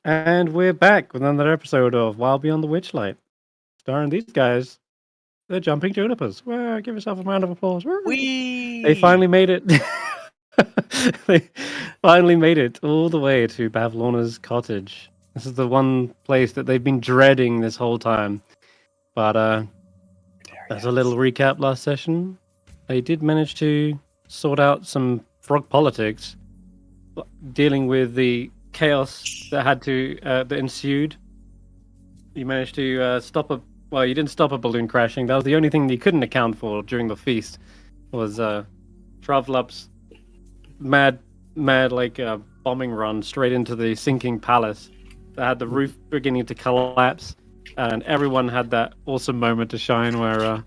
And we're back with another episode of Wild Beyond the Witchlight. Starring these guys, the Jumping Junipers. Well, give yourself a round of applause. They finally made it. They finally made it all the way to Bavlorna's cottage. This is the one place that they've been dreading this whole time. But as a little recap last session, they did manage to sort out some frog politics, dealing with the chaos that ensued. You managed to stop a well. You didn't stop a balloon crashing. That was the only thing you couldn't account for during the feast. Was Travlup's mad like bombing run straight into the sinking palace that had the roof beginning to collapse, and everyone had that awesome moment to shine where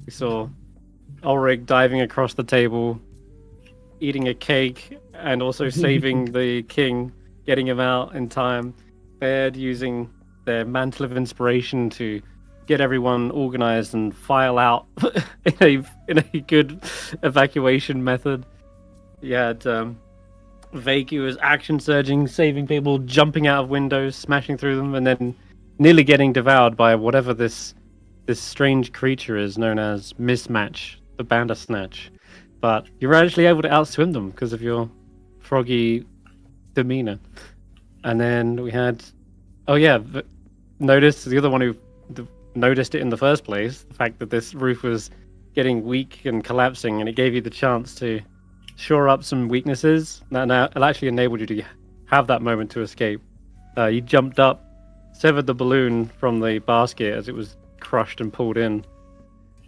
we saw Ulric diving across the table, eating a cake, and also saving the king, getting him out in time. Baerd using their mantle of inspiration to get everyone organized and file out in a good evacuation method. You had Vaike was action surging, saving people, jumping out of windows, smashing through them, and then nearly getting devoured by whatever this strange creature is known as Mismatch, the Bandersnatch. But you were actually able to outswim them because of your froggy demeanor. And then we had, Notus, the other one who noticed it in the first place, the fact that this roof was getting weak and collapsing, and it gave you the chance to shore up some weaknesses. Now it actually enabled you to have that moment to escape. You jumped up, severed the balloon from the basket as it was crushed and pulled in,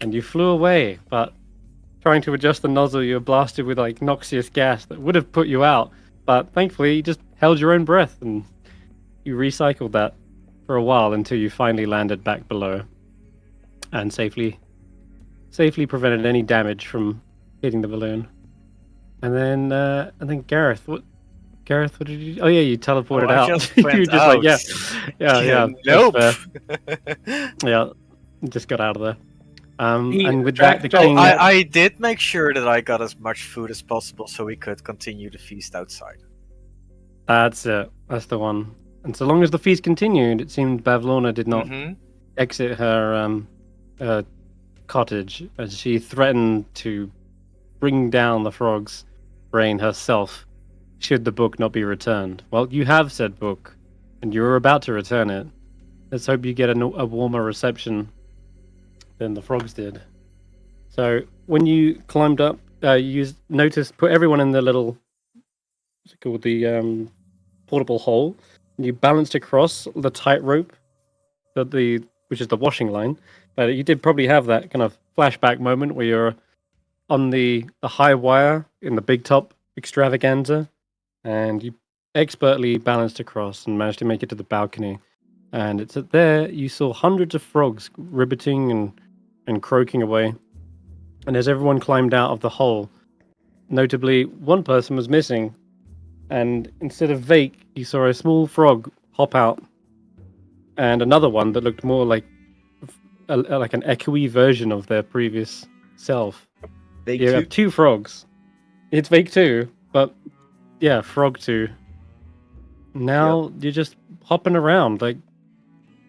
and you flew away. But trying to adjust the nozzle, you were blasted with like noxious gas that would have put you out. But thankfully, you just held your own breath and you recycled that for a while until you finally landed back below and safely prevented any damage from hitting the balloon. And then Garreth, what did you? Oh yeah, you teleported out. You were just out. Like yeah. Nope. Yeah, just got out of there. And with that, the king. I did make sure that I got as much food as possible so we could continue the feast outside. That's it. That's the one. And so long as the feast continued, it seemed Bavlorna did not exit her cottage, as she threatened to bring down the frog's brain herself should the book not be returned. Well, you have said book, and you were about to return it. Let's hope you get a warmer reception than the frogs did. So when you climbed up, you put everyone in the little, what's it called, the portable hole. You balanced across the tightrope, which is the washing line. But you did probably have that kind of flashback moment where you're on the high wire in the big top extravaganza, and you expertly balanced across and managed to make it to the balcony. And it's there you saw hundreds of frogs ribbiting and croaking away. And as everyone climbed out of the hole, notably one person was missing. And instead of Vaike, you saw a small frog hop out, and another one that looked more like an echoey version of their previous self. You have two frogs. It's Vaike 2, but yeah, Frog 2. Now you're just hopping around like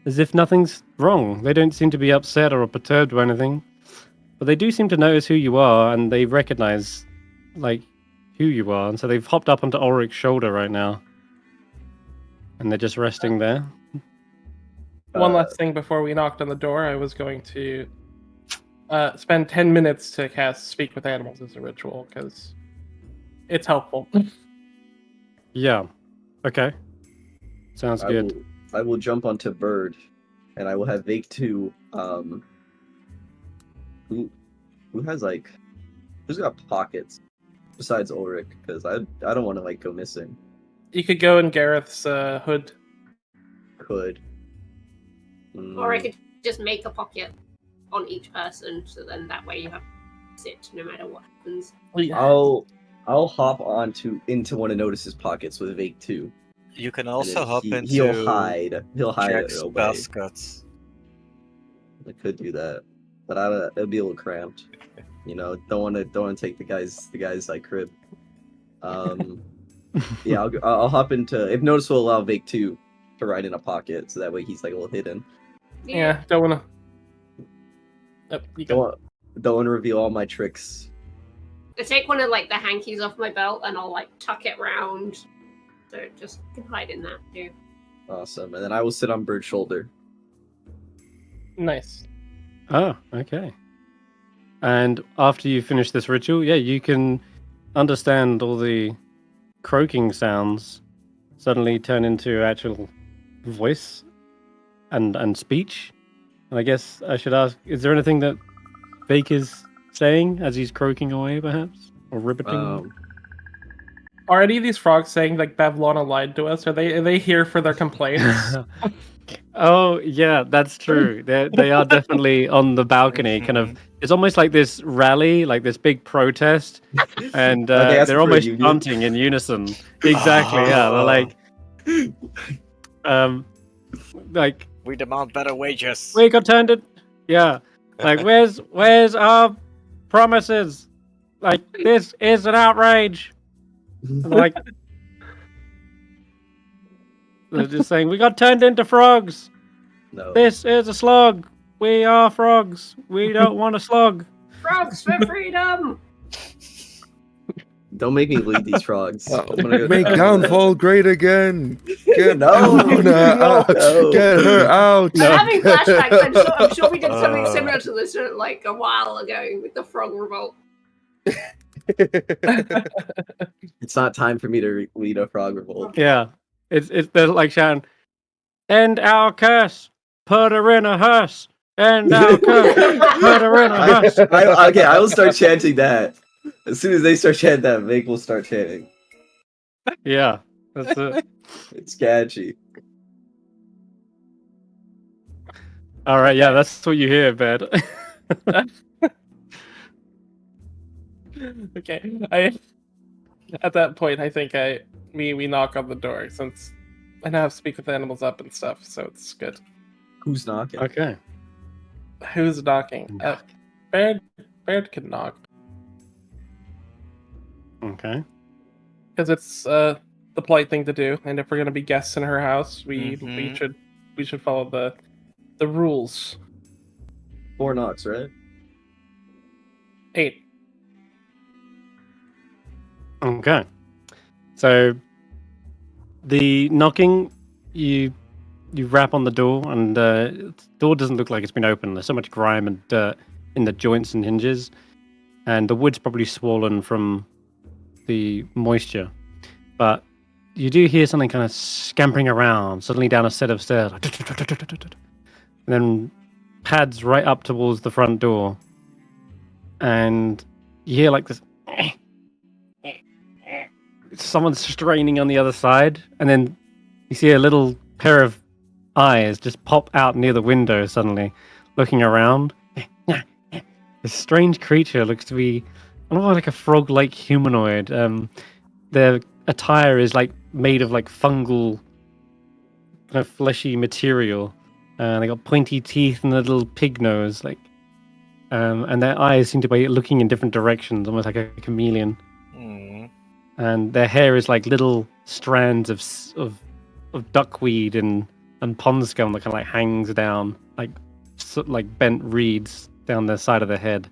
as if nothing's wrong. They don't seem to be upset or perturbed or anything, but they do seem to notice who you are, and they recognize like who you are, and so they've hopped up onto Ulric's shoulder right now, and they're just resting there. One last thing before we knocked on the door, I was going to spend 10 minutes to cast Speak with Animals as a ritual, because it's helpful. Yeah. Okay. Sounds good. I will jump onto Baerd, and I will have Vaike 2. Who's got pockets besides Ulric? Because I don't want to go missing. You could go in Garreth's hood. Could. Or I could just make a pocket on each person, so then that way you have to sit no matter what happens. I'll hop into one of Notus's pockets with Vaike 2. You can also hop into. He'll hide. Jack's baskets. I could do that, but it'll be a little cramped. Don't want to take the guy's crib. Yeah, I'll hop into, if Notus will allow Vaike 2 to write in a pocket, so that way he's like a little hidden. Yeah, don't wanna. You go. Don't want to reveal all my tricks. I take one of like the hankies off my belt and I'll like tuck it round, so it just can hide in that too. Awesome. And then I will sit on Bird's shoulder. Nice. Oh, okay. And after you finish this ritual, yeah, you can understand all the croaking sounds suddenly turn into actual voice and speech. And I guess I should ask, is there anything that Vaike is saying as he's croaking away, perhaps? Or ribbiting? Are any of these frogs saying like Bavlana lied to us? Are they here for their complaints? Oh, yeah, that's true. They are definitely on the balcony, kind of. It's almost like this rally, like this big protest, and they're almost chanting in unison. Exactly, yeah. They're like, we demand better wages. we got turned it. Yeah, like where's our promises? Like this is an outrage. Like they're just saying we got turned into frogs. No. This is a slug. We are frogs. We don't want a slug. Frogs for freedom! Don't make me lead these frogs. I'm gonna go Make downfall great again. Get No. Luna out. No. Get her out. I'm having flashbacks. I'm sure we did something similar to this like a while ago with the frog revolt. It's not time for me to lead a frog revolt. Yeah, it's they're like shouting, "End our curse! Put her in a hearse! End our curse! Put her in a hearse!" I will start chanting that. As soon as they start chanting that, Vaike will start chanting. Yeah, that's it. It's catchy. All right, yeah, that's what you hear, Baerd. Okay. At that point, I think we knock on the door since I now have speak with animals up and stuff, so it's good. Who's knocking? Okay. Who's knocking? Baerd can knock Okay. because it's the polite thing to do, and if we're gonna be guests in her house, we should follow the rules. 4 knocks, right? 8. Okay. So the knocking, you rap on the door, and the door doesn't look like it's been opened. There's so much grime and dirt in the joints and hinges, and the wood's probably swollen from the moisture. But you do hear something kind of scampering around, suddenly down a set of stairs, and then pads right up towards the front door, and you hear like this. Someone's straining on the other side, and then you see a little pair of eyes just pop out near the window suddenly, looking around. This strange creature looks to be, I don't know, like a frog-like humanoid. Their attire is like made of like fungal, kind of fleshy material. They got pointy teeth and a little pig nose, like, and their eyes seem to be looking in different directions, almost like a chameleon. And their hair is like little strands of duckweed and pond scum that kind of like hangs down like bent reeds down the side of the head.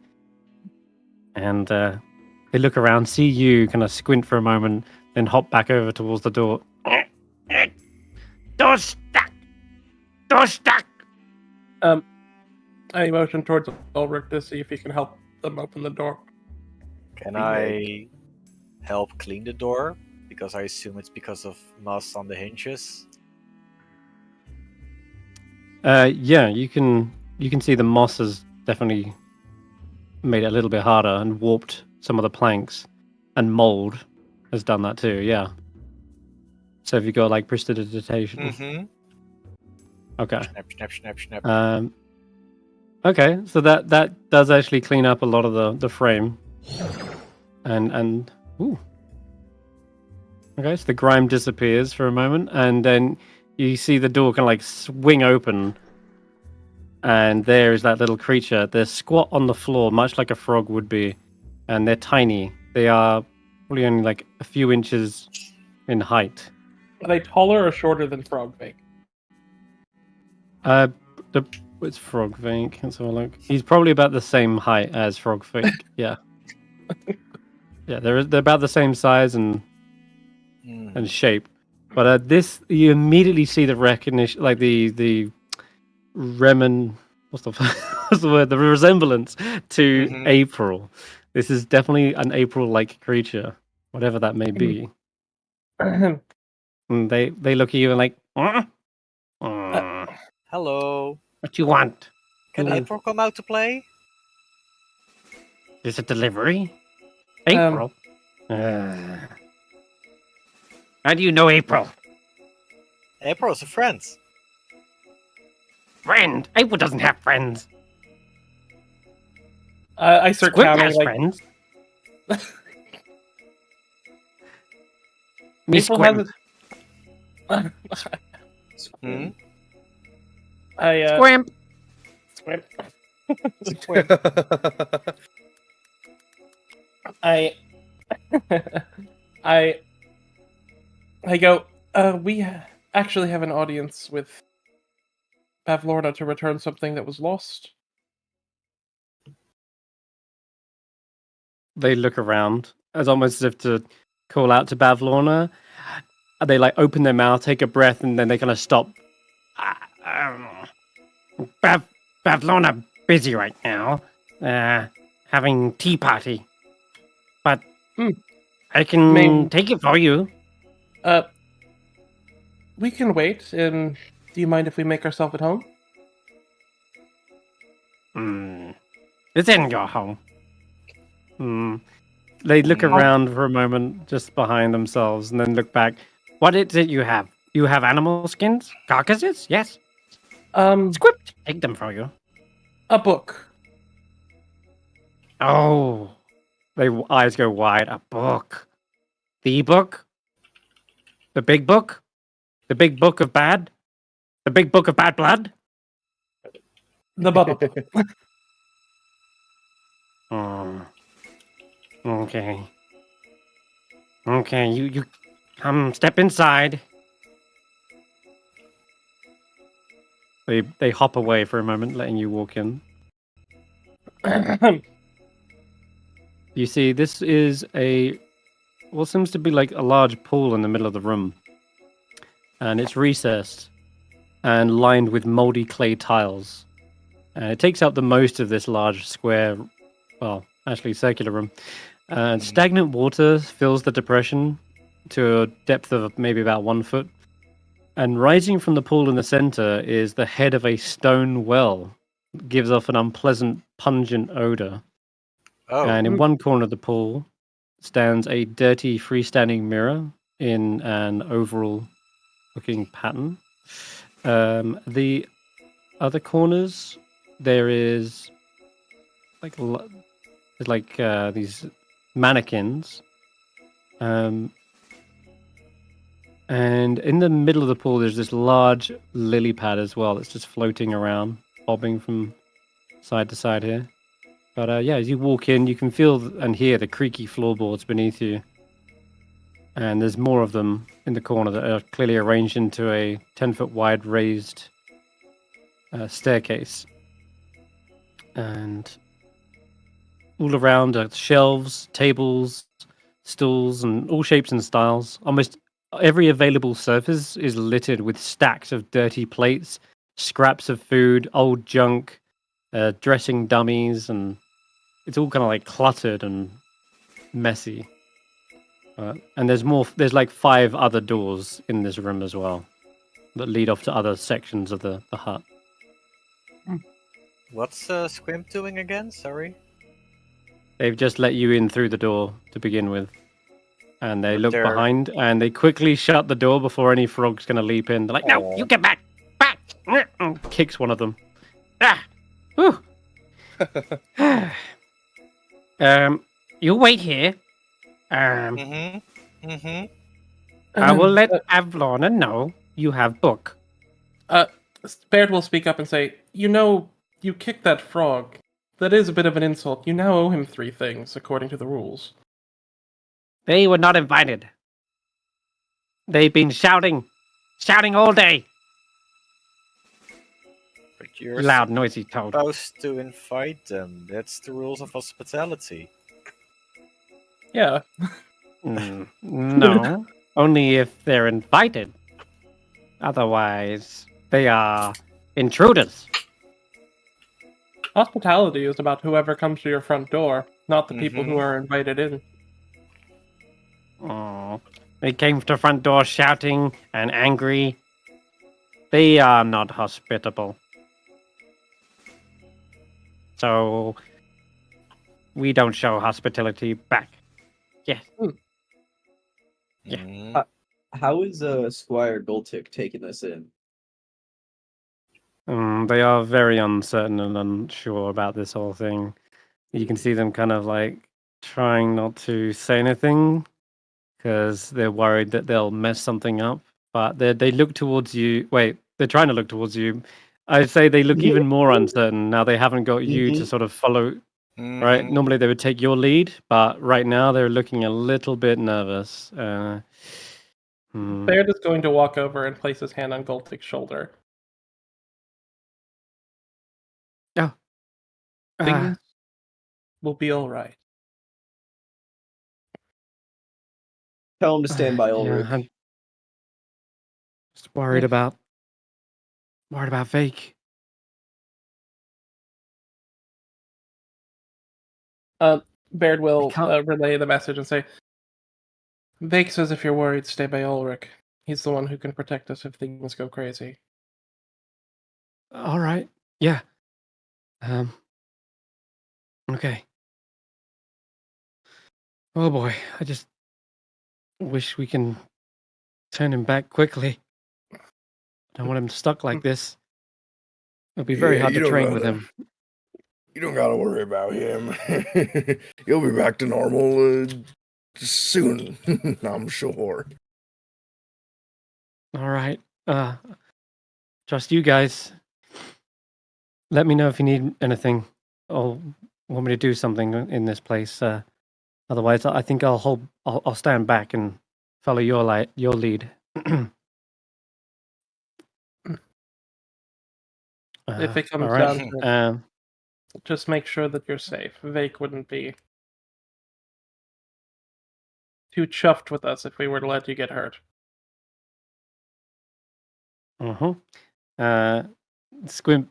And they look around, see you, kind of squint for a moment, then hop back over towards the door. Door stuck! Door stuck! I motion towards Ulric to see if he can help them open the door. Can I help clean the door? Because I assume it's because of moss on the hinges. Yeah, you can see the moss has definitely made it a little bit harder and warped some of the planks, and mold has done that too. Yeah. So have you got like prestidigitation? Okay. Snap. Okay, so that does actually clean up a lot of the frame, and ooh. Okay, so the grime disappears for a moment, and then you see the door kind of like swing open, and there is that little creature. They're squat on the floor, much like a frog would be, and they're tiny. They are probably only like a few inches in height. Are they taller or shorter than Frog Vaike? The it's Frog Vaike. Let's have a look. He's probably about the same height as Frog Vaike. Yeah. Yeah, they're about the same size and shape. But this, you immediately see the recognition, like the what's the what's the word? The resemblance to April. This is definitely an April-like creature, whatever that may be. And they look at you and like, hello. what you want? Can April come out to play? Is it delivery? April? How do you know April? April's a friend. Friend? April doesn't have friends. I start Squib counting has like friends. April has Squimp. Squimp. Squimp. I go, we actually have an audience with Bavlorna to return something that was lost. They look around as almost as if to call out to Bavlorna. They like open their mouth, take a breath, and then they kind of stop. Bavlorna busy right now, having tea party. But I can take it for you. We can wait. Do you mind if we make ourselves at home? It's in your home. They look around for a moment, just behind themselves, and then look back. What is it you have? You have animal skins? Carcasses? Yes. Script. Take them for you. A book. Oh. Their eyes go wide. A book. The book? The big book? The big book of bad? The big book of bad blood? The bubble. Okay. Okay, you come step inside. They hop away for a moment, letting you walk in. You see, this is what seems to be like a large pool in the middle of the room. And it's recessed and lined with moldy clay tiles. And it takes up the most of this large square, well, actually circular room. And stagnant water fills the depression to a depth of maybe about 1 foot. And rising from the pool in the center is the head of a stone well. It gives off an unpleasant, pungent odor. Oh. And in one corner of the pool stands a dirty freestanding mirror in an oval-looking pattern. The other corners, there is these mannequins. And in the middle of the pool, there's this large lily pad as well that's just floating around, bobbing from side to side here. But as you walk in, you can feel and hear the creaky floorboards beneath you. And there's more of them in the corner that are clearly arranged into a 10-foot wide raised staircase. And all around are shelves, tables, stools, and all shapes and styles. Almost every available surface is littered with stacks of dirty plates, scraps of food, old junk, dressing dummies, and it's all kind of like cluttered and messy. And there's like 5 other doors in this room as well that lead off to other sections of the hut. What's Squimp doing again? Sorry. They've just let you in through the door to begin with. And they look behind and they quickly shut the door before any frog's going to leap in. They're like, no, you get back! Back! And kicks one of them. Whew. You wait here. I will let Bavlorna know you have book. Baerd will speak up and say, you kicked that frog. That is a bit of an insult. You now owe him 3 things, according to the rules. They were not invited. They've been shouting all day. But you're Loud, noisy toad. supposed to invite them. That's the rules of hospitality. Yeah. No, only if they're invited. Otherwise, they are intruders. Hospitality is about whoever comes to your front door, not the people who are invited in. Oh, they came to the front door shouting and angry. They are not hospitable. So, we don't show hospitality back. Yes. Yeah. Mm. How is Squire Goltic taking this in? They are very uncertain and unsure about this whole thing. You can see them kind of like trying not to say anything because they're worried that they'll mess something up. But they look towards you. Wait, they're trying to look towards you. I'd say they look even more uncertain now. They haven't got you to sort of follow. Right? Normally they would take your lead, but right now they're looking a little bit nervous. Baerd is going to walk over and place his hand on Goltic's shoulder. Things will be all right. Tell him to stand by Ulric. I'm just worried about Vaike. Baerd will relay the message and say, Vaike says if you're worried, stay by Ulric. He's the one who can protect us if things go crazy. All right. Yeah. Okay. Oh boy, I just wish we can turn him back quickly. I don't want him stuck like this. It'll be very hard to train with him. You don't gotta worry about him. He'll be back to normal soon, I'm sure. All right. Trust you guys. Let me know if you need anything or want me to do something in this place. Otherwise, I think I'll stand back and follow your lead. If it comes all right. down to it, just make sure that you're safe. Vaike wouldn't be too chuffed with us if we were to let you get hurt. Squimp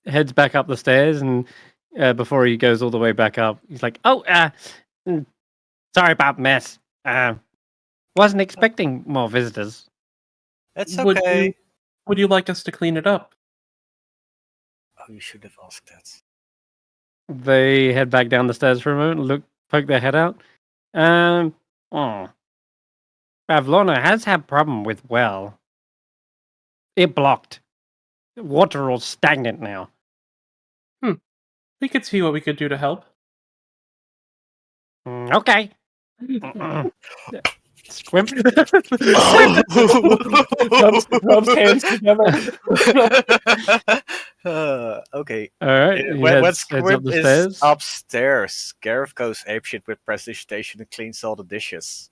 heads back up the stairs, and before he goes all the way back up, he's like, sorry about mess. Wasn't expecting more visitors. That's okay. Would you like us to clean it up? Oh, you should have asked that. They head back down the stairs for a moment, poke their head out. Pavlona has had problem with well. It blocked. Water all stagnant now. We could see what we could do to help. Okay. Squimp. Rubs hands together. Okay. All right. When Squimp is upstairs, Garreth goes apeshit with prestidigitation and cleans all the dishes.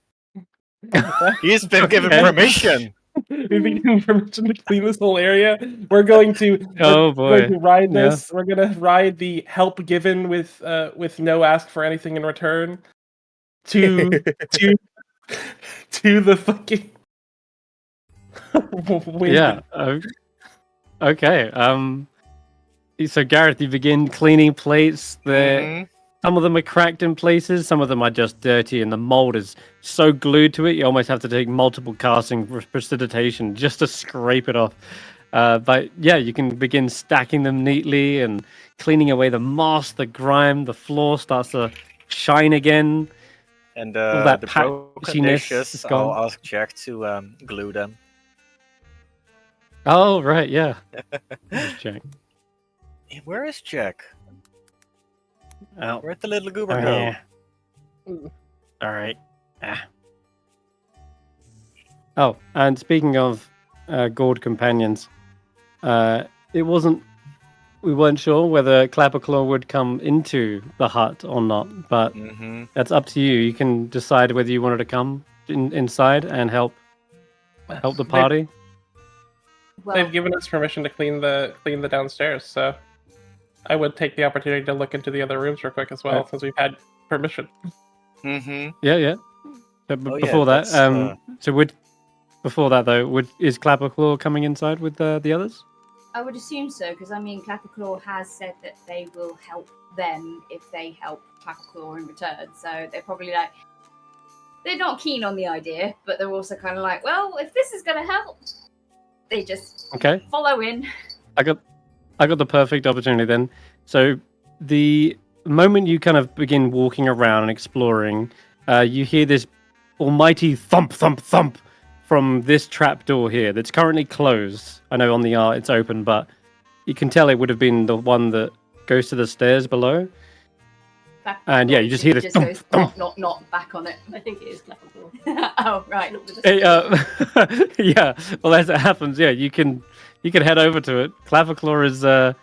He's been given permission. We've been given permission to clean this whole area. We're going to ride this. Yeah. We're gonna ride the help given with no ask for anything in return to the fucking yeah. Okay. So Garreth, you begin cleaning plates. Some of them are cracked in places. Some of them are just dirty, and the mold is so glued to it, you almost have to take multiple castings with prestidigitation just to scrape it off. But yeah, you can begin stacking them neatly and cleaning away the moss, the grime. The floor starts to shine again. And all that the broken dishes, I'll ask Jack to glue them. Oh, right, yeah. Where's Jack? Where is Jack? Oh. Where'd the little goober go? All right. Oh, and speaking of gourd companions, we weren't sure whether Clapperclaw would come into the hut or not, but that's up to you. You can decide whether you wanted to come inside and help the party. Well, They've given us permission to clean the downstairs, so I would take the opportunity to look into the other rooms real quick as well, since we've had permission. Mm-hmm. Yeah. But before that, before that though, is Clapperclaw coming inside with the others? I would assume so, because I mean, Clapperclaw has said that they will help them if they help Clapperclaw in return. So they're probably like, they're not keen on the idea, but they're also kind of like, well, if this is going to help, they just follow in. I got the perfect opportunity then. So the moment you kind of begin walking around and exploring, you hear this almighty thump, thump, thump from this trapdoor here that's currently closed. I know on the art it's open, but you can tell it would have been the one that goes to the stairs below. And yeah, you just hear this. Just goes not back on it. I think it is Clapperclaw. Oh right. Yeah. Well, as it happens, yeah, you can head over to it. Clapperclaw is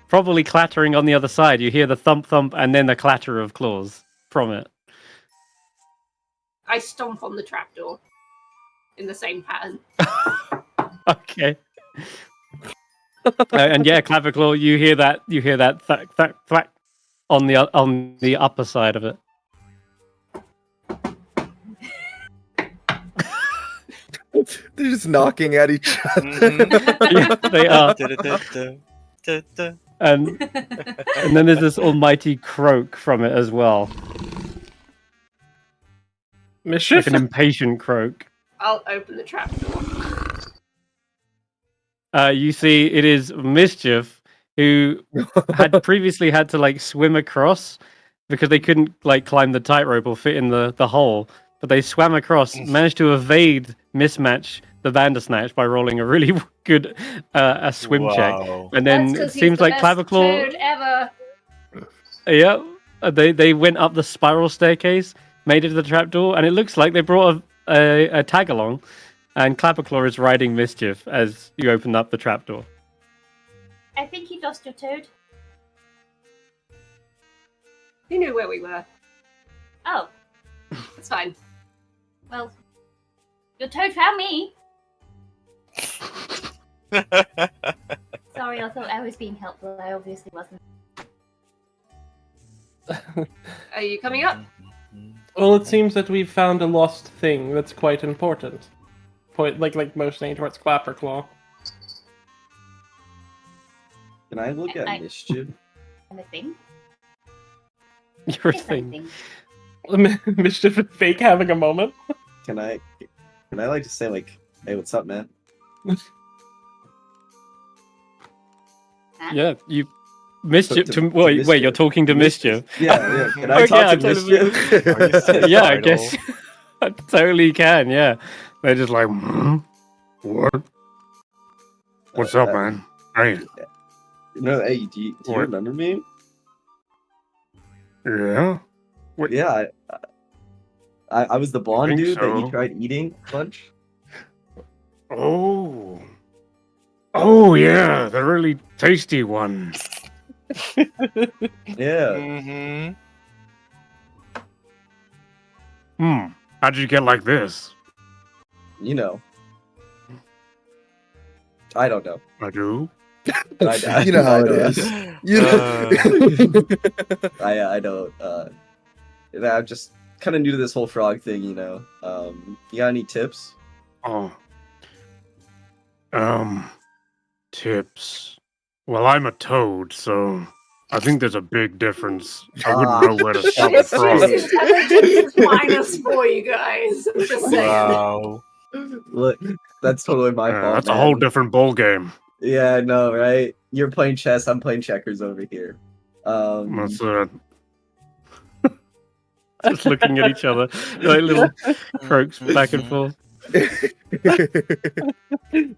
probably clattering on the other side. You hear the thump thump and then the clatter of claws from it. I stomp on the trapdoor in the same pattern. Okay. And yeah, Clapperclaw, you hear that thwack thwack thwack on the upper side of it. They're just knocking at each other. Yeah, they are. And then there's this almighty croak from it as well. Mischief? Like an impatient croak. I'll open the trapdoor. You see, it is Mischief, who had previously had to like swim across because they couldn't like climb the tightrope or fit in the hole. But they swam across, managed to evade mismatch the Bandersnatch by rolling a really good a swim check, and then it seems like Clapperclaw. Ever. Yeah, they went up the spiral staircase, made it to the trapdoor, and it looks like they brought a tag along, and Clapperclaw is riding Mischief as you open up the trapdoor. I think you lost your toad. You knew where we were. Oh, It's fine. well, your toad found me. Sorry, I thought I was being helpful. I obviously wasn't. Are you coming up? Well, it seems that we've found a lost thing that's quite important. Like motioning towards Clapperclaw. Can I look at Mischief? And the thing? Your Yes, thing. Mischief and Vaike having a moment. Can I like just say like, hey, what's up, man? Huh? Yeah, you Mischief. To Wait, Mischief. you're talking to Mischief. Yeah. Can I talk to Mischief? Yeah, I guess I totally can. Yeah, they're just like, What? What's up, man? Hey. No, hey, do you remember me? Yeah? What? Yeah, I was the blonde dude that so. you tried eating a bunch. Oh. Oh, yeah, the really tasty one. Yeah. Mm-hmm. How'd you get like this? You know. I don't know. I do. I You know how it is. You know. I don't. I'm just kind of new to this whole frog thing, you know. You got any tips? Oh. Tips. Well, I'm a toad, so I think there's a big difference. I wouldn't know where to stop a frog. It's intelligence -4, you guys. I'm just saying. Wow. Look, that's totally my fault. That's a man. whole different ball game. Yeah, I know, right? You're playing chess. I'm playing checkers over here. That's just looking at each other, like little croaks back and forth.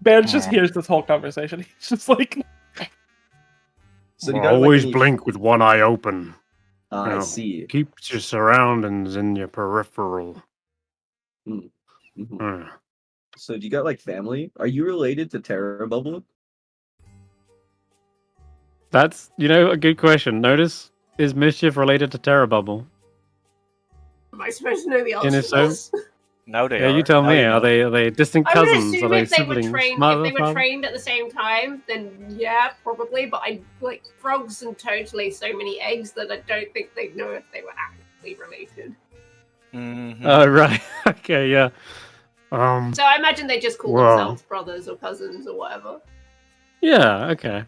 Baerd just hears this whole conversation. He's just like, So you Well, got always like, blink with one eye open. I No. see. Keep your surroundings in your peripheral. Mhm. Uh, So do you got like family? Are you related to Terra Bubble? That's a good question. Notice, is Mischief related to Terra Bubble? Am I supposed to know the answer In to its own- this? No, they Yeah, are. you tell Now me. you know. Are they distant I would cousins? Are assume they if they were siblings? trained, Mother, if they were father? trained at the same time, then yeah, probably. But I like frogs and toads lay so many eggs that I don't think they'd know if they were actually related. Oh, right. Okay, yeah. So I imagine they just call themselves brothers or cousins or whatever. Yeah, okay.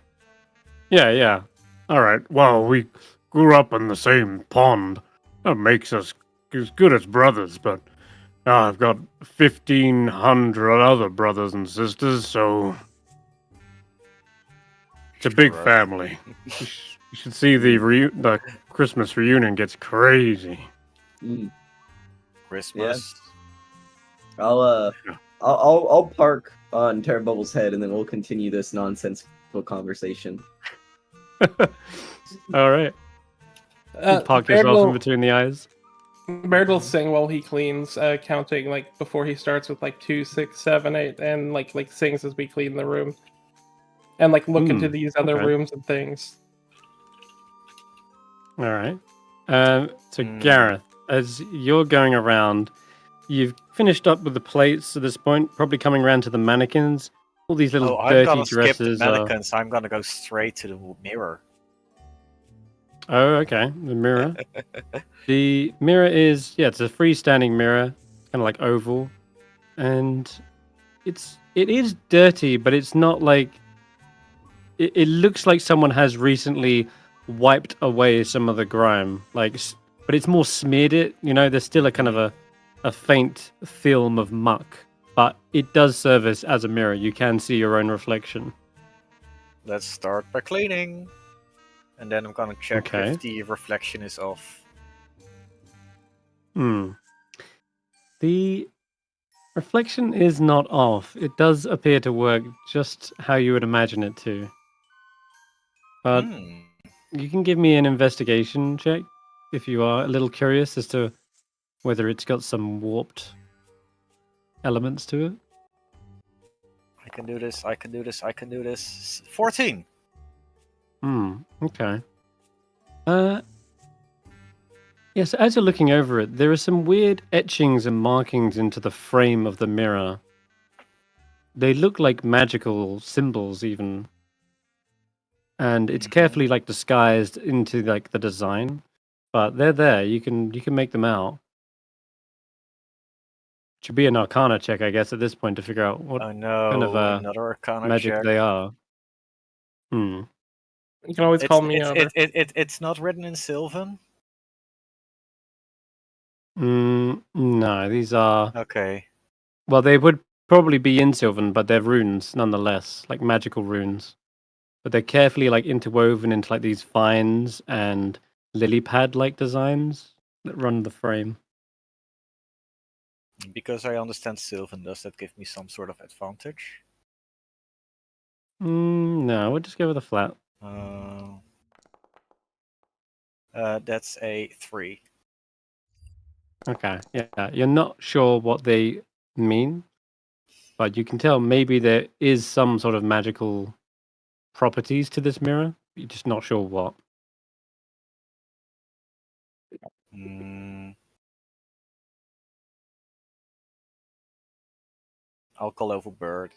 Yeah. All right. Well, we grew up in the same pond. That makes us as good as brothers, but I've got 1,500 other brothers and sisters, so it's a big family. You should see the Christmas reunion gets crazy. Christmas. Yeah. I'll park on Terra Bubble's head, and then we'll continue this nonsensical conversation. All right. You park yourself in between the eyes. Baerd will sing while he cleans, counting like before he starts with like 2, 6, 7, 8, and like sings as we clean the room, and like look into these other rooms and things. All right. So Garreth, as you're going around, you've finished up with the plates at this point. Probably coming around to the mannequins. All these little I'm dirty gonna dresses. skip the mannequins. I'm gonna go straight to the mirror. Oh, okay. The mirror. The mirror is it's a freestanding mirror, kind of like oval, and it is dirty, but it's not like it looks like someone has recently wiped away some of the grime, but it's more smeared it. You know, there's still a kind of a faint film of muck, but it does serve as a mirror. You can see your own reflection. Let's start by cleaning. And then I'm gonna check if the reflection is off. The reflection is not off. It does appear to work just how you would imagine it to. But you can give me an investigation check if you are a little curious as to whether it's got some warped elements to it. I can do this. I can do this. I can do this. 14. Okay. Yes, as you're looking over it, there are some weird etchings and markings into the frame of the mirror. They look like magical symbols, even. And it's carefully disguised into the design, but they're there. You can make them out. It should be an Arcana check, I guess, at this point to figure out what kind of another Arcana magic check. they are. You can always call me over. It's not written in Sylvan. No, these are okay. Well, they would probably be in Sylvan, but they're runes nonetheless, like magical runes. But they're carefully interwoven into these vines and lily pad designs that run the frame. Because I understand Sylvan, does that give me some sort of advantage? No, we'll just go with a flat. That's a 3. Okay, yeah. You're not sure what they mean, but you can tell maybe there is some sort of magical properties to this mirror. You're just not sure what. I'll call over Baerd.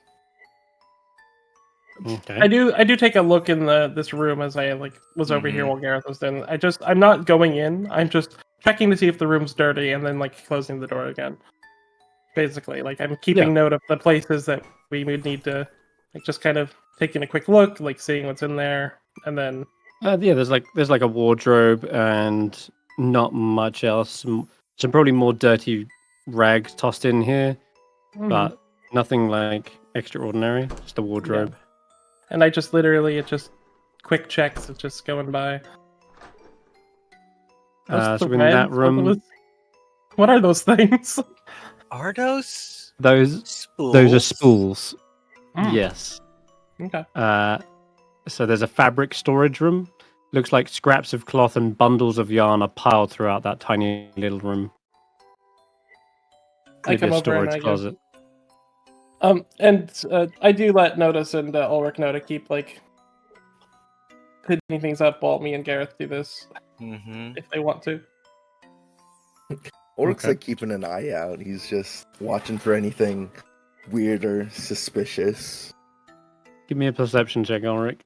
Okay. I do take a look in this room as I was over here while Garreth was in. I'm not going in. I'm just checking to see if the room's dirty and then closing the door again. Basically, I'm keeping note of the places that we would need to just kind of taking a quick look, seeing what's in there, and then there's a wardrobe and not much else. Some probably more dirty rags tossed in here, but nothing extraordinary. Just a wardrobe. Yeah. And I just literally quick checks. It's just going by. So in that room, what are those things? Are those spools? Those are spools. Yes. Okay. So there's a fabric storage room. Looks like scraps of cloth and bundles of yarn are piled throughout that tiny little room. I come a over storage and closet. I do let Notus and Ulric know to keep cleaning things up while me and Garreth do this, if they want to. Ulric's like keeping an eye out. He's just watching for anything weird or suspicious. Give me a perception check, Ulric.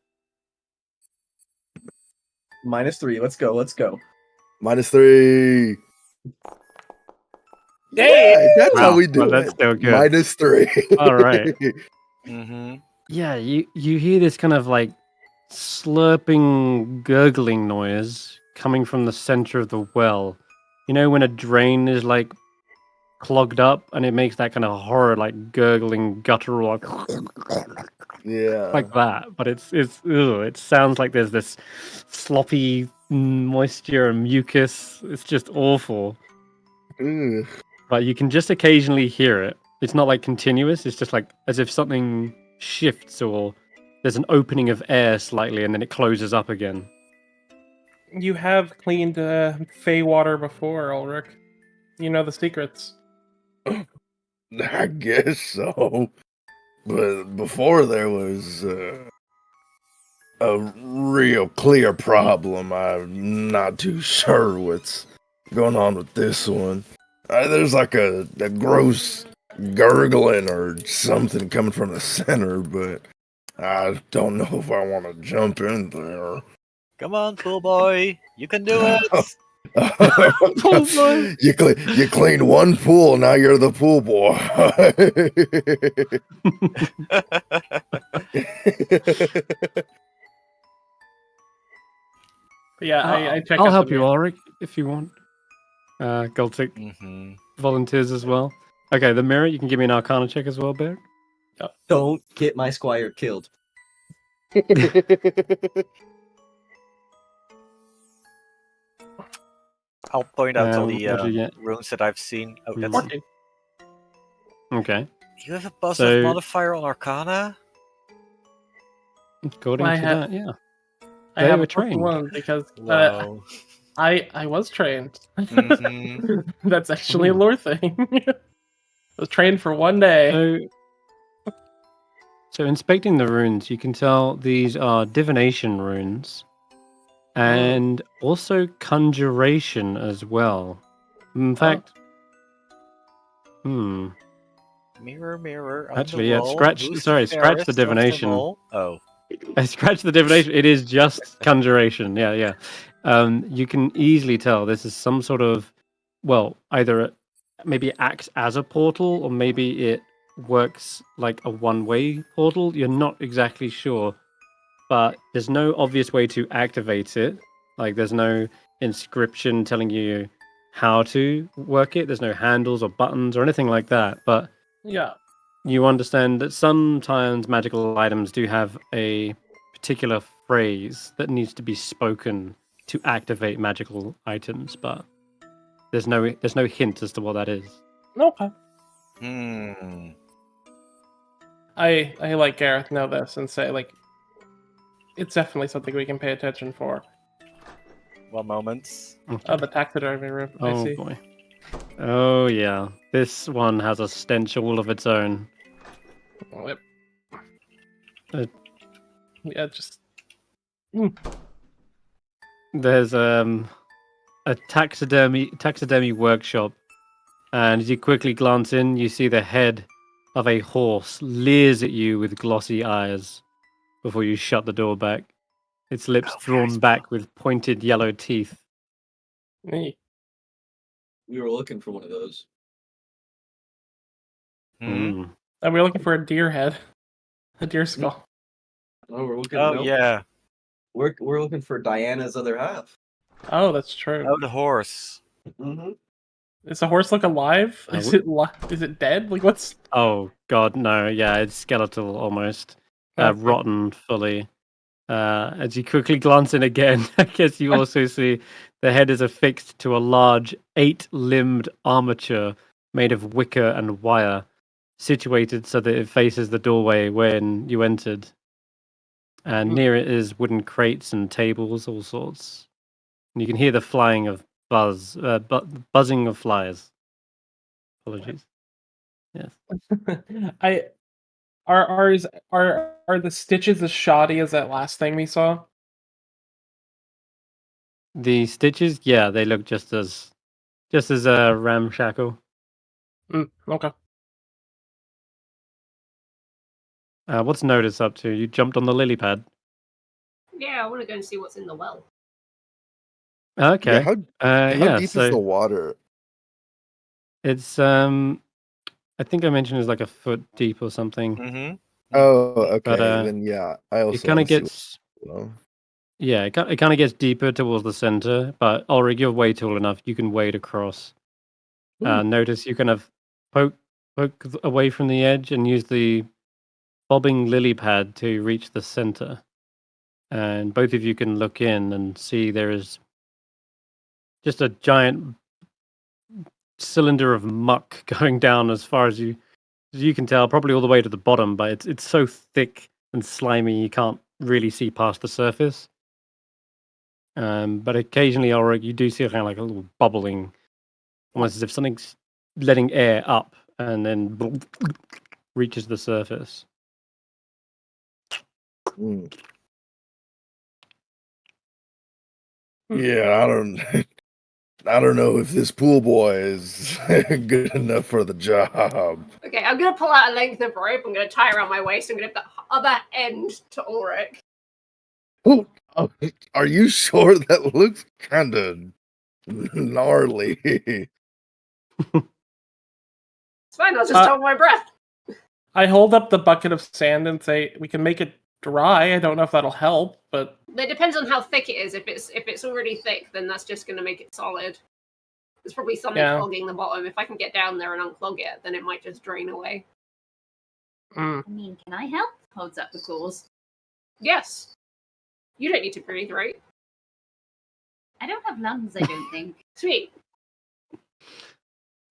-3. Let's go. -3. Hey! Yeah, that's Wow, how we do well, it. that's still good. -3. All right. Mm-hmm. Yeah, you hear this kind of like slurping, gurgling noise coming from the center of the well. You know when a drain is like clogged up and it makes that kind of horror, like gurgling, guttural, Yeah. like that. But it sounds like there's this sloppy moisture and mucus. It's just awful. Ugh. But you can just occasionally hear it. It's not like continuous. It's just like as if something shifts or there's an opening of air slightly and then it closes up again. You have cleaned Fey water before, Ulric. You know the secrets. I guess so. But before there was a real clear problem. I'm not too sure what's going on with this one. There's like a gross gurgling or something coming from the center, but I don't know if I want to jump in there. Come on, pool boy. You can do it. Pool boy. You cleaned one pool, now you're the pool boy. Yeah, I check I'll out help the you, mirror. Ulric, if you want. Gultic Mm-hmm. volunteers as well. Okay, the mirror, you can give me an Arcana check as well, Baerd. Don't get my squire killed. I'll point out all What do you the get? runes that I've seen. Oh, that's 14. Okay. Do you have a buff So- modifier on Arcana? According I to have- that, yeah. I They have were a 21 because Wow. I was trained. Mhm. That's actually a lore thing. I was trained for one day. So inspecting the runes, you can tell these are divination runes and also conjuration as well. In fact, Mirror, mirror on Actually, the yeah, wall. scratch who's the fairest of them divination. all? Oh. I scratched the divination. It is just conjuration. Yeah. You can easily tell this is some sort of, well, either maybe it acts as a portal or maybe it works like a one-way portal. You're not exactly sure, but there's no obvious way to activate it. Like there's no inscription telling you how to work it. There's no handles or buttons or anything like that. But Yeah. you understand that sometimes magical items do have a particular phrase that needs to be spoken to activate magical items, but there's no hint as to what that is. Okay. Hmm. I like Garreth know this and say like it's definitely something we can pay attention for. One moment. Okay. Oh, the taxidermy room. I Oh see. boy. Oh yeah. This one has a stench all of its own. Yep. Uh, just. There's a taxidermy workshop, and as you quickly glance in, you see the head of a horse leers at you with glossy eyes before you shut the door back. Its lips drawn back with pointed yellow teeth. Me. We were looking for one of those. Mm. And we're looking for a deer head, a deer skull. Oh, we're looking. Oh, nope. yeah. We're looking for Diana's other half. Oh, that's true. Oh, the horse. Mm-hmm. Does the horse look alive? I Is it dead? Like what's? Oh god, no! Yeah, it's skeletal almost, Okay. rotten fully. As you quickly glance in again, I guess you also see the head is affixed to a large 8-limbed armature made of wicker and wire, situated so that it faces the doorway when you entered. And near it is wooden crates and tables, all sorts. And you can hear the flying of buzzing of flies. Apologies. Yes. Are the stitches as shoddy as that last thing we saw? The stitches, yeah, they look just as just as a ramshackle. Okay. What's Notus up to? You jumped on the lily pad. Yeah, I want to go and see what's in the well. Okay. How deep is the water? It's I think I mentioned it's like a foot deep or something. Mm-hmm. Oh, okay. But, then yeah, I also it kind of gets. Yeah, it kind of gets deeper towards the center. But Ulric, you're way tall enough. You can wade across. Notice you kind of poke away from the edge and use the bobbing lily pad to reach the center. And both of you can look in and see there is just a giant cylinder of muck going down as far as you can tell, probably all the way to the bottom, but it's so thick and slimy you can't really see past the surface. But occasionally, Ulric, you do see kind of like a little bubbling, almost as if something's letting air up and then reaches the surface. Yeah, I don't know if this pool boy is good enough for the job. Okay, I'm gonna pull out a length of rope. I'm gonna tie around my waist. I'm gonna give the other end to Ulric. Oh, are you sure? That looks kind of gnarly. It's fine. I'll just hold my breath. I hold up the bucket of sand and say, "We can make it dry." I don't know if that'll help, but it depends on how thick it is. If it's already thick, then that's just going to make it solid. There's probably something clogging the bottom. If I can get down there and unclog it, then it might just drain away. I mean, can I help? Holds up the claws. Yes. You don't need to breathe, right? I don't have lungs, I don't think. Sweet.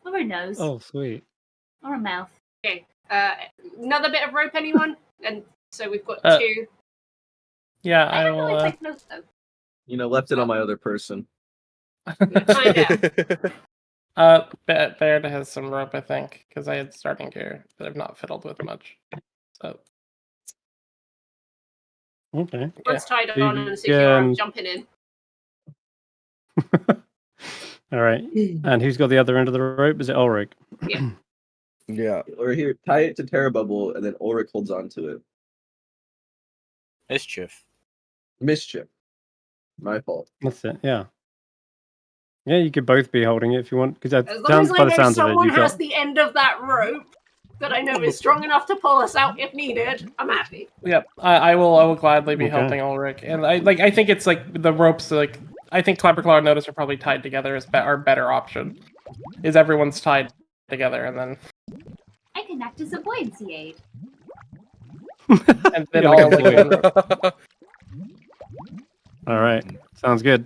Or a nose. Oh, sweet. Or a mouth. Okay. Another bit of rope, anyone? And so we've got 2. Yeah, I don't know if I float though. You know, left it on my other person. Find out. Baerd has some rope, I think, because I had starting gear that I've not fiddled with much. So. Okay. Let's tie it on and secure. I'm jumping in. All right. And who's got the other end of the rope? Is it Ulric? Yeah. Yeah. Or here, tie it to Terra Bubble, and then Ulric holds on to it. Mischief. My fault. That's it. Yeah. Yeah, you could both be holding it if you want, because that As long sounds as by I the know sounds of it. someone You've has got... the end of that rope that I know is strong enough to pull us out if needed, I'm happy. Yep, I will gladly be helping Ulric, and I think it's like the ropes. Like I think Clapperclaw and Notus are probably tied together as our better option. Is everyone's tied together, and then I can act as a buoyancy aid. And then all like All right, sounds good.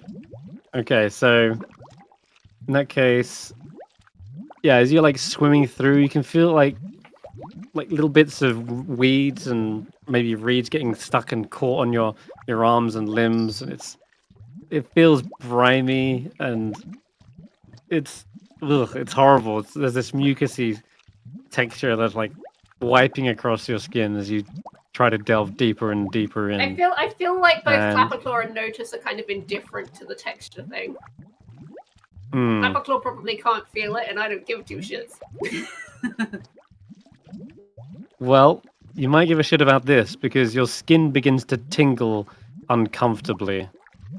Okay, so in that case, yeah, as you're like swimming through, you can feel like little bits of weeds and maybe reeds getting stuck and caught on your arms and limbs, and it feels briny and it's horrible. There's this mucusy texture that's like wiping across your skin as you try to delve deeper and deeper in. I feel like both Clapperclaw and Notus are kind of indifferent to the texture thing. Clapperclaw probably can't feel it, and I don't give 2 shits. Well, you might give a shit about this because your skin begins to tingle uncomfortably,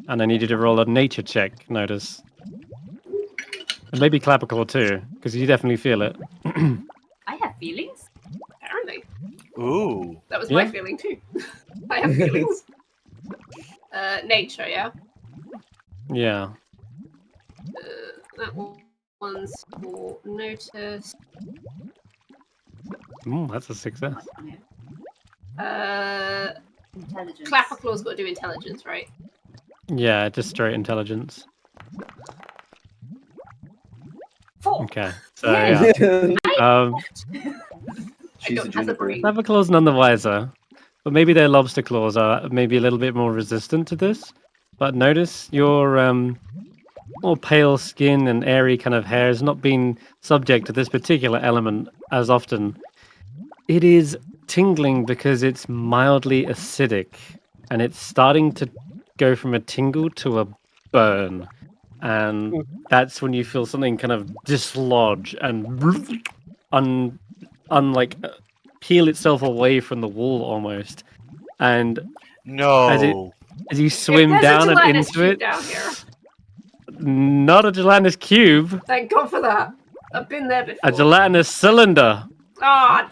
and I need you to roll a nature check. Notice, and maybe Clapperclaw too, because you definitely feel it. I have feelings. Apparently. Ooh. That was my feeling too. I have feelings. Nature, yeah? Yeah. That one's for Notus. That's a success. Intelligence. Clapperclaw's got to do intelligence, right? Yeah, just straight intelligence. 4. Okay, so yeah. She's a Juniper. Clapperclaw's none the wiser, but maybe their lobster claws are maybe a little bit more resistant to this. But notice your more pale skin and airy kind of hair has not been subject to this particular element as often. It is tingling because it's mildly acidic, and it's starting to go from a tingle to a burn. and that's when you feel something kind of dislodge and peel itself away from the wall almost. And as you swim down and into it, down here. Not a gelatinous cube. Thank God for that. I've been there before. A gelatinous cylinder. Oh.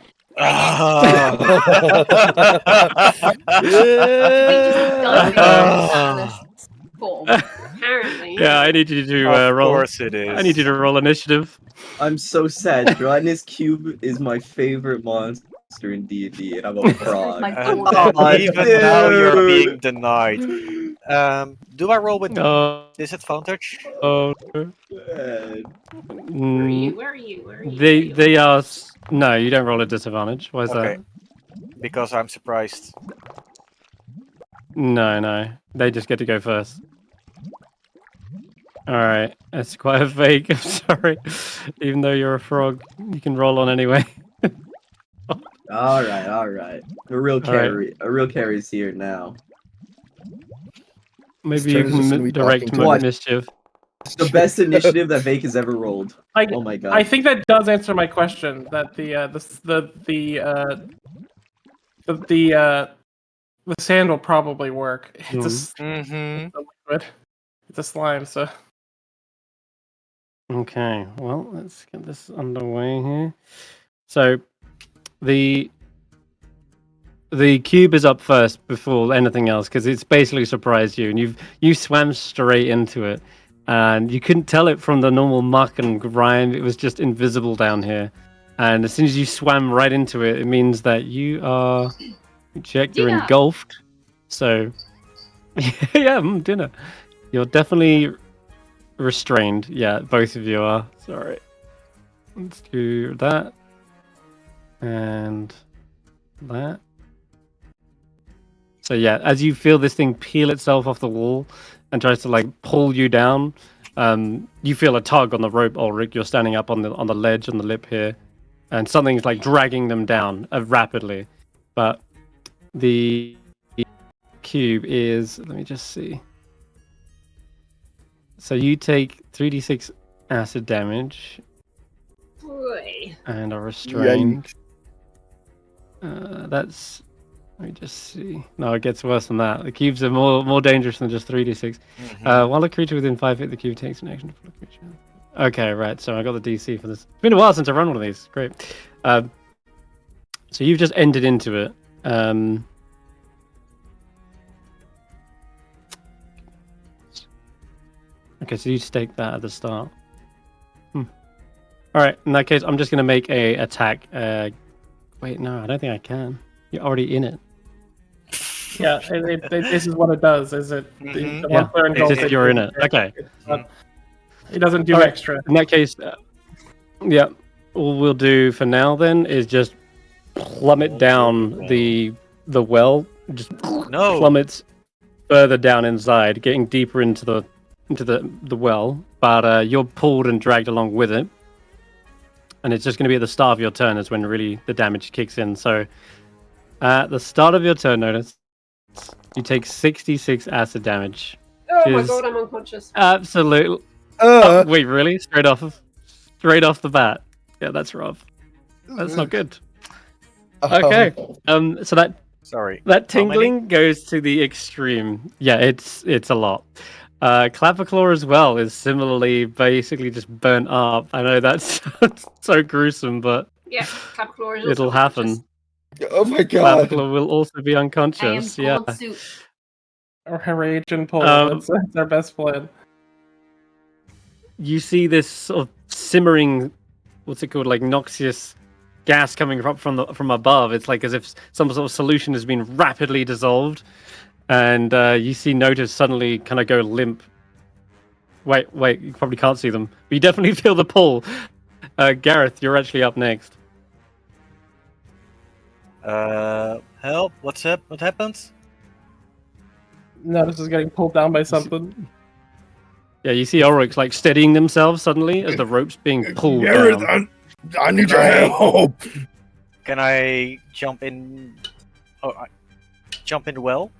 Apparently. Yeah, I need you to roll. Of course it is. I need you to roll initiative. I'm so sad. Gelatinous cube is my favorite monster in D&D, and I'm a frog. Even now you're being denied. Do I roll with disadvantage? Oh. Where are you? They are. No, you don't roll a disadvantage. Why is that? Because I'm surprised. No. They just get to go first. Alright. That's quite a vague. I'm sorry. Even though you're a frog, you can roll on anyway. Alright. A real carry's here now. Maybe you can direct mischief. It's the best initiative that Vaike has ever rolled. Oh my god! I think that does answer my question. That the sand will probably work. It's a liquid. It's a slime. So. Okay. Well, let's get this underway here. So, the cube is up first before anything else because it's basically surprised you, and you swam straight into it. And you couldn't tell it from the normal muck and grime. It was just invisible down here. And as soon as you swam right into it, it means that you are... You're engulfed. So, yeah, dinner. You're definitely restrained. Yeah, both of you are. Sorry. Let's do that. And that. So yeah, as you feel this thing peel itself off the wall and tries to pull you down, you feel a tug on the rope, Ulric. You're standing up on the ledge on the lip here, and something's dragging them down rapidly. But the cube is, let me just see. So you take 3d6 acid damage. Boy. And are restrained. That's... Let me just see. No, it gets worse than that. The cubes are more dangerous than just 3d6. While a creature within 5 feet, the cube takes an action to pull a creature. Okay, right. So I got the DC for this. It's been a while since I run one of these. Great. So you've just entered into it. Okay, so you stake that at the start. All right. In that case, I'm just going to make a attack. Wait, no, I don't think I can. You're already in it. Yeah, this is what it does. Is it? You're in it. Okay. It doesn't do extra. In that case, yeah. All we'll do for now then is just plummet down the well. Just plummets further down inside, getting deeper into the well. But you're pulled and dragged along with it, and it's just going to be at the start of your turn is when really the damage kicks in. So. At the start of your turn, Notus, you take 66 acid damage. Oh my god, I'm unconscious. Absolutely. Wait, really? Straight off the bat. Yeah, that's rough. That's not good. Okay. So that tingling goes to the extreme. Yeah, it's a lot. Clapperclaw as well is similarly basically just burnt up. I know that's so gruesome, but yeah, Clapperclaw is it'll happen. Oh my god! Clapperclaw will also be unconscious. Yeah. Or rage and pull. That's our best plan. You see this sort of simmering, what's it called, noxious gas coming from above. It's as if some sort of solution has been rapidly dissolved, and you see Notus suddenly kind of go limp. Wait, you probably can't see them, but you definitely feel the pull. Garreth, you're actually up next. Help! What's up? What happens? Notus is getting pulled down by something. Yeah, you see Ulric steadying themselves suddenly as the rope's being pulled Garreth, down. I need your help. Can I jump in? Jump in the well?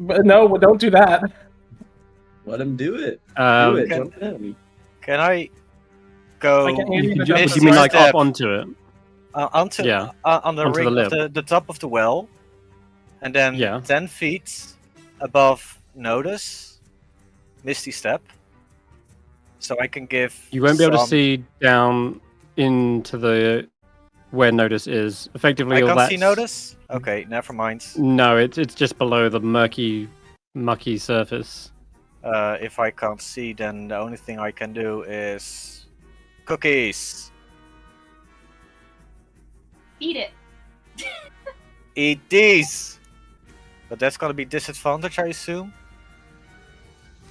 But no, don't do that. Let him do it. Do it. Jump in. Can I go? Do you mean like up onto it? On the onto ring the the top of the well, and then 10 feet above Notus, Misty Step, so I can give. You won't be able to see down into the where Notus is. Effectively, I can't see Notus. Okay, never mind. No, it's just below the murky, mucky surface. If I can't see, then the only thing I can do is cookies. Eat it. Eat these. But that's gonna be disadvantage, I assume.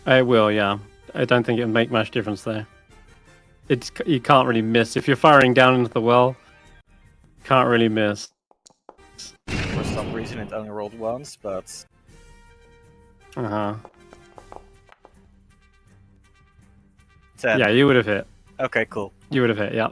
It will, yeah. I don't think it'll make much difference there. You can't really miss if you're firing down into the well. Can't really miss. For some reason, it only rolled once, but. Uh huh. 10. Yeah, you would have hit. Okay, cool. You would have hit, yeah.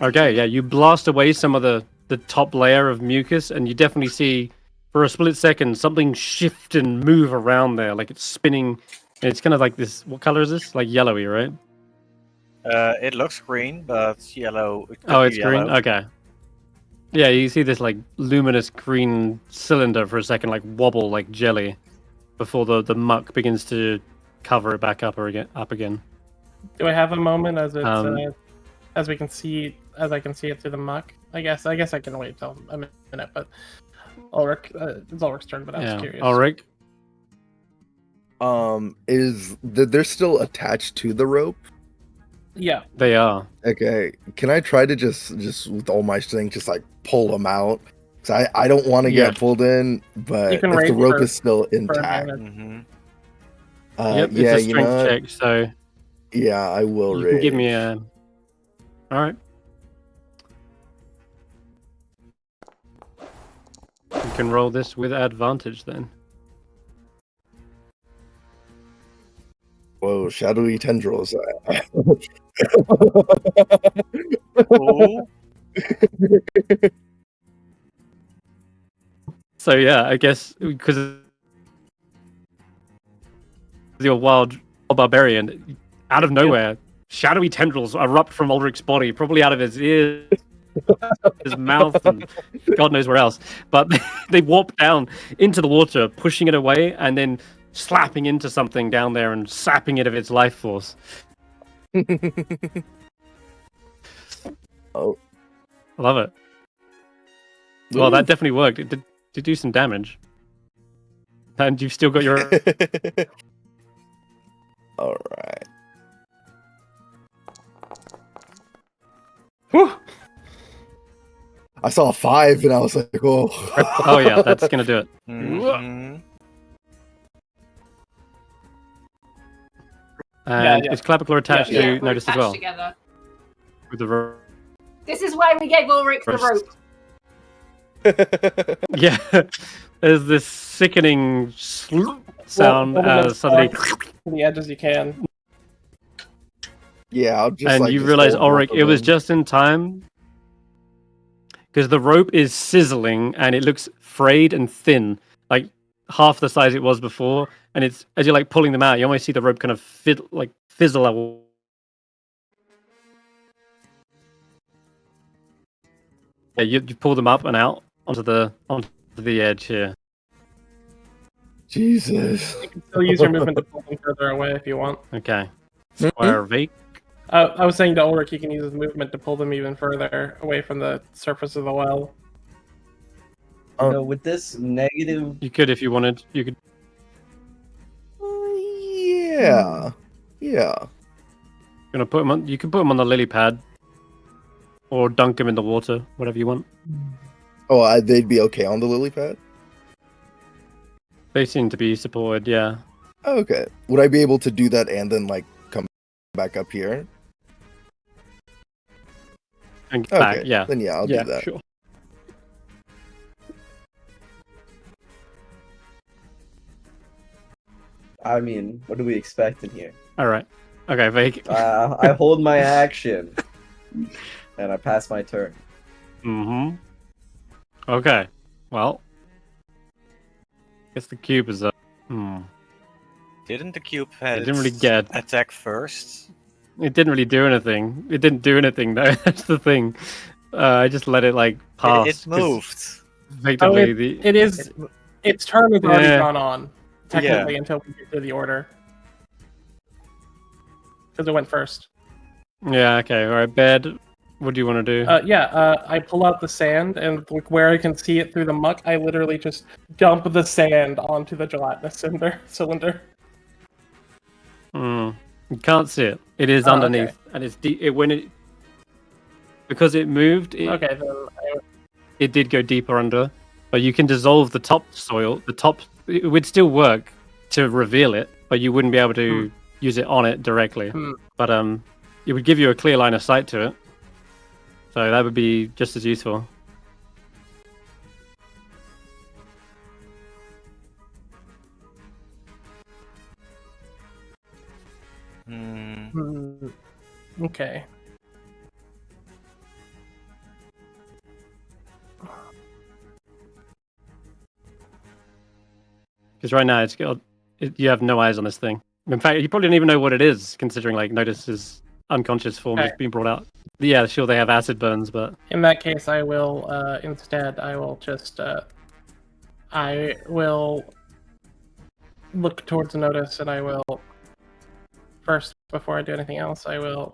Okay, yeah, you blast away some of the top layer of mucus, and you definitely see, for a split second, something shift and move around there, like it's spinning. And it's kind of like this. What color is this? Like yellowy, right? It looks green, but yellow. Oh, it's green? Okay. Yeah, you see this like luminous green cylinder for a second, like wobble like jelly, before the muck begins to cover it back up again. Do I have a moment as it as I can see it through the muck? I guess I can wait till a minute, but Ulric, it's Ulric's turn, but I was curious. Ulric? They're still attached to the rope? Yeah, they are. Okay, can I try to just with all my strength just like pull them out? Because I don't want to get pulled in, but if the rope is still intact. Yep, it's a strength check, so yeah, I will. You can give me a. All right. You can roll this with advantage then. Whoa, shadowy tendrils. Oh. So yeah, I guess because you're wild barbarian, out of nowhere, shadowy tendrils erupt from Ulric's body, probably out of his ears, his mouth, and God knows where else. But they warp down into the water, pushing it away, and then slapping into something down there and sapping it of its life force. Oh, I love it. Well, that definitely worked. It did do some damage, and you've still got your. All right. Whew. I saw a 5 and I was like, "Oh, oh yeah, that's gonna do it." Mm-hmm. And is Clapperclaw attached to we're Notus as attached well? Together. With the rope. This is why we gave Ulric the rope. Yeah, there's this sickening sound as suddenly to the edge as you can. Yeah, I'll just. And you realize, Ulric, it was just in time because the rope is sizzling and it looks frayed and thin, like half the size it was before. And it's as you're like pulling them out, you almost see the rope kind of fizzle out. Yeah, you pull them up and out onto the edge here. Jesus. You can still use your movement to pull them further away if you want. Okay. Square Vaike. I was saying to Ulric, you can use his movement to pull them even further away from the surface of the well. You know, with this negative, You could if you wanted. You could. Yeah. Gonna put them on. You can put them on the lily pad, or dunk them in the water, whatever you want. Oh, they'd be okay on the lily pad? They seem to be supported, yeah. Okay. Would I be able to do that and then like come back up here? And get back, yeah. Then yeah, I'll do that. Sure. I mean, what do we expect in here? All right. Okay, Vaike. I hold my action, and I pass my turn. Mm-hmm. Okay. Well, I guess the cube is up. Didn't the cube It didn't really get attack first? It didn't really do anything. It didn't do anything though. That's the thing. I just let it like pass. It moved. Effectively, its turn has already gone on technically until we get to the order because it went first. Yeah. Okay. All right. Baerd, what do you want to do? I pull out the sand and where I can see it through the muck, I literally just dump the sand onto the gelatinous cylinder. You can't see it. It is underneath, and it's deep. Because it moved. It did go deeper under, but you can dissolve the top soil. It would still work to reveal it, but you wouldn't be able to use it on it directly. But it would give you a clear line of sight to it, so that would be just as useful. Okay. Because right now you have no eyes on this thing. In fact, you probably don't even know what it is, considering like Notus's unconscious form is being brought out. Yeah, sure, they have acid burns, but in that case, I will instead. I will just. I will look towards the Notus, and I will first, before I do anything else, I will.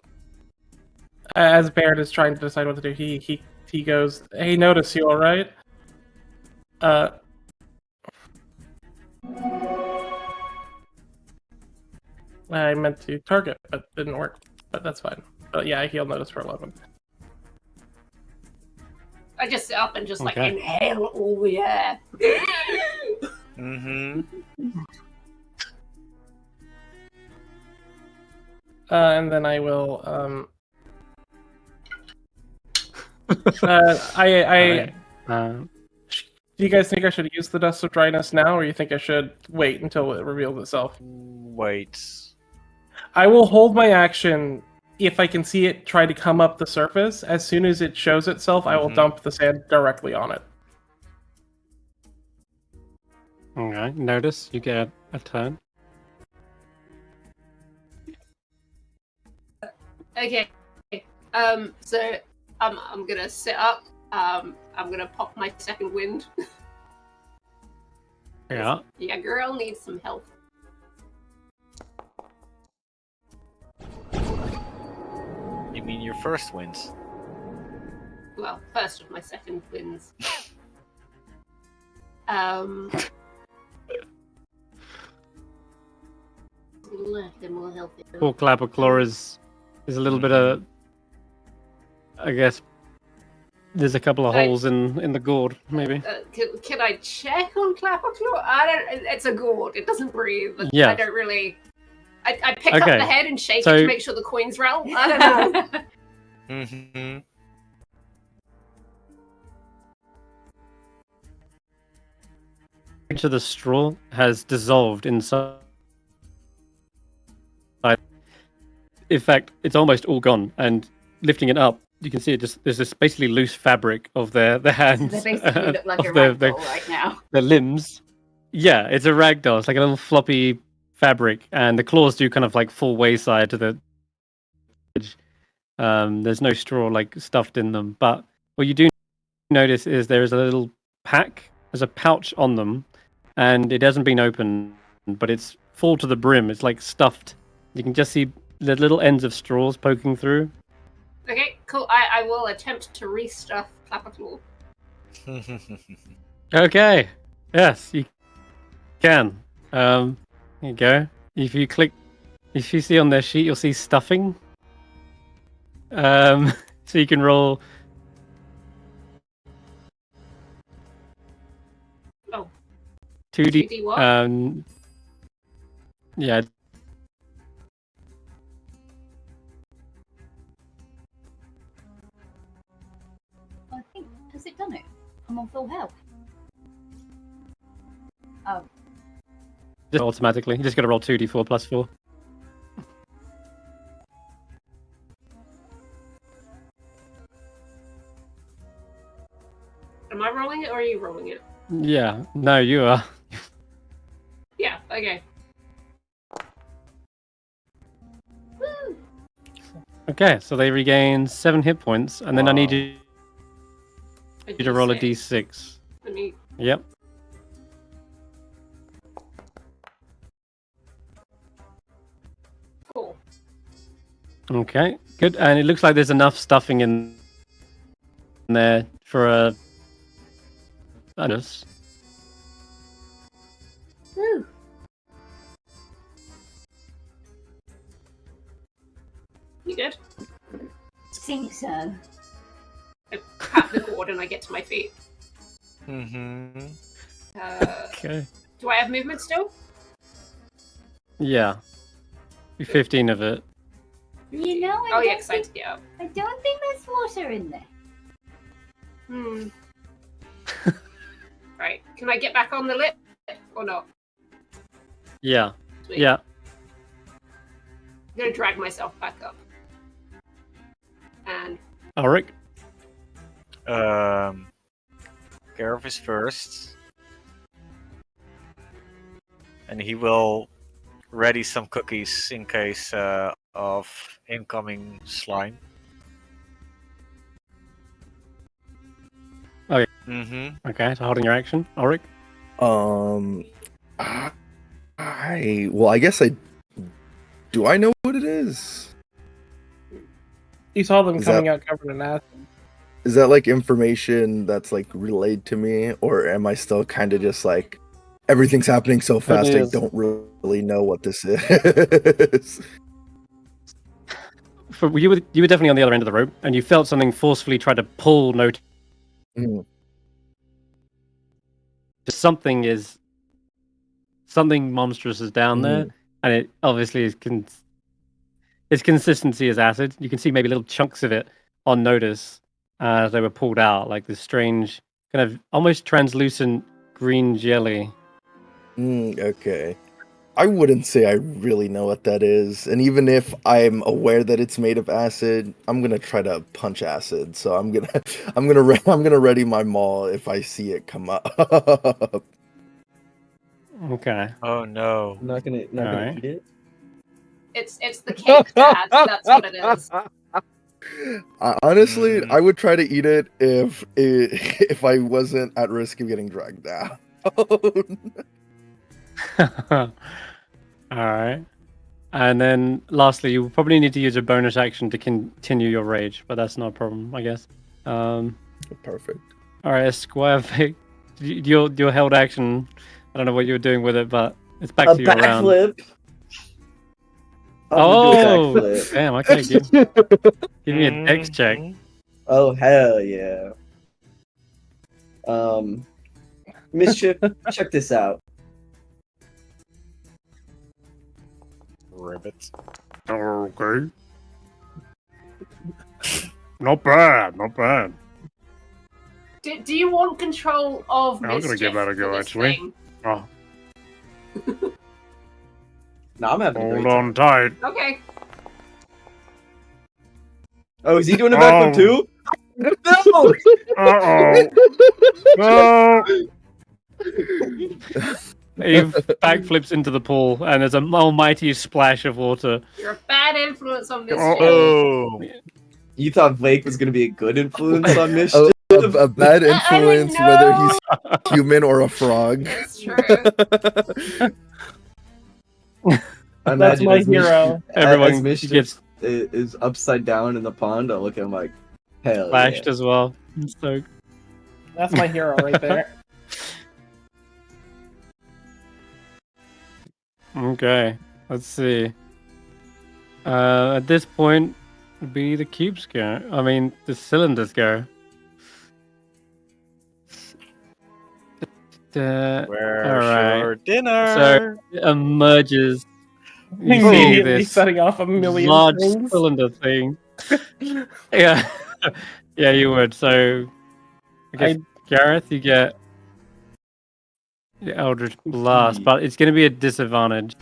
As Baerd is trying to decide what to do, he goes, "Hey, Notus, you all right?" I meant to target, but didn't work. But that's fine. But yeah, I healed Notus for 11. I just sit up and just like inhale all the air. And then I will. Do you guys think I should use the Dust of Dryness now, or you think I should wait until it reveals itself? Wait. I will hold my action if I can see it try to come up the surface. As soon as it shows itself, I will dump the sand directly on it. Okay, Notus, you get a turn. Okay. So I'm gonna sit up. I'm gonna pop my second wind. Yeah. Yeah, girl needs some help. You mean your first wins? Well, first of my second wins. They're more healthy. Poor Clapperclaw is a little bit of, I guess. There's a couple of holes in the gourd, maybe. Can I check on Clapperclaw? It's a gourd. It doesn't breathe. Yeah. I don't really. I pick up the head and shake it to make sure the coins rattle. I don't know. Each of the straw has dissolved inside. In fact, it's almost all gone. And lifting it up, you can see it just there's this basically loose fabric of their hands. So they basically look like a ragdoll right now. Their limbs. Yeah, it's a ragdoll. It's like a little floppy fabric, and the claws do kind of like fall wayside to the edge. There's no straw like stuffed in them, but what you do notice is there is a little pack. There's a pouch on them, and it hasn't been opened, but it's full to the brim. It's like stuffed. You can just see the little ends of straws poking through. Okay, cool. I will attempt to restuff Clapperclaw. Okay. Yes, you can. Here you go. If you see on their sheet, you'll see stuffing. So you can roll. Oh. 2D. what? Yeah. I think has it done it? I'm on full health. Oh. Just automatically. You just got to roll 2d4 plus 4. Am I rolling it or are you rolling it? Yeah. No, you are. Yeah, okay. Okay, so they regain 7 hit points, and then I need you to roll a d6. Yep. Cool. Okay, good. And it looks like there's enough stuffing in there for a bonus. Woo. You good? Think so. I pat the cord and I get to my feet. Mm-hmm. Okay. Do I have movement still? Yeah. 15 of it. You know, Oh yeah, because I had to get up. I don't think there's water in there. Right. Can I get back on the lip or not? Yeah. Sweet. Yeah. I'm gonna drag myself back up. And Ulric? Garreth is first. And he will ready some cookies in case of incoming slime. Okay. Mm-hmm. Okay, so holding your action. Ulric? I guess do I know what it is? You saw them coming out covered in acid. Is that like information that's like relayed to me, or am I still kind of just like everything's happening so fast I don't really know what this is? You were definitely on the other end of the rope, and you felt something forcefully try to pull Notus. Something monstrous is down there, and it obviously is its consistency is acid. You can see maybe little chunks of it on Notus as they were pulled out, like this strange kind of almost translucent green jelly. Okay. I wouldn't say I really know what that is, and even if I'm aware that it's made of acid, I'm gonna try to punch acid. So I'm gonna ready my maul if I see it come up. Okay. Oh no! I'm not gonna eat it. It's the cake, Dad. That's what it is. Honestly, I would try to eat it if I wasn't at risk of getting dragged down. All right. And then lastly, you probably need to use a bonus action to continue your rage, but that's not a problem, I guess. Perfect. All right, Esquire Vaike, your held action. I don't know what you were doing with it, but it's back to your round. Backflip. Oh, damn! Okay, give me a dex check. Oh hell yeah! Mischief, check this out. Ribbit. Okay. Not bad, not bad. Do you want control of I'm gonna give that a go, actually. Thing? Oh. No, I'm having a Hold great on time. tight. Okay. Oh, is he doing a backflip too? No! Uh-oh. No! He backflips into the pool, and there's an almighty splash of water. You're a bad influence on this. Oh! You thought Vaike was gonna be a good influence on Mischief? A bad influence, whether he's human or a frog. That's true. That's my hero. Everyone gets is upside down in the pond. I look at him like, hell splashed yeah. as well. So that's my hero right there. Okay, let's see. At this point, be the cubes go. I mean, the cylinders go. Where's your dinner? So it emerges. You see Immediately this setting off a million large things. cylinder thing. Yeah, yeah, you would. So, I guess Garreth, you get the Eldritch Blast, but it's going to be a disadvantage.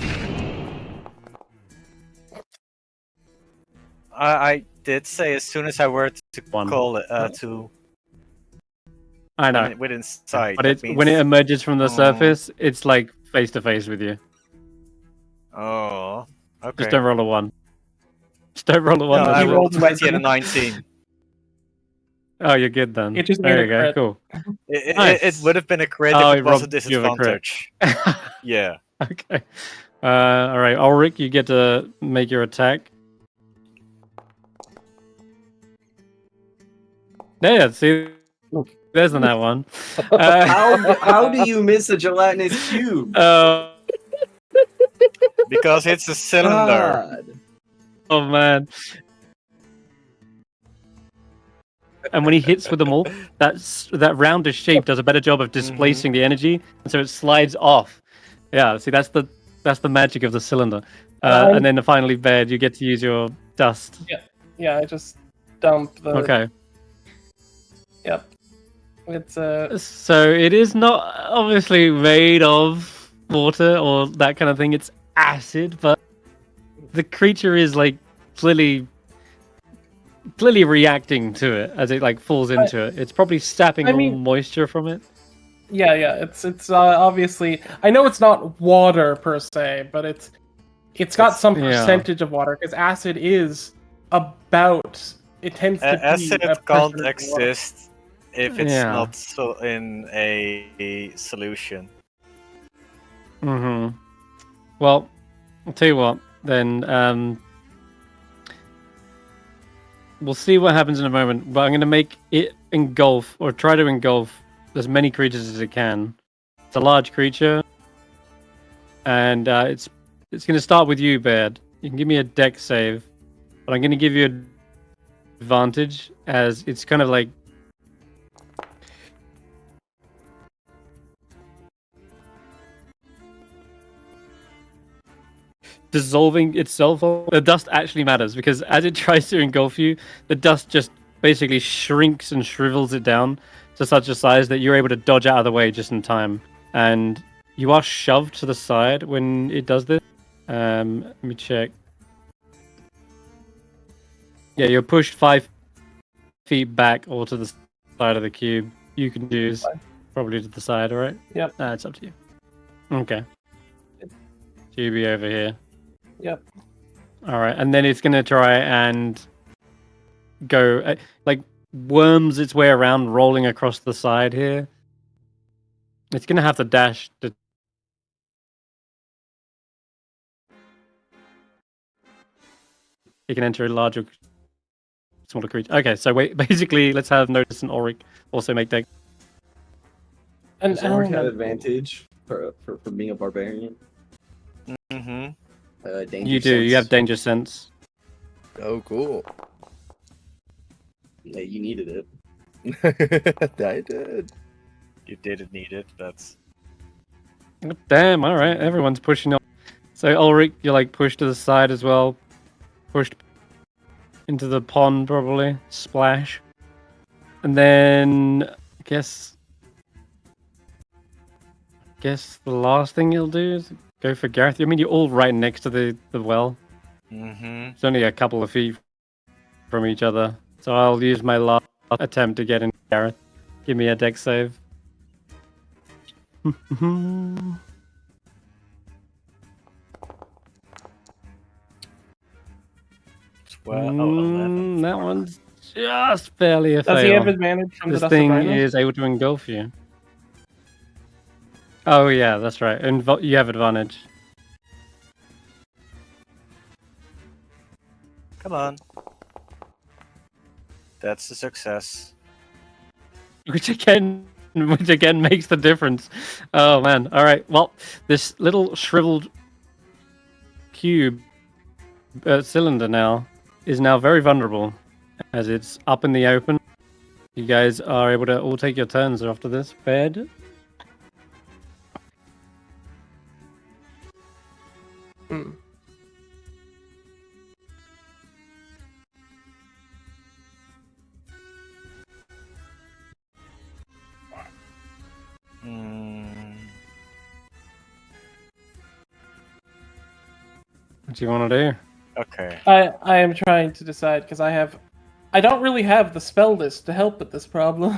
I did say as soon as I were to call it to. I know. Within sight. But when it emerges from the surface, it's like face to face with you. Oh, okay. Just don't roll a 1. Just don't roll a 1. No, I You rolled rolled 20 and a 19. Oh, you're good then. It just there made you go. a crit. Cool. It would have been a crit Oh, if it it was a robbed you of a crit. disadvantage. Yeah. Okay. All right, Ulric, you get to make your attack. Yeah, see, there's the that one. How do you miss a gelatinous cube? Because it's a cylinder. God. Oh man. And when he hits with them all, that roundish shape does a better job of displacing the energy, and so it slides off. Yeah, see, that's the magic of the cylinder. And then finally, Baerd, you get to use your dust. Yeah, I just dump the. Okay. Yep. It's So it is not obviously made of water or that kind of thing. It's acid, but the creature is like clearly reacting to it as it like falls into it. It's probably sapping all moisture from it. Yeah. It's obviously. I know it's not water per se, but it's got some percentage of water because acid is about. It tends to acid be can't exist if it's not in a solution. Mm-hmm. Well, I'll tell you what. Then we'll see what happens in a moment. But I'm going to make it engulf or try to engulf as many creatures as it can. It's a large creature, and it's going to start with you, Baerd. You can give me a dex save, but I'm going to give you an advantage as it's kind of like dissolving itself. The dust actually matters because as it tries to engulf you, the dust just basically shrinks and shrivels it down to such a size that you're able to dodge out of the way just in time. And you are shoved to the side when it does this. Let me check. Yeah, you're pushed 5 feet back or to the side of the cube. You can choose. Probably to the side, alright? Yep. It's up to you. Okay. Cubey over here. Yep. Alright, and then it's going to try and go, like, worms its way around, rolling across the side here. It's going to have to dash to... It can enter a larger, smaller creature. Okay, so wait, basically, let's have Notus and Ulric also make deck. And Ulric have advantage for being a barbarian. Mm-hmm. You do. You have danger sense. Oh, cool. Yeah, you needed it. I did. You didn't need it. That's. Damn. All right. Everyone's pushing up. So Ulric, you're like pushed to the side as well. Pushed into the pond, probably. Splash. And then I guess the last thing you'll do is go for Garreth. I mean, you're all right next to the well. Mm-hmm. It's only a couple of feet from each other. So I'll use my last attempt to get in Garreth. Give me a dex save. 12, 11. That one's just barely a fail. Does he have advantage from this the thing is able to engulf you. Oh yeah, that's right. You have advantage. Come on. That's a success. Which again makes the difference. Oh man. All right. Well, this little shriveled cube cylinder now is now very vulnerable as it's up in the open. You guys are able to all take your turns after this. Baerd. What do you want to do? Okay. I am trying to decide because I don't really have the spell list to help with this problem.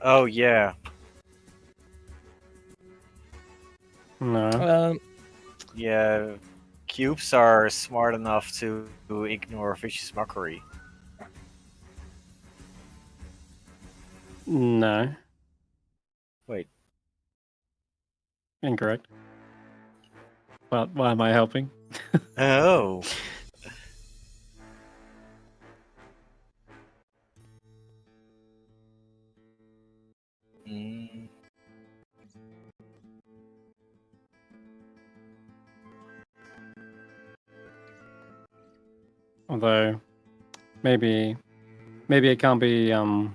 Oh yeah. No. Yeah. cubes are smart enough to ignore vicious mockery. No. Wait. Incorrect. Well, why am I helping? Oh. Mm. Although, maybe it can't be. No,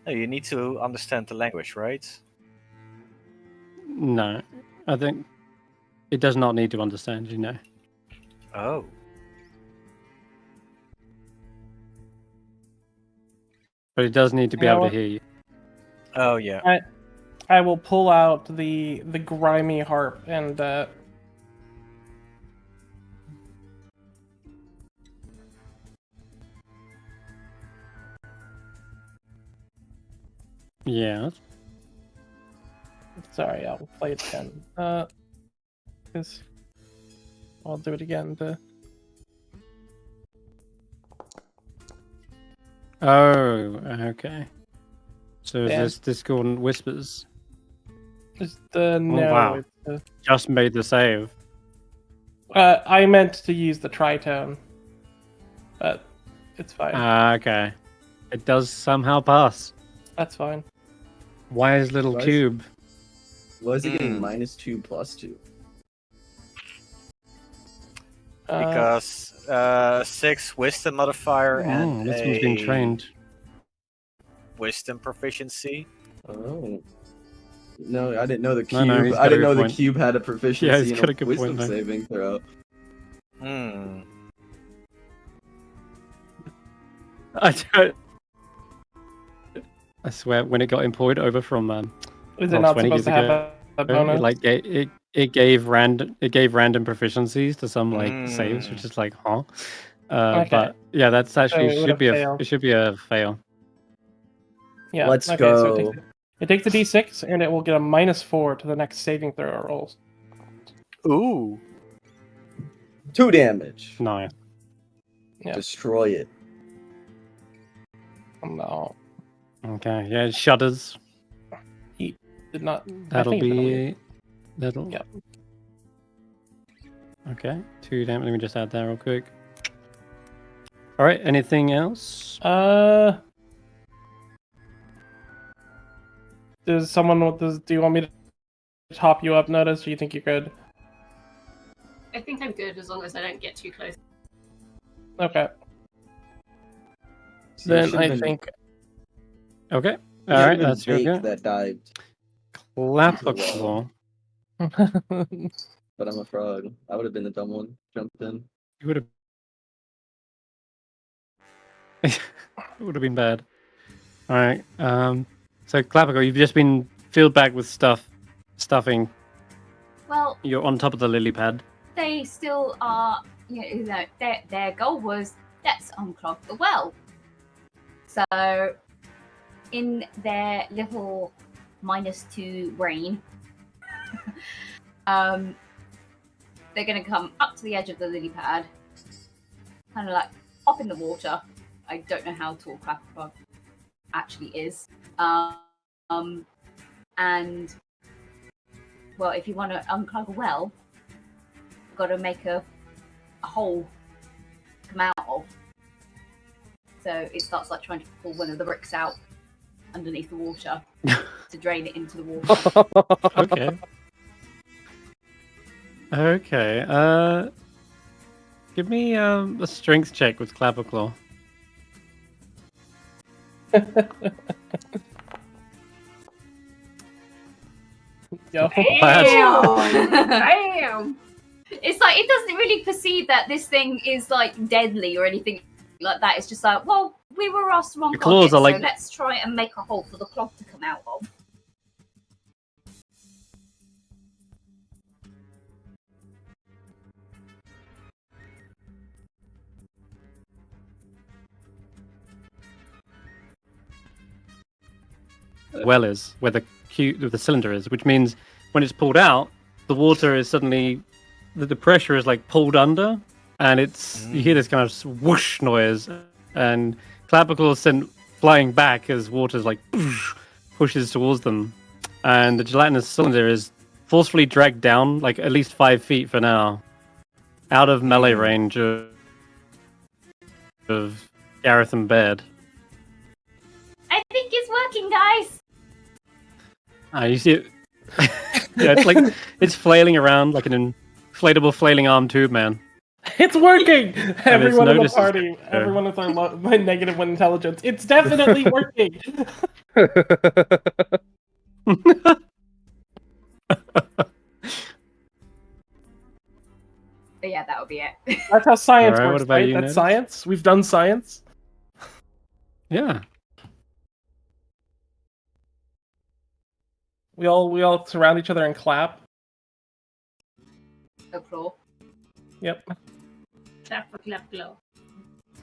you need to understand the language, right? No, I think it does not need to understand. You know. Oh. But it does need to be able to hear you. Oh yeah. I will pull out the grimy harp and Yeah. sorry, I'll play it again. Because I'll do it again. Oh, okay. So is Yeah. this Discordant Whispers? Just no. wow. It's, Just made the save. I meant to use the tritone, but it's fine. Okay. It does somehow pass. That's fine. Wise little Why is- cube. Why is it getting -2 +2? Because 6 wisdom modifier and this one's been trained. wisdom proficiency. Oh. No, I didn't know the No, cube. no, he's got I a didn't good know the point. cube had a proficiency Yeah, he's in got a a good wisdom point there. saving throw. Hmm. I swear, when it got imported over from Is it not 20 supposed years to have ago, a bonus? it gave random proficiencies to some saves, which is like, huh? Okay. But yeah, that's actually it should would've be a fail. Yeah. Let's okay, go. So it takes a d6 and it will get a -4 to the next saving throw it rolls. Ooh. 2 damage. No. Yeah. Destroy it. No, Okay. Yeah, it shudders. did not. That'll I think be that'll. Yep. Okay. 2 damage. Let me just add that real quick. All right. Anything else? Does someone do you want me to top you up, Notus, or you think you're good? I think I'm good as long as I don't get too close. Okay. So it Then should've I been- think Okay. it All right. should've been That's your Vaike go. that dived, Clapperclaw. but I'm a frog. I would have been the dumb one. Jumped in. It would have. It would have been bad. All right. So Clapperclaw, you've just been filled back with stuffing. Well, You're on top of the lily pad. they still are. You know, their goal was let's unclog the well. So, in their little -2 brain, they're going to come up to the edge of the lily pad, kind of like hop in the water. I don't know how tall Clapperclaw actually is. And, well, if you want to unclog a well, you've got to make a hole to come out of. So it starts like trying to pull one of the bricks out underneath the water to drain it into the water. Okay. Okay. Give me a strength check with Clapperclaw. Yo. Damn! It's like it doesn't really perceive that this thing is like deadly or anything like that. It's just like, well, we were asked to unclog claws it, are so like- let's try and make a hole for the clog to come out of. Well is where the cylinder is, which means when it's pulled out, the water is suddenly the pressure is like pulled under, and you hear this kind of whoosh noise, and Clapperclaw is sent flying back as water's like pushes towards them, and the gelatinous cylinder is forcefully dragged down like at least 5 feet for now, out of melee range of Garreth and Baerd. I think it's working, guys. You see it. Yeah, it's like it's flailing around like an inflatable flailing arm tube man. It's working! Everyone in the Notus party, everyone with my -1 intelligence. It's definitely working! But yeah, that would be it. That's how science Alright, works, what about right? you, That's Notus? science. We've done science. Yeah. We all surround each other and clap. Claw. Yep. Clap for clap glow.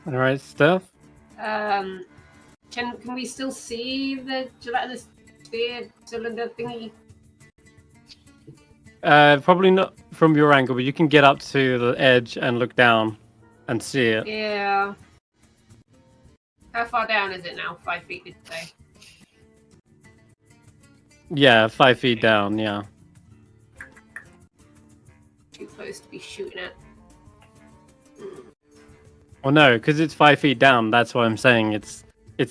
All right, Steph. Can we still see the gelatinous sphere cylinder thingy? Probably not from your angle, but you can get up to the edge and look down and see it. Yeah. How far down is it now? 5 feet, did you say? Yeah, 5 feet down. Yeah. Too close to be shooting at. Well, no, because it's 5 feet down. That's why I'm saying it's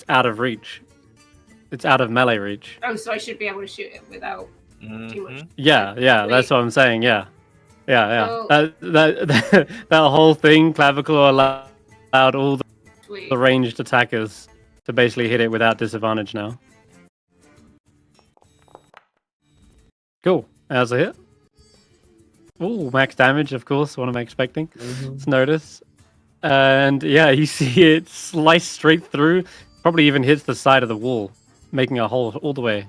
out of reach. It's out of melee reach. Oh, so I should be able to shoot it without too much. Yeah, that's what I'm saying. Yeah. So- That whole thing, Clavicle allowed all Sweet. the ranged attackers to basically hit it without disadvantage now. Cool. How's a hit? Ooh, max damage, of course. What am I expecting? It's Notus. And yeah, you see it slice straight through. Probably even hits the side of the wall, making a hole all the way.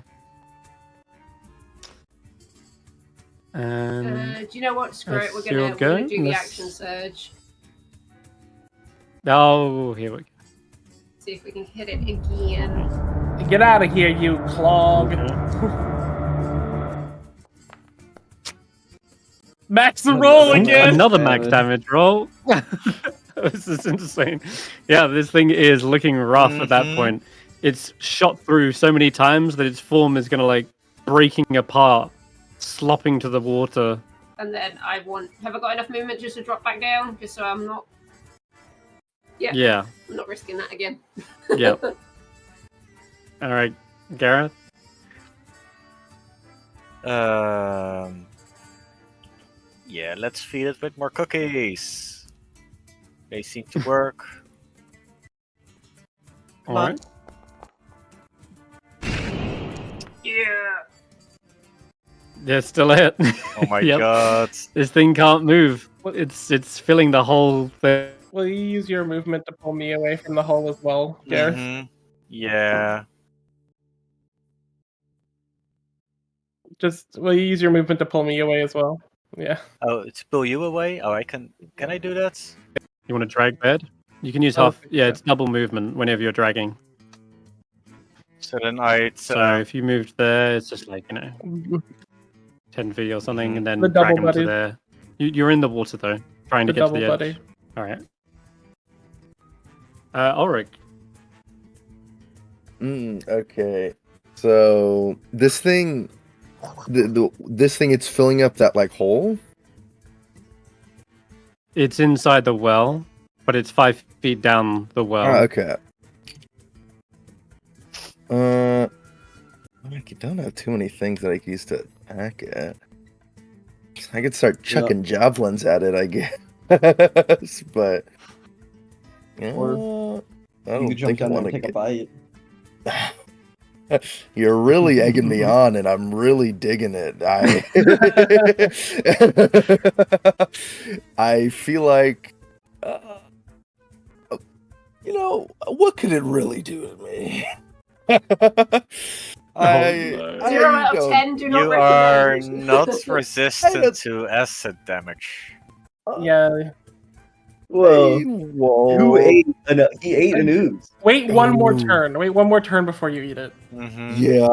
And Do you know what? Screw it. We're let's gonna go. do the Let's- action surge. oh, here we go. See if we can hit it again. Get out of here, you clog. Max the roll again! Another max damage roll. This is insane. Yeah, this thing is looking rough at that point. It's shot through so many times that its form is gonna like breaking apart, slopping to the water. And then have I got enough movement just to drop back down? Just so I'm not... Yeah. I'm not risking that again. Yep. All right, Garreth. Yeah, let's feed it with more cookies. They seem to work. All right. Yeah. Yeah, still a hit. Oh my Yep. god. This thing can't move. It's filling the whole thing. Will you use your movement to pull me away from the hole as well, Garreth? Yeah. Will you use your movement to pull me away as well? Yeah. Oh, to pull you away? Oh, can I do that? You want to drag Baerd? You can use half. Yeah, it's double movement whenever you're dragging. So then So if you moved there, it's just like 10 feet or something, and then The drag double them buddy. to there. You're in the water though, trying to The get to the double edge. buddy. All right. Ulric. Okay. So this thing, this thing, it's filling up that like hole. It's inside the well, but it's 5 feet down the well. Okay. I don't have too many things that I can use to attack it. I could start chucking javelins at it, I guess. But Or I don't you could jump think I down there want and to take a bite. You're really egging me on, and I'm really digging it. I feel like, what could it really do to me? 0 out of 10. Do not you are recommend. not resistant to acid damage. Yeah. Whoa. Whoa. Who ate he ate an ooze. Wait one more Ooh. turn. Wait one more turn before you eat it. Yeah.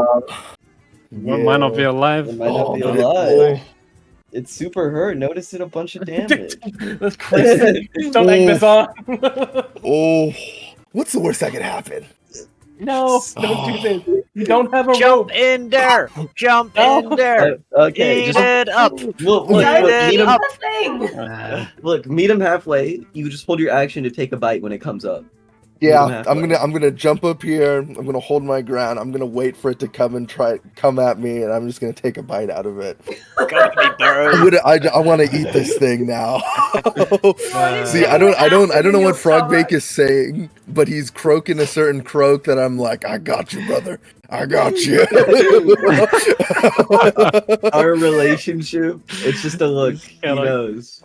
Might not be alive. It might not be but alive. It's super hurt. Notus did a bunch of damage. That's crazy. Don't egg this on. Oh, what's the worst that could happen? No, don't do this. You don't have a Jump rope. in there! Jump in there! Okay, Eat it up! Look, Eat it up! Look, meet him halfway. You just hold your action to take a bite when it comes up. Yeah, I'm gonna jump up here. I'm gonna hold my ground. I'm gonna wait for it to come at me, and I'm just gonna take a bite out of it. I want to eat this thing now. See, I don't know what Frogvaike is saying, but he's croaking a certain croak that I'm like, I got you, brother. I got you. Our relationship, it's just a look. He knows.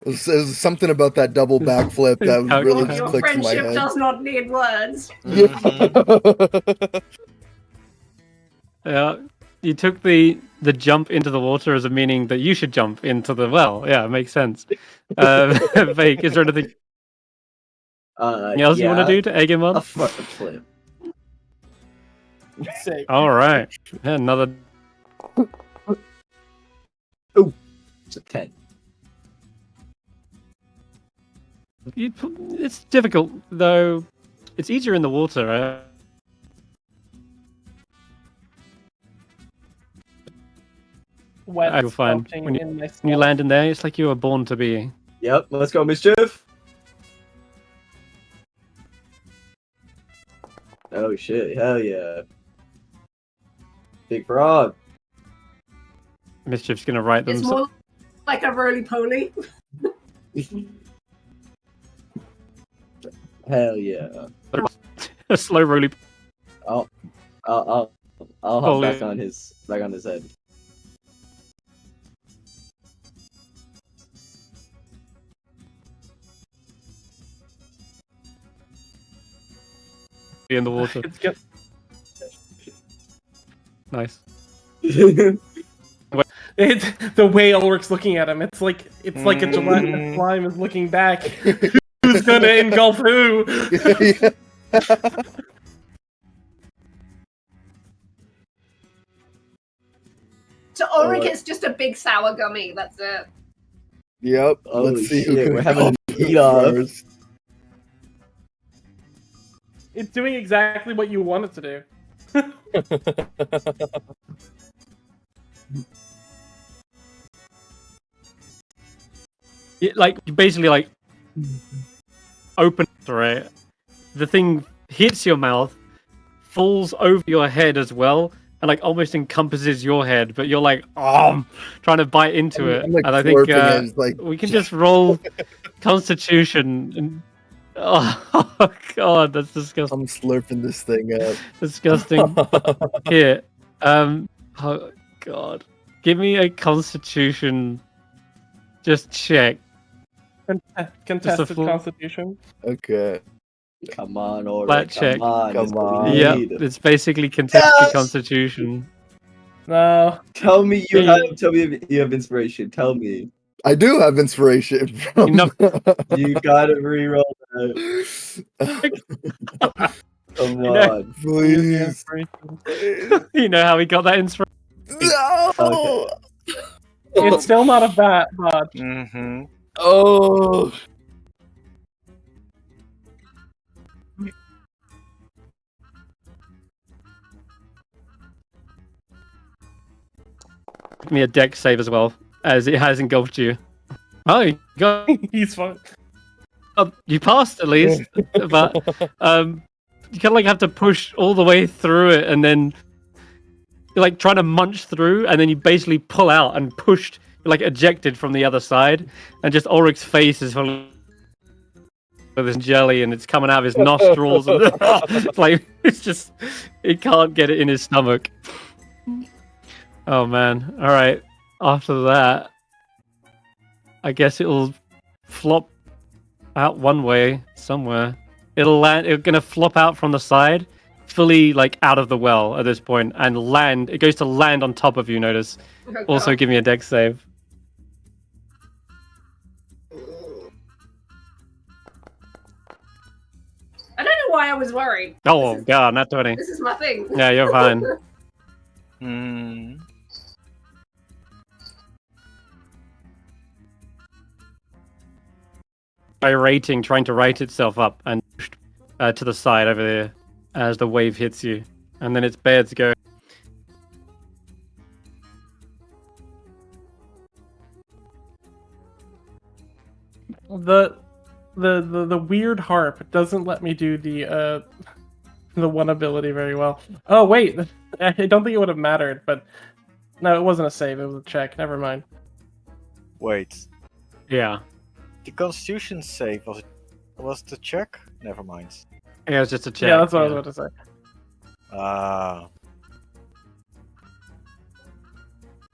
There's something about that double backflip that really just clicks in my head. Your friendship does not need words. Yeah, you took the jump into the water as a meaning that you should jump into the well. Yeah, it makes sense. Vaike, is there anything else you want to do to egg him on? A flip. All right, another. Oh, it's a 10. It's difficult, though. It's easier in the water, right? You'll find when you land in there, it's like you were born to be. Yep, let's go, Mischief. Oh shit, hell yeah. Big frog. Mischief's gonna write them. It's more like a roly-poly. Hell yeah. A slow roly. I'll hop back on his head. In the water. Nice. The way Ulric's looking at him, it's like a gelatinous slime is looking back. Who's gonna engulf who? To Ulric, it's just a big sour gummy. That's it. Yep. Let's see who can we're having a eat off. It's doing exactly what you want it to do. Basically open right. The thing hits your mouth, falls over your head as well, and almost encompasses your head. But you're trying to bite into it, and I think we can just roll Constitution. And, oh god, that's disgusting. I'm slurping this thing up. Disgusting. Here, oh god, give me a Constitution. Just check. Contested Constitution. Okay. Come on, Ulric. Flat check. Come on. Yeah, it's basically contested Constitution. No. Tell me you have inspiration. Tell me. I do have inspiration. You gotta reroll that. Come on, please. You know how he got that inspiration? No. Okay. It's still not a bad. Mm-hmm. Oh. Give me a dex save as well, as it has engulfed you. Oh, you got. He's fine. You passed at least, but you kind of have to push all the way through it, and then you're trying to munch through, and then you basically pull out and pushed, ejected from the other side, and just Ulric's face is full of this jelly, and it's coming out of his nostrils, and it's just it can't get it in his stomach. Oh man! All right, after that, I guess it'll flop out one way somewhere. It'll land. It's gonna flop out from the side, fully out of the well at this point, and land. It goes to land on top of you. Notice. Oh, also, give me a dex save. I don't know why I was worried. Oh god, not 20. This is my thing. Yeah, you're fine. gyrating, trying to right itself up and pushed to the side over there as the wave hits you. And then it's Baerd's go. The weird harp doesn't let me do the one ability very well. Oh wait, I don't think it would have mattered, but no, it wasn't a save, it was a check. Never mind. Wait. Yeah. The Constitution save was the check? Never mind. Yeah, it was just a check. Yeah, that's what I was about to say.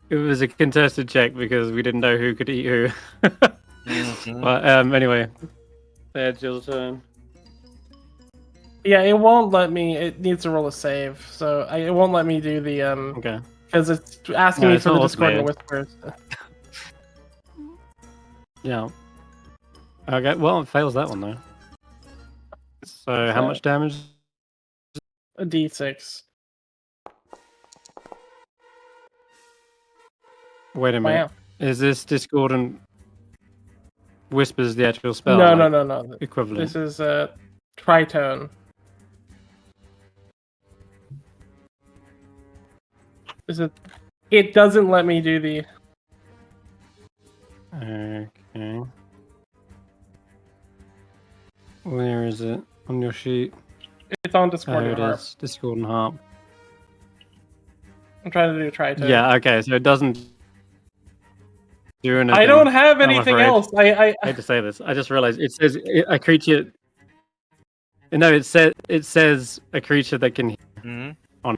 It was a contested check because we didn't know who could eat who. But anyway, Baerd, your turn. Yeah, it won't let me. It needs to roll a save, so it won't let me do the Okay. because it's asking me for the Discordant Whispers. Yeah. Okay. Well, it fails that one though. So how much damage? A D6. Wait a minute. Wow. Is this Discordant Whispers the actual spell? No. Equivalent. This is Tritone. It doesn't let me do the. Okay. Where is it on your sheet? It's on Discordant Harp. Harp. Discordant Harp. I'm trying to do Tritone. Yeah. Okay. So it doesn't do anything. I don't have anything else. I hate to say this. I just realized it says a creature. No, it says a creature that can hear on,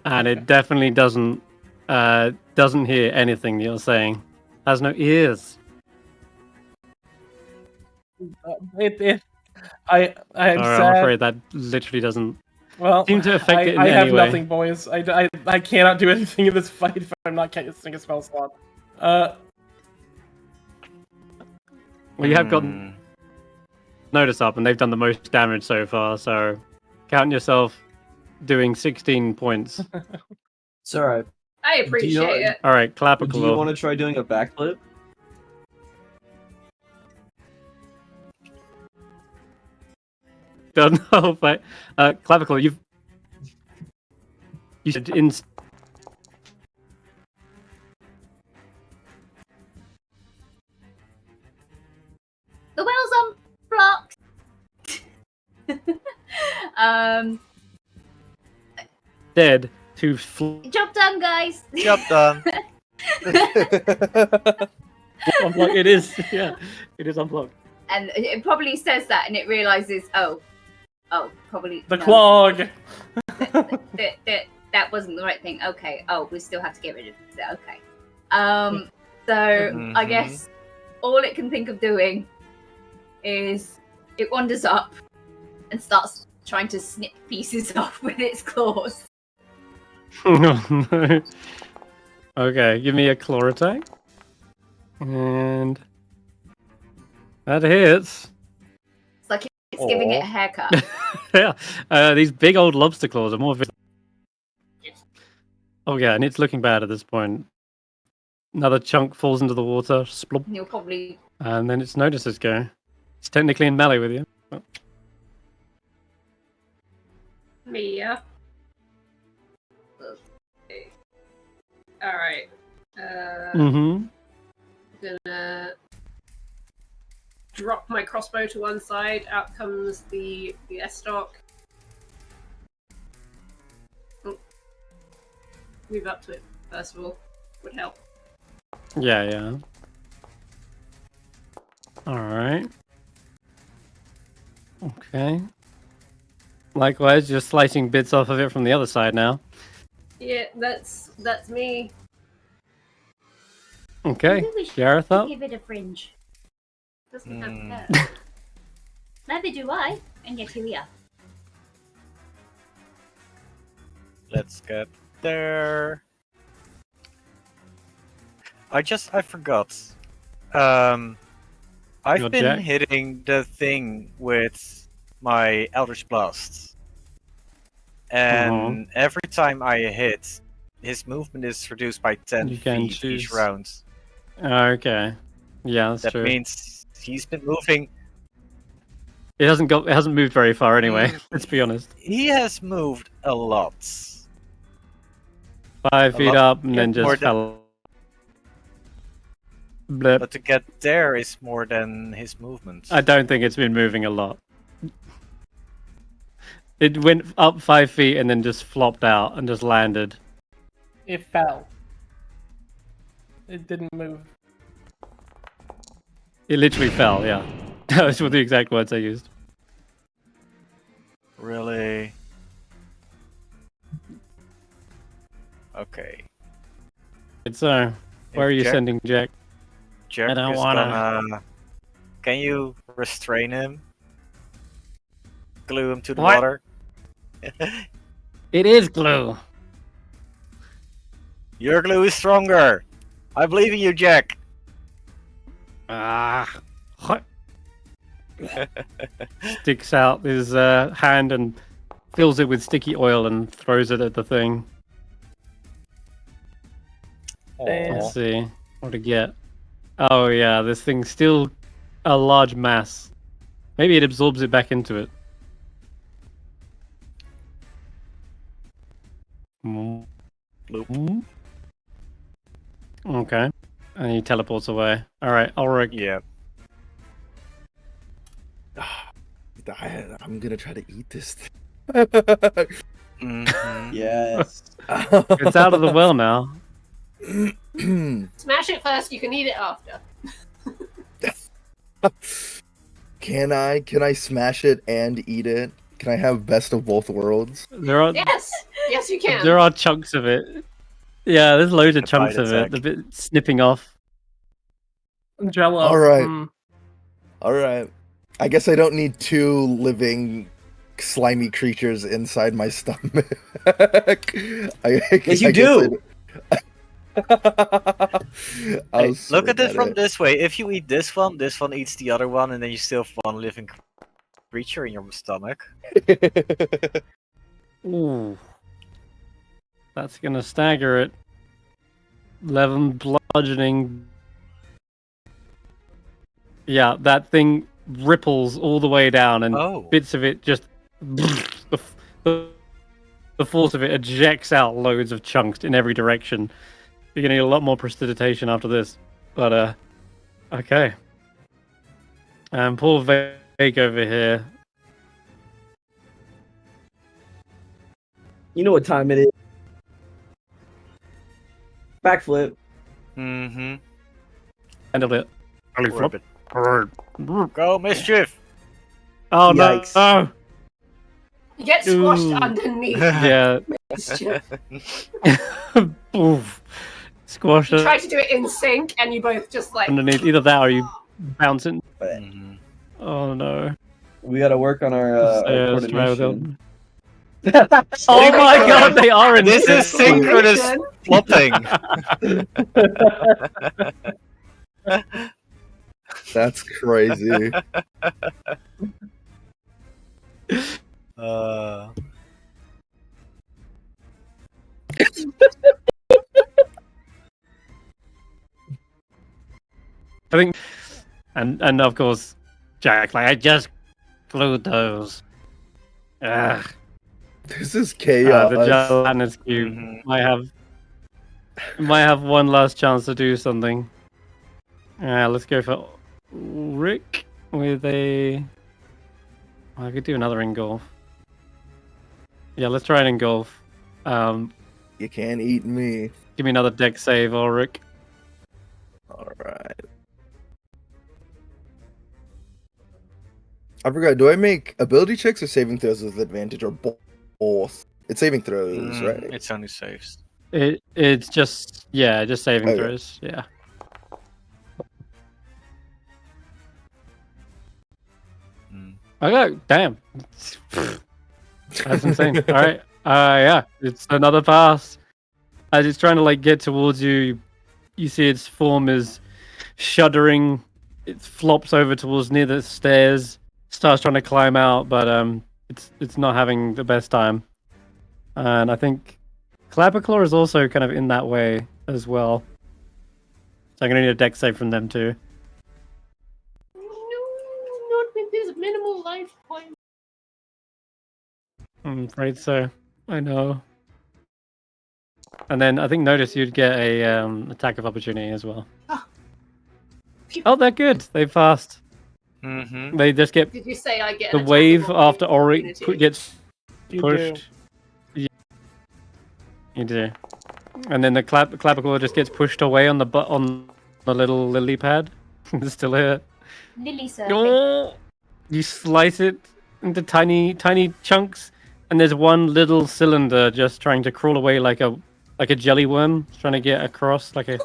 and it definitely doesn't hear anything you're saying. Has no ears. I'm sad. I'm afraid that literally doesn't seem to affect it in I any have way. nothing, boys. I cannot do anything in this fight if I'm not casting a spell slot. Well, you have gotten Notus up, and they've done the most damage so far. So count yourself doing 16 points. It's alright. I appreciate it. All right, clap a Do you want to try doing a backflip? Don't know, but Clavicle, you should The well's on blocks. dead to Job done, guys. Job done. unblock. It is, yeah, it is unblocked. And it probably says that, and it realizes, probably the clog. That wasn't the right thing. Okay. Oh, we still have to get rid of it. Okay. So I guess all it can think of doing is it wanders up and starts trying to snip pieces off with its claws. Oh, no. Okay, give me a claw attack. And that hits. It's like it's giving it a haircut. Yeah, these big old lobster claws are more visible. Oh yeah, and it's looking bad at this point. Another chunk falls into the water, splop. You'll probably. And then it's Notus's go. It's technically in melee with you. Oh. Me, yeah. Okay. All right. Gonna drop my crossbow to one side. Out comes the S-stock. Oh. Move up to it first of all. Would help. Yeah. Alright. Okay. Likewise, you're slicing bits off of it from the other side now. Yeah, that's me. Okay, Garreth up. Give it a fringe. Doesn't have to go. Neither do I, and yet here we are. Let's get there. I forgot. I've been hitting the thing with my Eldritch Blast. And every time I hit, his movement is reduced by 10 feet each round. Okay. Yeah, that's true. That means He's been moving. It hasn't moved very far anyway. Let's be honest. He has moved a lot. 5 feet up and then just fell. Blip. But to get there is more than his movement. I don't think it's been moving a lot. It went up 5 feet and then just flopped out and just landed. It fell. It didn't move. It literally fell, yeah. Those were the exact words I used. Really? Okay. So, where are you sending Jack? Jack I don't wanna. Can you restrain him? Glue him to the water? It is glue. Your glue is stronger. I believe in you, Jack. Sticks out his hand and fills it with sticky oil and throws it at the thing. Let's see what to get. Oh yeah, this thing's still a large mass. Maybe it absorbs it back into it. Okay. And he teleports away. Alright, Ulric. Yeah. I'm gonna try to eat this thing. Yes. It's out of the well now. Smash it first, you can eat it after. Can I smash it and eat it? Can I have best of both worlds? Yes! Yes, you can. There are chunks of it. Yeah, there's loads of chunks of it. The bit snipping off. Jello. Alright. I guess I don't need 2 living slimy creatures inside my stomach. Yes, you do! Hey, look at it from this way. If you eat this one eats the other one, and then you still have one living creature in your stomach. Ooh. That's gonna stagger it. 11 bludgeoning. Yeah, that thing ripples all the way down, and bits of it just... The force of it ejects out loads of chunks in every direction. You're gonna get a lot more prestidigitation after this. But, okay. And poor Vaike over here. You know what time it is. Backflip. Mm-hmm. Handled it. Early flop. Go, mischief! Oh, yikes. No! You get squashed underneath. Yeah. Oof. Squash You it try to do it in sync, and you both just like... underneath. Either that or you bouncing. Mm-hmm. Oh no. We gotta work on our coordination. Oh my god, they are in this is synchronous flopping. That's crazy. I think, and of course, Jack, like, I just glued those. Ugh. This is chaos. The Gelatinous Cube might have one last chance to do something. Let's go for Ulric with a... I could do another engulf. Yeah, let's try an engulf. You can't eat me. Give me another deck save, Ulric. Alright. I forgot, do I make ability checks or saving throws with advantage, or both? It's saving throws, right? It's only saves. It's just, yeah, just saving throws, yeah. Okay, damn. That's insane. Alright, yeah, it's another pass. As it's trying to, like, get towards you, you see its form is shuddering. It flops over towards near the stairs, starts trying to climb out, but it's not having the best time. And I think Clapperclaw is also kind of in that way as well. So I'm gonna need a dex save from them too. life point. I'm afraid so. I know. And then I think Notus you'd get a attack of opportunity as well. Oh, they're good. They fast. Mm-hmm. They just get. Did you say I get the an attack wave of after Ulric opportunity? gets You pushed? do. You do. And then the clavicle just gets pushed away on the little lily pad. It's still here. Lily surfing. Oh, you slice it into tiny chunks, and there's one little cylinder just trying to crawl away like a jelly worm, trying to get across like a.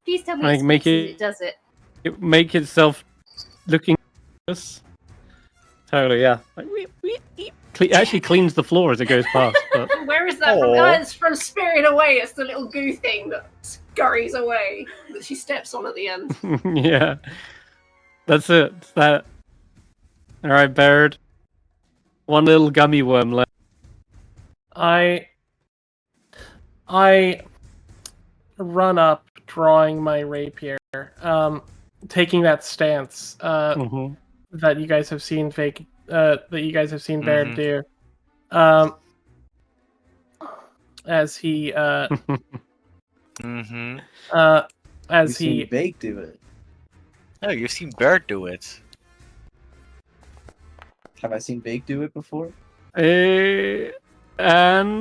Please tell me Like, it's make fixes it- it does it. It make itself looking. Totally, yeah. Like, actually cleans the floor as it goes past. But Where is that from? Aw. Oh, it's from Spirit Away. It's the little goo thing that scurries away that she steps on at the end. yeah, that's it. It's that. All right, Baerd. One little gummy worm left. I run up, drawing my rapier, taking that stance Mhm. that you guys have seen Baerd Mhm. do. As he Mm-hmm. as You've seen he Vaike do it. Oh, you've seen Baerd do it. Have I seen Vaike do it before? And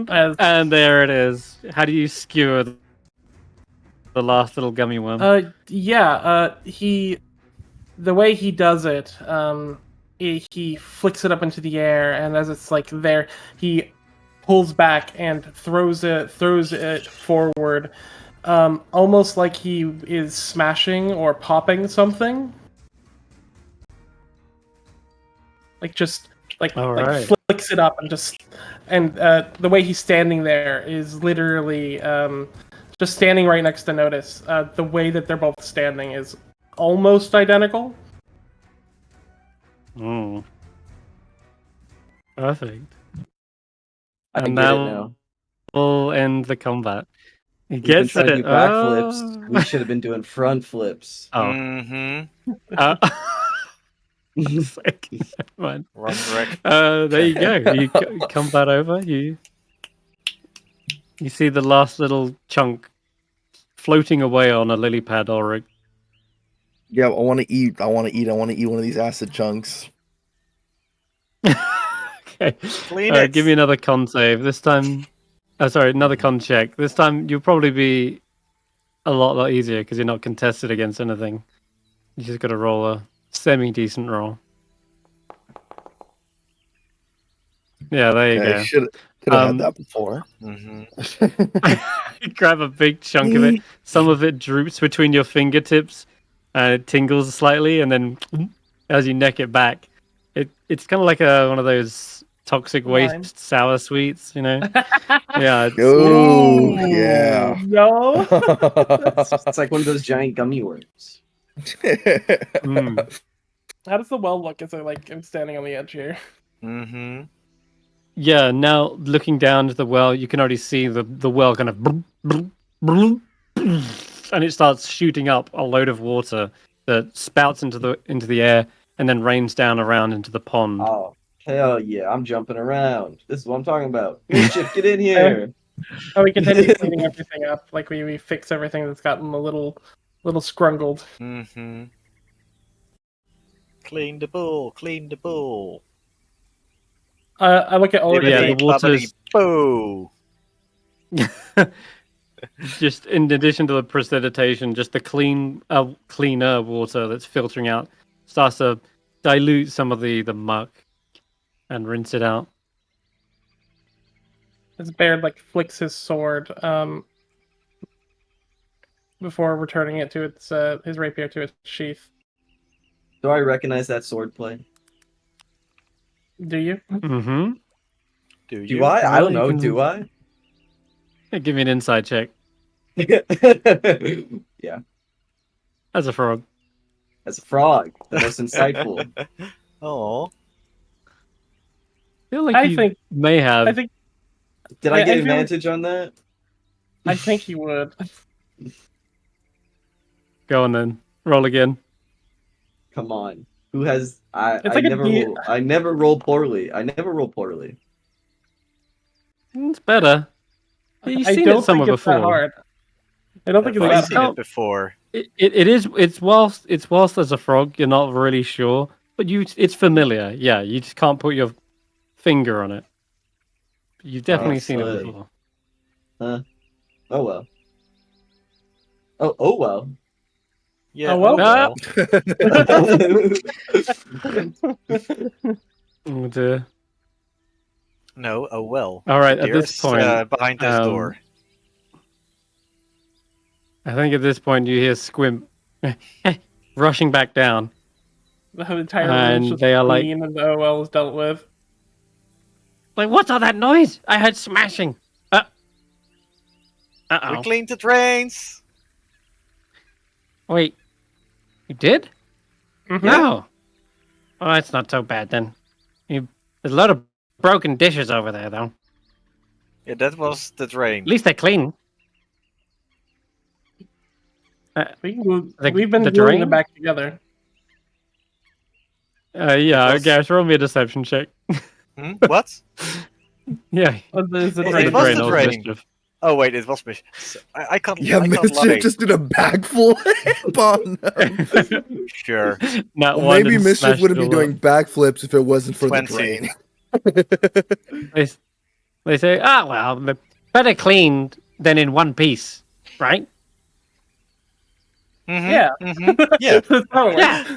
there it is. How do you skewer the last little gummy worm? the way he does it, he flicks it up into the air, and as it's like there, he pulls back and throws it forward, almost like he is smashing or popping something. Alright. Flicks it up and the way he's standing there is literally just standing right next to Notus. The way that they're both standing is almost identical. Mm. Perfect. I And get it now now. we'll end the combat. He We've been gets trying to it. do backflips. We should have been doing front flips. Oh. Mm-hmm. Fuck's sake. Never mind. Run wreck. There you go. You combat over. You see the last little chunk floating away on a lily pad, Ulric. Yeah, I want to eat. I want to eat one of these acid chunks. Okay. Clean it. Give me another con save. This time. Another con check. This time you'll probably be a lot easier because you're not contested against anything. You just got to roll a semi-decent roll. Yeah, there you go. Should have had that before. Mm-hmm. Grab a big chunk of it. Some of it droops between your fingertips, and it tingles slightly, and then as you neck it back, it's kind of like one of those toxic waste sour sweets, you know? Yeah. Oh, yeah. No. It's like one of those giant gummy worms. Mm. How does the well look? Is it like I'm standing on the edge here? Mm-hmm. Yeah, now looking down to the well, you can already see the well kind of and it starts shooting up a load of water that spouts into the air and then rains down around into the pond. Oh, hell yeah. I'm jumping around. This is what I'm talking about. Here, Chip, get in here. Oh, we continue cleaning everything up. Like we fix everything that's gotten a little scrungled. Mm-hmm. Clean the bowl. Clean the bowl. I look at Ulric. Yeah, the water's boo. just in addition to the precipitation, just the cleaner water that's filtering out starts to dilute some of the muck and rinse it out. As Baerd flicks his sword before returning it to his rapier to its sheath. Do I recognize that sword play? Do you? Mm-hmm. Do I? I don't know. Do I? Give me an insight check. Yeah. As a frog. As a frog. The most insightful. Oh. I feel like you may have. I think. Did I get advantage on that? I think you would. Go on then. Roll again. Come on. Who has I It's never roll poorly. I never roll poorly. It's better. You've I seen don't it somewhere think it's that before. hard. I don't think it's I've that seen hard. it before. It is. It's whilst there's a frog, you're not really sure, but it's familiar. Yeah, you just can't put your finger on it. You've definitely seen it before. Huh? Oh well. Oh well. Yeah. Oh, well. Oh dear. No. Oh well. All right. At this Dearest, point, behind this door. I think at this point you hear Squimp rushing back down. The entire And room's they are like- clean and the OL is dealt with. Like, what's all that noise? I heard smashing. We Uh-oh. cleaned the drains. Wait, you did? Mhm. No. Oh, that's not so bad then. There's a lot of broken dishes over there, though. Yeah, that was the drain. At least they're clean. We've The been drain? gluing them back together. Yeah, I was- guess roll me a deception check. What? Yeah. There's a It drain. was drain, the or drain. mischief. Oh wait, it was Mish. I can't. Yeah, I can't Mischief lie. just did a backflip on them. Sure. Not Well, one maybe and Mischief smashed wouldn't it be all doing backflips if it wasn't for 20. the drain. They say, well, better cleaned than in one piece, right? Mhm, Yeah. mhm, yeah. That's how it works. Yeah.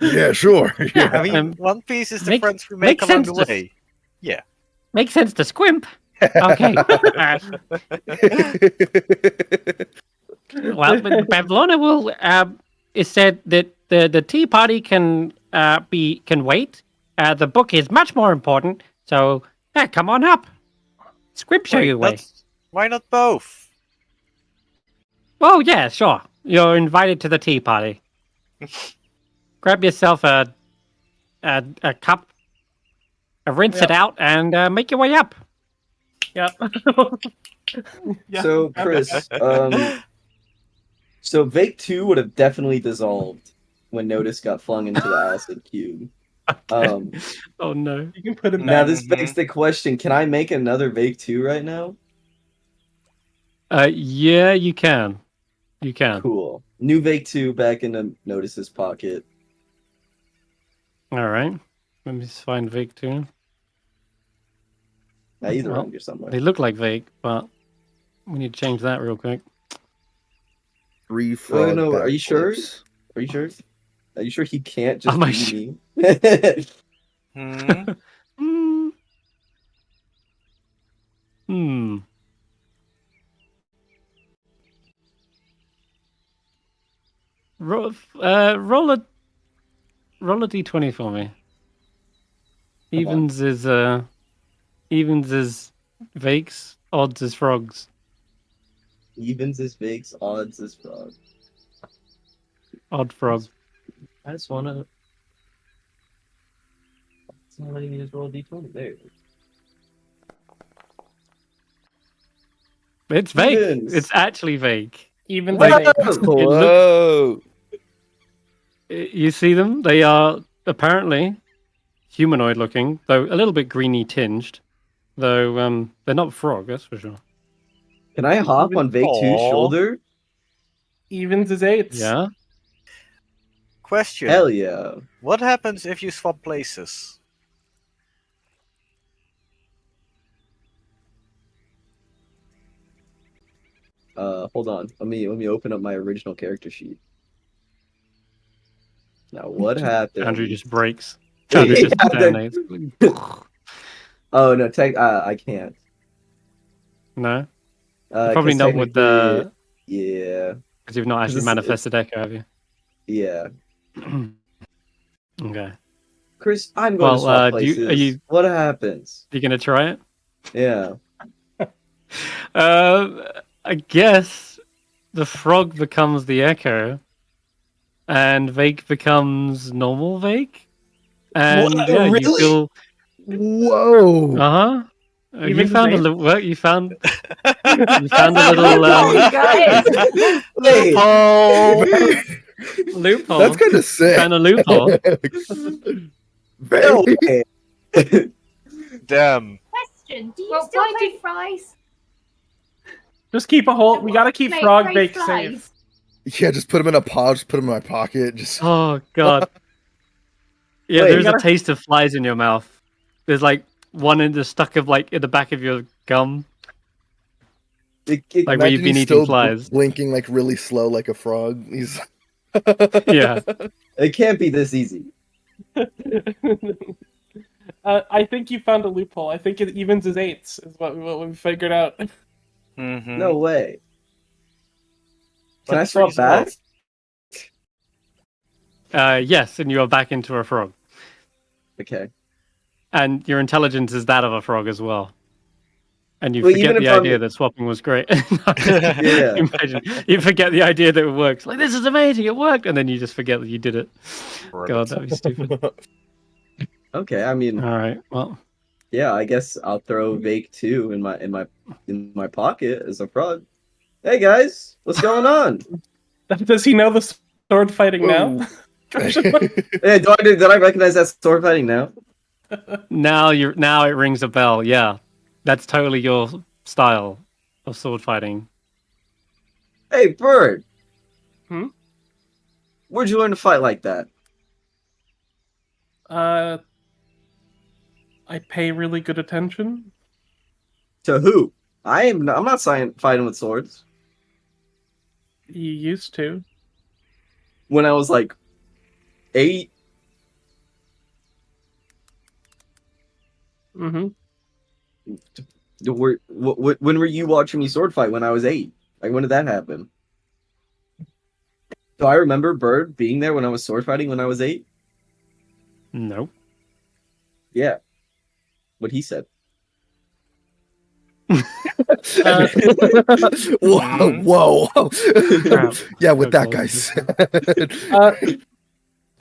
Yeah, sure. I Yeah. mean, One Piece is the Makes- friends we make makes along the sense to- way. Yeah. Makes sense to Squimp. Okay. Well, but Babylona will. It said that the tea party can wait. The book is much more important. So come on up. Squimp show you the way. Why not both? Oh yeah, sure. You're invited to the tea party. Grab yourself a cup, rinse it out, and make your way up. Yep. Yeah. So Chris, so Vaike 2 would have definitely dissolved when Notus got flung into the acid cube. Oh no. You can put him Now back. this begs the question: can I make another Vaike 2 right now? Yeah, you can. You can. Cool. New Vaike 2 back into Notus's pocket. All right. Let me just find Vaike too. Now he's Well, around here somewhere. They look like Vaike, but we need to change that real quick. 3 frog no, are you sure? backflips. Are you sure? Are you sure he can't just Am I be me? Hmm. Hmm. Roll a d20 for me. Evens is Vaike's, odds is frogs. Evens is Vaike's, odds is frog. Odd frog. I just wanna. It's not letting me just roll a d20 there. It's Vaike. Evens. It's actually Vaike. Even Like- like, Whoa. You see them? They are apparently humanoid looking, though a little bit greeny tinged. Though they're not frog, that's for sure. Can I hop on Vaike 2's Aw. shoulder? evens is 8. Yeah. Question. Hell yeah. What happens if you swap places? Hold on. Let me open up my original character sheet. Now what happened? Andrew just breaks. Yeah, Andrew just then- detonates. Oh no, I can't. No? Probably 'cause not with the... Yeah, Because you've not actually This- manifested Echo, have you? yeah. Okay. Chris, I'm going to Well, swap are you- places. What happens? You gonna try it? Yeah. I guess the frog becomes the Echo, and Vaike becomes normal Vaike. And What? yeah, you Really? feel... Whoa. Uh-huh. You Even found a Vaike? little... Well, you found a little... Guys. Wait. Oh, Loophole. That's kind of sick. Kind of loophole. No way. Damn. Question: do you Well, still why crave did- fries? Just keep a hold. We gotta keep Mate, Frog crave Bake fries. safe. Yeah, just put them in a pod. Just put them in my pocket. Just. Oh god. Yeah, Wait, there's you a gotta- taste of flies in your mouth. There's like one in the stuck of like in the back of your gum, like where Imagine you've been he's eating still flies. blinking like really slow, like a frog. He's. Yeah. It can't be this easy. I think you found a loophole. I think it evens as eights is what we figured out. Mm-hmm. No way. Can I But swap freeze back? Yes, and you are back into a frog, Okay. and your intelligence is that of a frog as well. And you Well, forget even the if I'm- idea that swapping was great. Yeah. Imagine you forget the idea that it works. Like this is amazing, it worked, and then you just forget that you did it. God, that'd be stupid. Okay, I mean, All right, well, yeah, I guess I'll throw Vaike 2 in my pocket as a frog. Hey guys, what's going on? Does he know the sword fighting now? Hey, did I recognize that sword fighting now? now it rings a bell. Yeah, that's totally your style of sword fighting. Hey, Bird. Hmm? Where'd you learn to fight like that? I pay really good attention. To who? I'm not fighting with swords. You used to. When I was like 8. Mm-hmm. When were you watching me sword fight when I was 8? Like, when did that happen? Do I remember Bird being there when I was sword fighting when I was 8? No. Yeah. What he said. Whoa. Yeah, what that guy said.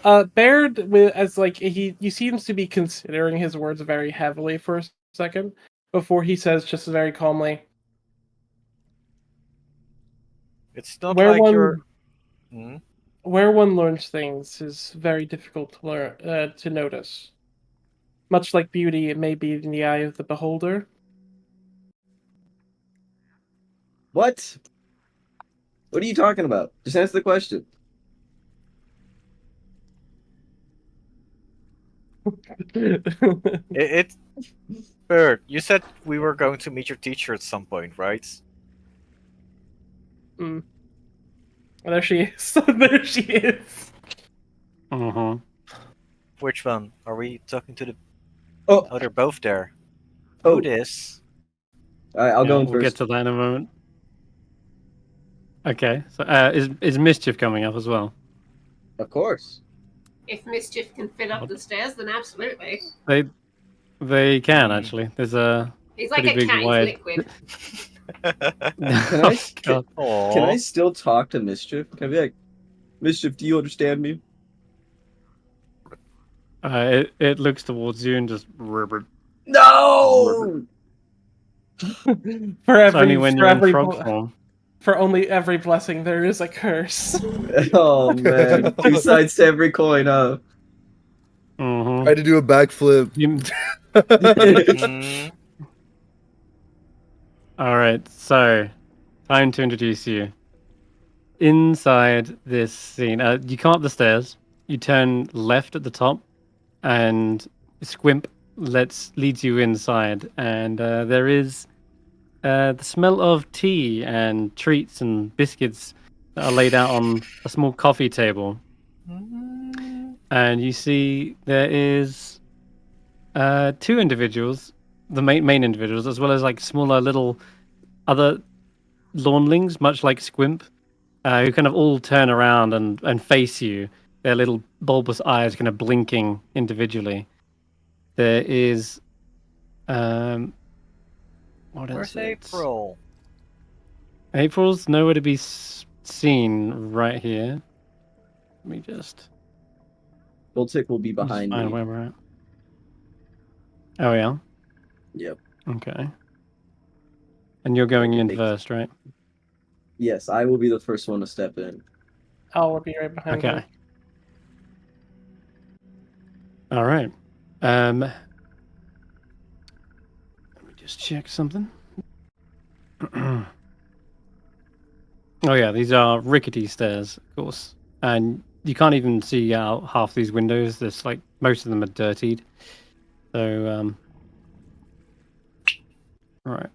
Baerd, as like he seems to be considering his words very heavily for a second before he says just very calmly, It's not where like one you're. Hmm? where one learns things is very difficult to learn to notice. Much like beauty, it may be in the eye of the beholder. What? What are you talking about? Just answer the question. It. Bird, you said we were going to meet your teacher at some point, right? Mm. There she is. There she is. Uh-huh. Which one? Are we talking to the... Oh, Oh, they're both there. Oh. Notus. Alright, I'll go in we'll first. get to that in a moment. Okay, so is Mischief coming up as well? Of course. If Mischief can fit up the stairs, then absolutely. They can actually. There's a He's like pretty a big cat, wide. he's liquid. Can I God. can I still talk to Mischief? Can I be like, Mischief, do you understand me? It looks towards you and just ribbit. No! For It's only every when for you're in every frog form. for only every blessing there is a curse. Oh man, 2 sides to every coin, huh? Mm-hmm. Tried to do a backflip. Mhm. All right, so time to introduce you. Inside this scene, you come up the stairs. You turn left at the top, and Squimp leads you inside, and there is the smell of tea and treats and biscuits that are laid out on a small coffee table. And you see there is 2 individuals, the main individuals, as well as like smaller little other lawnlings, much like Squimp, who kind of all turn around and face you. Their little bulbous eyes kind of blinking individually. There is, what is Where's it? April? April's nowhere to be seen right here. Let me just Voltic will be behind find me. where we're at. Oh yeah. Yep. Okay. And you're going in first, right? Yes, I will be the first one to step in. I'll be right behind him. Okay. All right. Let me just check something. Oh yeah, these are rickety stairs, of course, and you can't even see out half these windows. There's like most of them are dirtied. So all right.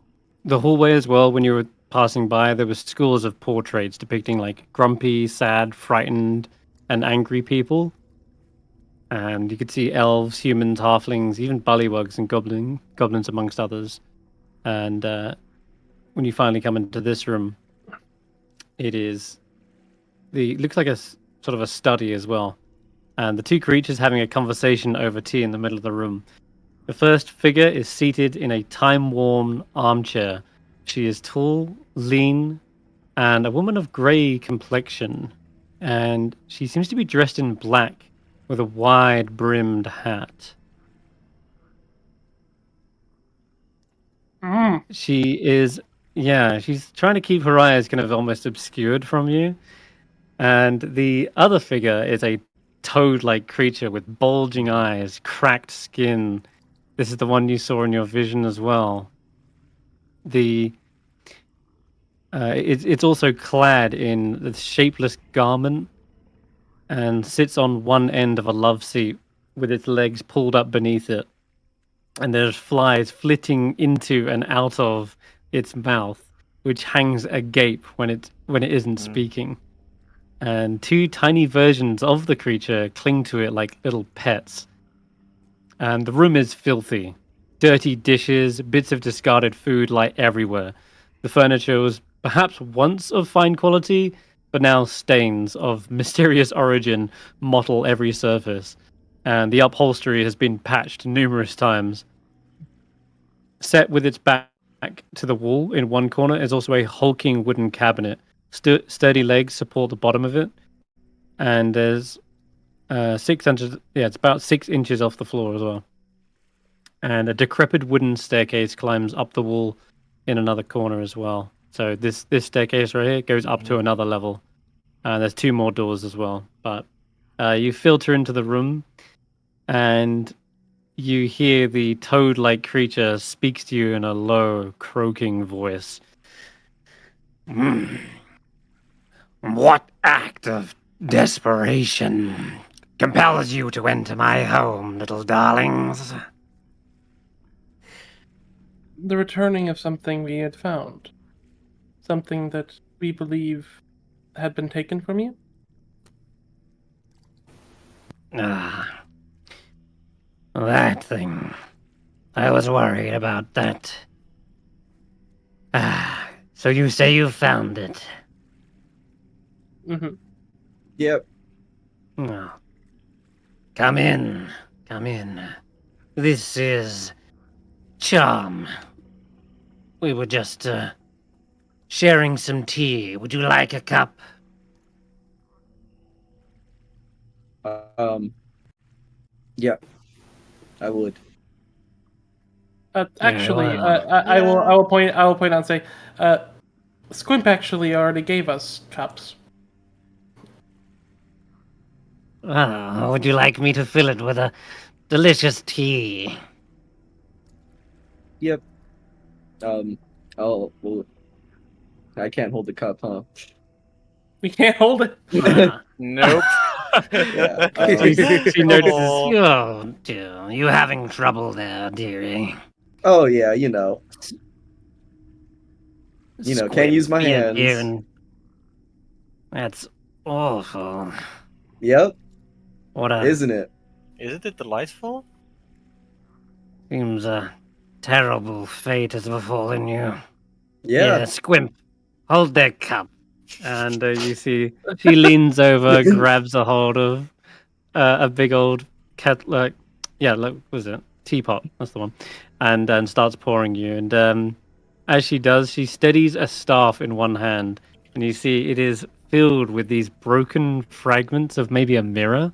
The hallway as well. When you were passing by, there was schools of portraits depicting like grumpy, sad, frightened, and angry people. And you could see elves, humans, halflings, even bullywugs and goblins amongst others. And when you finally come into this room, it looks like a sort of a study as well. And the two creatures having a conversation over tea in the middle of the room. The first figure is seated in a time-worn armchair. She is tall, lean, and a woman of grey complexion. And she seems to be dressed in black with a wide-brimmed hat. She's trying to keep her eyes kind of almost obscured from you. And the other figure is a toad-like creature with bulging eyes, cracked skin. This is the one you saw in your vision as well. It's also clad in the shapeless garment and sits on one end of a love seat with its legs pulled up beneath it. And there's flies flitting into and out of its mouth, which hangs agape when it isn't speaking. And two tiny versions of the creature cling to it like little pets. And the room is filthy. Dirty dishes, bits of discarded food lie everywhere. The furniture was perhaps once of fine quality, but now stains of mysterious origin mottle every surface. And the upholstery has been patched numerous times. Set with its back to the wall in one corner is also a hulking wooden cabinet. Sturdy legs support the bottom of it. And there's 6 inches. Yeah, it's about 6 inches off the floor as well. And a decrepit wooden staircase climbs up the wall in another corner as well. So this staircase right here goes up to another level. And there's 2 more doors as well. But you filter into the room, and you hear the toad-like creature speaks to you in a low, croaking voice. What act of desperation compels you to enter my home, little darlings? The returning of something we had found. Something that we believe had been taken from you? Ah. That thing. I was worried about that. Ah. So you say you found it? Mm-hmm. Yep. Oh. Come in. Come in. This is Charm. We were just sharing some tea. Would you like a cup? Yeah, I would. Actually, I will point out and say, Squimp actually already gave us cups. Oh, would you like me to fill it with a delicious tea? Yep. Well, I can't hold the cup, huh? We can't hold it. Nope. Yeah. She notices. Oh, dear. You having trouble there, dearie? Oh yeah, you know, can't use my hands. That's awful. Yep. What Isn't it? Isn't it delightful? Seems a terrible fate has befallen you. Yeah. Squimp, hold that cup. And you see she leans over, grabs a hold of a big old teapot. That's the one, and starts pouring you. And as she does, she steadies a staff in one hand, and you see it is filled with these broken fragments of maybe a mirror,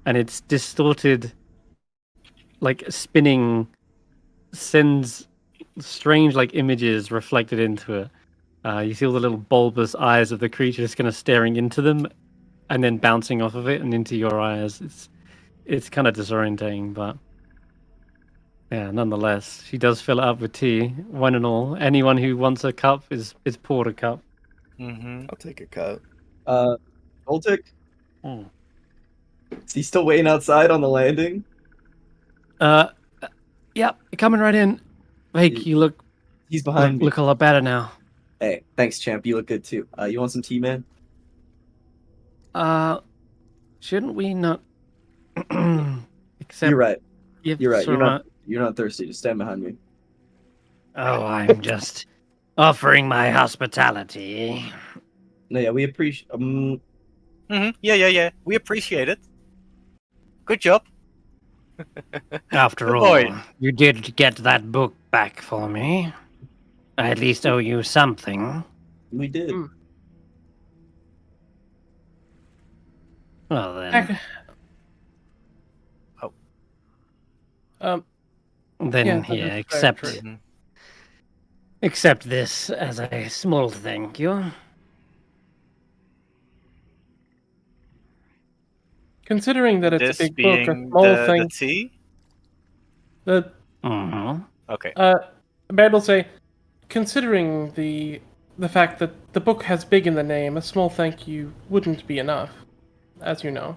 and it's distorted, like spinning, sends strange like images reflected into it. You see all the little bulbous eyes of the creature just kind of staring into them, and then bouncing off of it and into your eyes. It's kind of disorientating, but yeah, nonetheless, she does fill it up with tea. One and all, anyone who wants a cup is poured a cup. Mm-hmm. I'll take a cup. Ulric? Hmm. Is he still waiting outside on the landing? Yep, coming right in. Vaike, you look. He's behind me. Look a lot better now. Hey, thanks, champ. You look good too. You want some tea, man? Shouldn't we not? You're right. You're right. From You're not thirsty. Just stand behind me. Oh, I'm just offering my hospitality. No, yeah, we appreciate. Yeah. We appreciate it. Good job. After all, you did get that book back for me. I at least owe you something. We did. Well then. Then yeah, accept this as a small thank you. Considering that it's this a big book, a small thing. The tea? Okay. Baerd will say, considering the fact that the book has big in the name, a small thank you wouldn't be enough, as you know.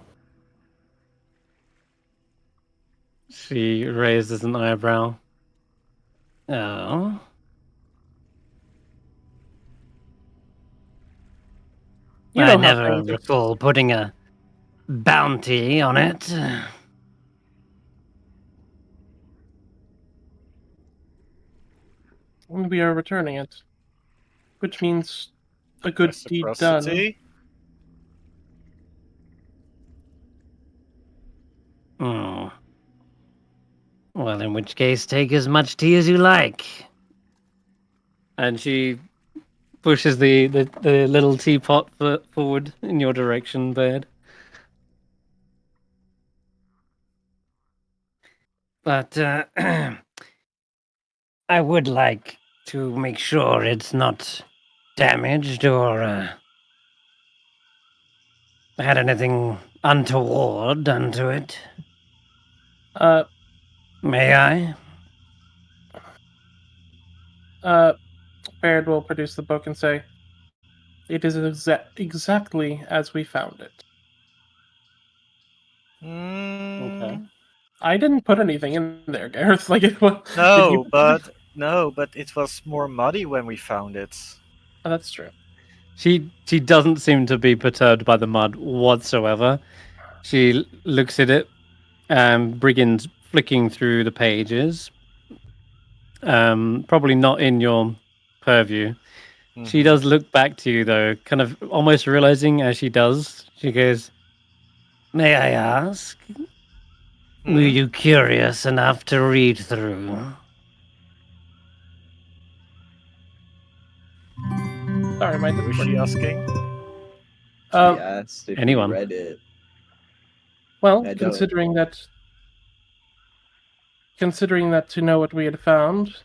She raises an eyebrow. Oh. I never recall putting a bounty on it. We are returning it, which means a good deed done. Oh. Well, in which case, take as much tea as you like. And she pushes the little teapot forward in your direction, Baerd. But I would like to make sure it's not damaged or had anything untoward done to it. May I? Baerd will produce the book and say, it is exactly as we found it. Okay. I didn't put anything in there, Garreth. Like it was. No, but it was more muddy when we found it. Oh, that's true. She doesn't seem to be perturbed by the mud whatsoever. She looks at it and begins flicking through the pages. Probably not in your purview. Mm-hmm. She does look back to you though, kind of almost realizing as she does. She goes, "May I ask? Were you curious enough to read through?" Sorry, my was she asking? She asked if anyone you read it. Well, considering that to know what we had found,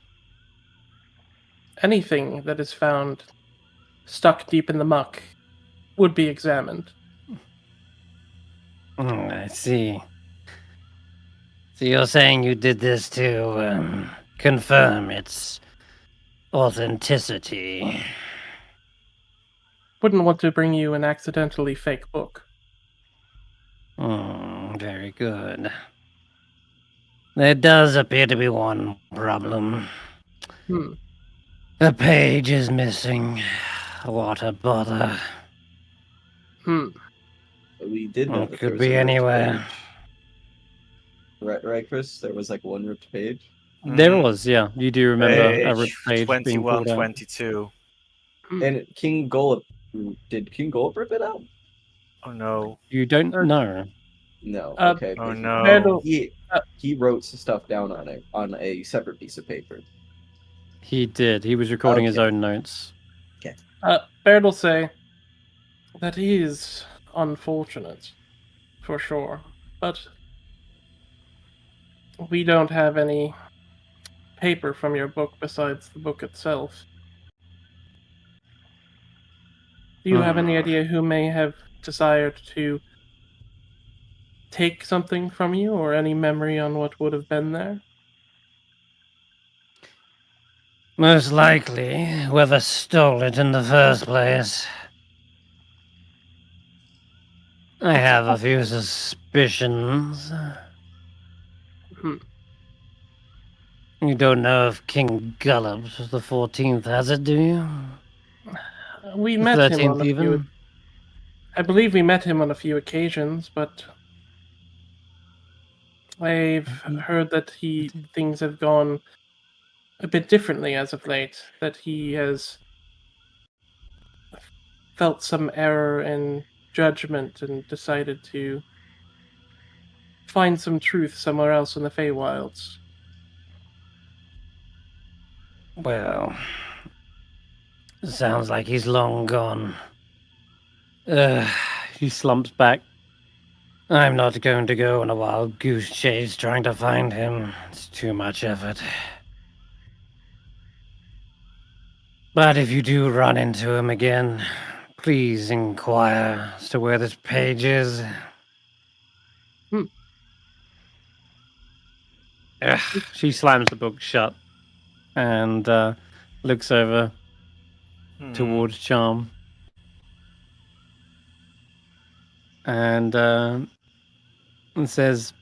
anything that is found stuck deep in the muck would be examined. I see. So you're saying you did this to confirm its authenticity? Wouldn't want to bring you an accidentally fake book. Very good. There does appear to be one problem. A page is missing. What a bother. We did know that could be anywhere. Right, Chris? There was like one ripped page? There was, yeah. You do remember a ripped page 21, being pulled out. 22. And King Golub, did King Golub rip it out? Oh no. You don't know. No. Okay. Oh no. He wrote some stuff down on a separate piece of paper. He did. He was recording his own notes. Okay. Baerd will say that is unfortunate, for sure, but we don't have any paper from your book besides the book itself. Do you have any idea who may have desire to take something from you, or any memory on what would have been there? Most likely, whoever stole it in the first place. I have a few suspicions. You don't know if King Gullop the 14th has it, do you? We The met him 13th on a few. even? I believe we met him on a few occasions, but I've heard that things have gone a bit differently as of late. That he has felt some error in judgment and decided to find some truth somewhere else in the Feywilds. Well, sounds like he's long gone. He slumps back. I'm not going to go on a wild goose chase trying to find him. It's too much effort. But if you do run into him again, please inquire as to where this page is. She slams the book shut and looks over towards Charm. And says,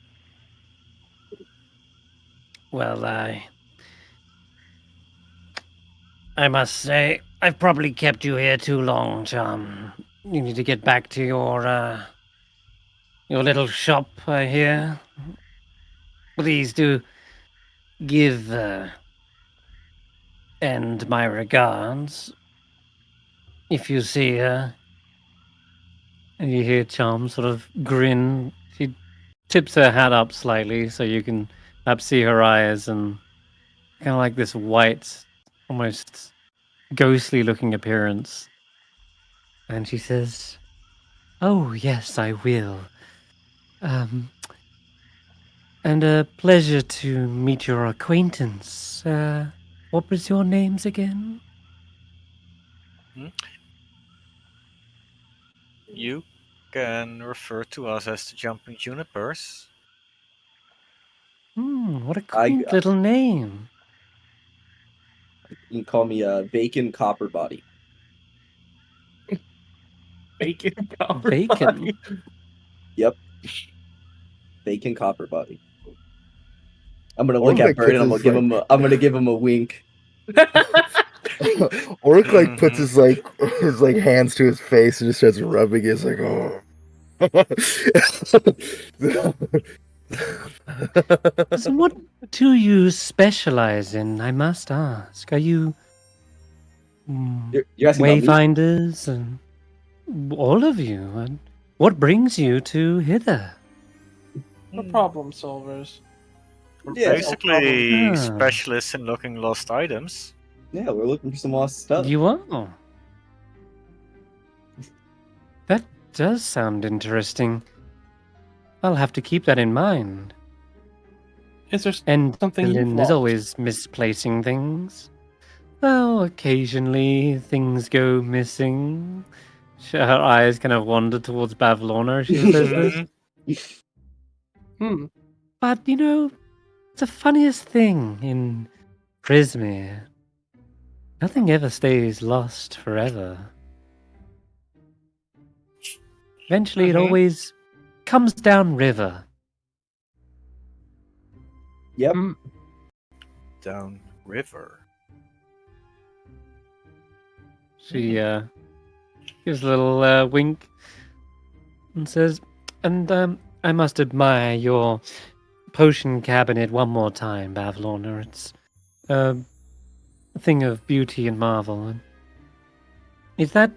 well, I must say, I've probably kept you here too long, Charm. You need to get back to your little shop, I hear. Please do give End my regards if you see her. And you hear Charm sort of grin. She tips her hat up slightly so you can perhaps see her eyes, and kind of like this white, almost ghostly looking appearance. And she says, "Oh, yes, I will. And a pleasure to meet your acquaintance. What was your names again?" You can refer to us as the Jumping Junipers. What a quaint little name. You can call me Bacon Copper Body. Bacon Copper Body? Yep. Bacon Copper Body. I'm gonna look at Baerd and I'm gonna give him a wink. Ulric like puts his hands to his face and just starts rubbing it. It's like, oh. So what do you specialize in, I must ask? Are you wayfinders and all of you? And what brings you to hither? We're problem solvers. We're basically specialists in looking lost items. Yeah, we're looking for some lost stuff. You are? That does sound interesting. I'll have to keep that in mind. Is there and something Lynn is always misplacing things. Well, occasionally things go missing. Her eyes kind of wander towards Bavlorna as she says this. But, you know, it's the funniest thing in Prismere. Nothing ever stays lost forever. Eventually, it always comes down river. Yep. Down river. She gives a little wink and says, and I must admire your potion cabinet one more time, Bavlorna. It's a thing of beauty and marvel. Is that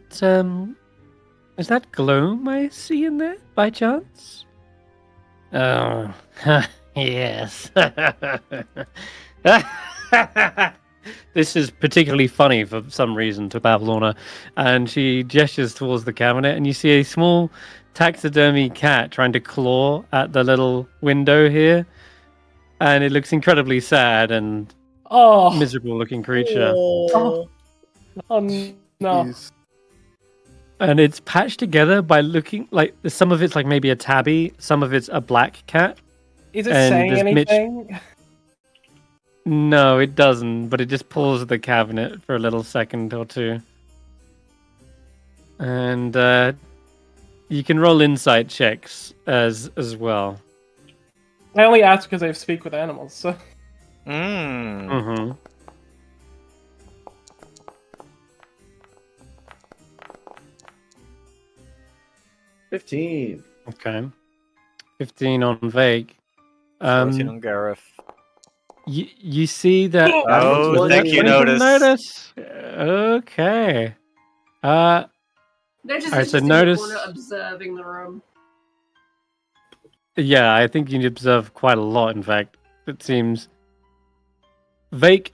gloam I see in there, by chance? Oh, yes. This is particularly funny for some reason to Bavlorna, and she gestures towards the cabinet, and you see a small taxidermy cat trying to claw at the little window here, and it looks incredibly sad and miserable looking creature. Oh no. And it's patched together by looking like some of it's like maybe a tabby, some of it's a black cat. Is it saying anything? No, it doesn't, but it just pulls the cabinet for a little second or two. And you can roll insight checks as well. I only ask because I speak with animals, so... Mm-hmm. 15. Okay. 15 on Vaike. 14 on Garreth. You see that... Oh, thank you, Notus. Okay. Notus right, is so just Notus... in the corner observing the room. Yeah, I think you observe quite a lot, in fact. It seems. Vaike,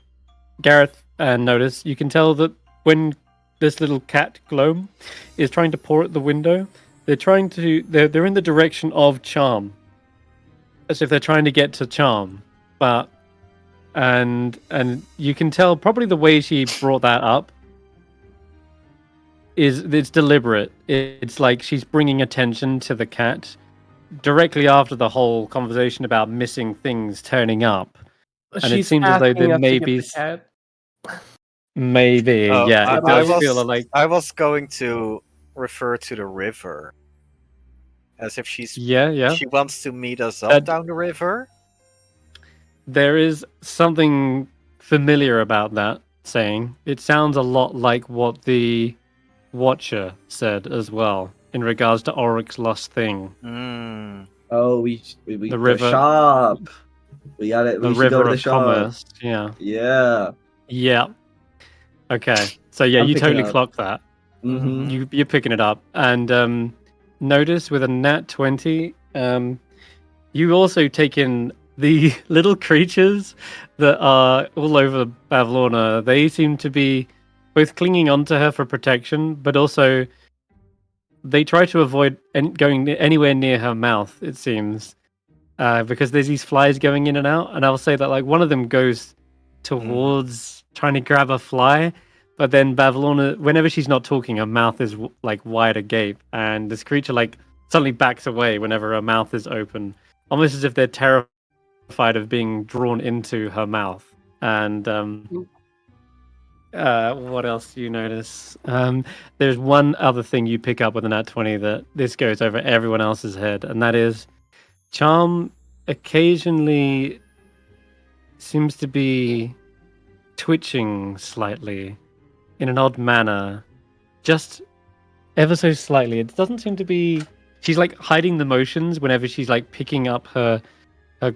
Garreth, and Notus, you can tell that when this little cat Gloam is trying to pour at the window, they're in the direction of Charm. As if they're trying to get to Charm. But and you can tell probably the way she brought that up it's deliberate. It's like she's bringing attention to the cat directly after the whole conversation about missing things turning up. And it seems as though there may be... Maybe, yeah. I was going to refer to the river. As if she's... Yeah. She wants to meet us up down the river. There is something familiar about that saying. It sounds a lot like what the Watcher said as well, in regards to Ulric's lost thing. Oh, we the river shop. We got it. The river of commerce. Yeah. Okay. So yeah, you totally clock that. Mm-hmm. You're picking it up, and Notus with a nat 20. You also take in the little creatures that are all over Bavlorna. They seem to be both clinging onto her for protection, but also they try to avoid going anywhere near her mouth, it seems, because there's these flies going in and out. And I'll say that like one of them goes towards trying to grab a fly, but then Bavlorna, whenever she's not talking, her mouth is like wide agape, and this creature like suddenly backs away whenever her mouth is open, almost as if they're terrified of being drawn into her mouth. And what else do you notice? There's one other thing you pick up with a nat 20 that this goes over everyone else's head, and that is Charm occasionally seems to be twitching slightly in an odd manner, just ever so slightly. It doesn't seem to be... She's like hiding the motions whenever she's like picking up her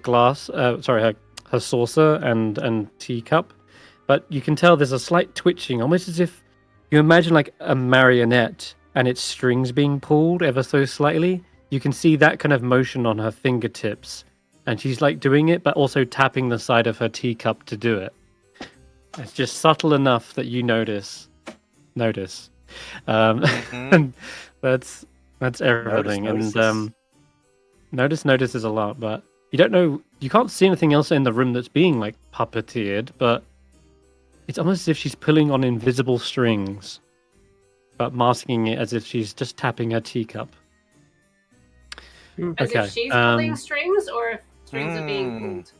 glass, her saucer and teacup. But you can tell there's a slight twitching, almost as if you imagine like a marionette and its strings being pulled ever so slightly. You can see that kind of motion on her fingertips. And she's like doing it, but also tapping the side of her teacup to do it. It's just subtle enough that you notice. And that's everything. And Notus notices a lot, but you don't know, you can't see anything else in the room that's being like puppeteered, but it's almost as if she's pulling on invisible strings, but masking it as if she's just tapping her teacup. As if she's pulling strings, or if strings are being pulled?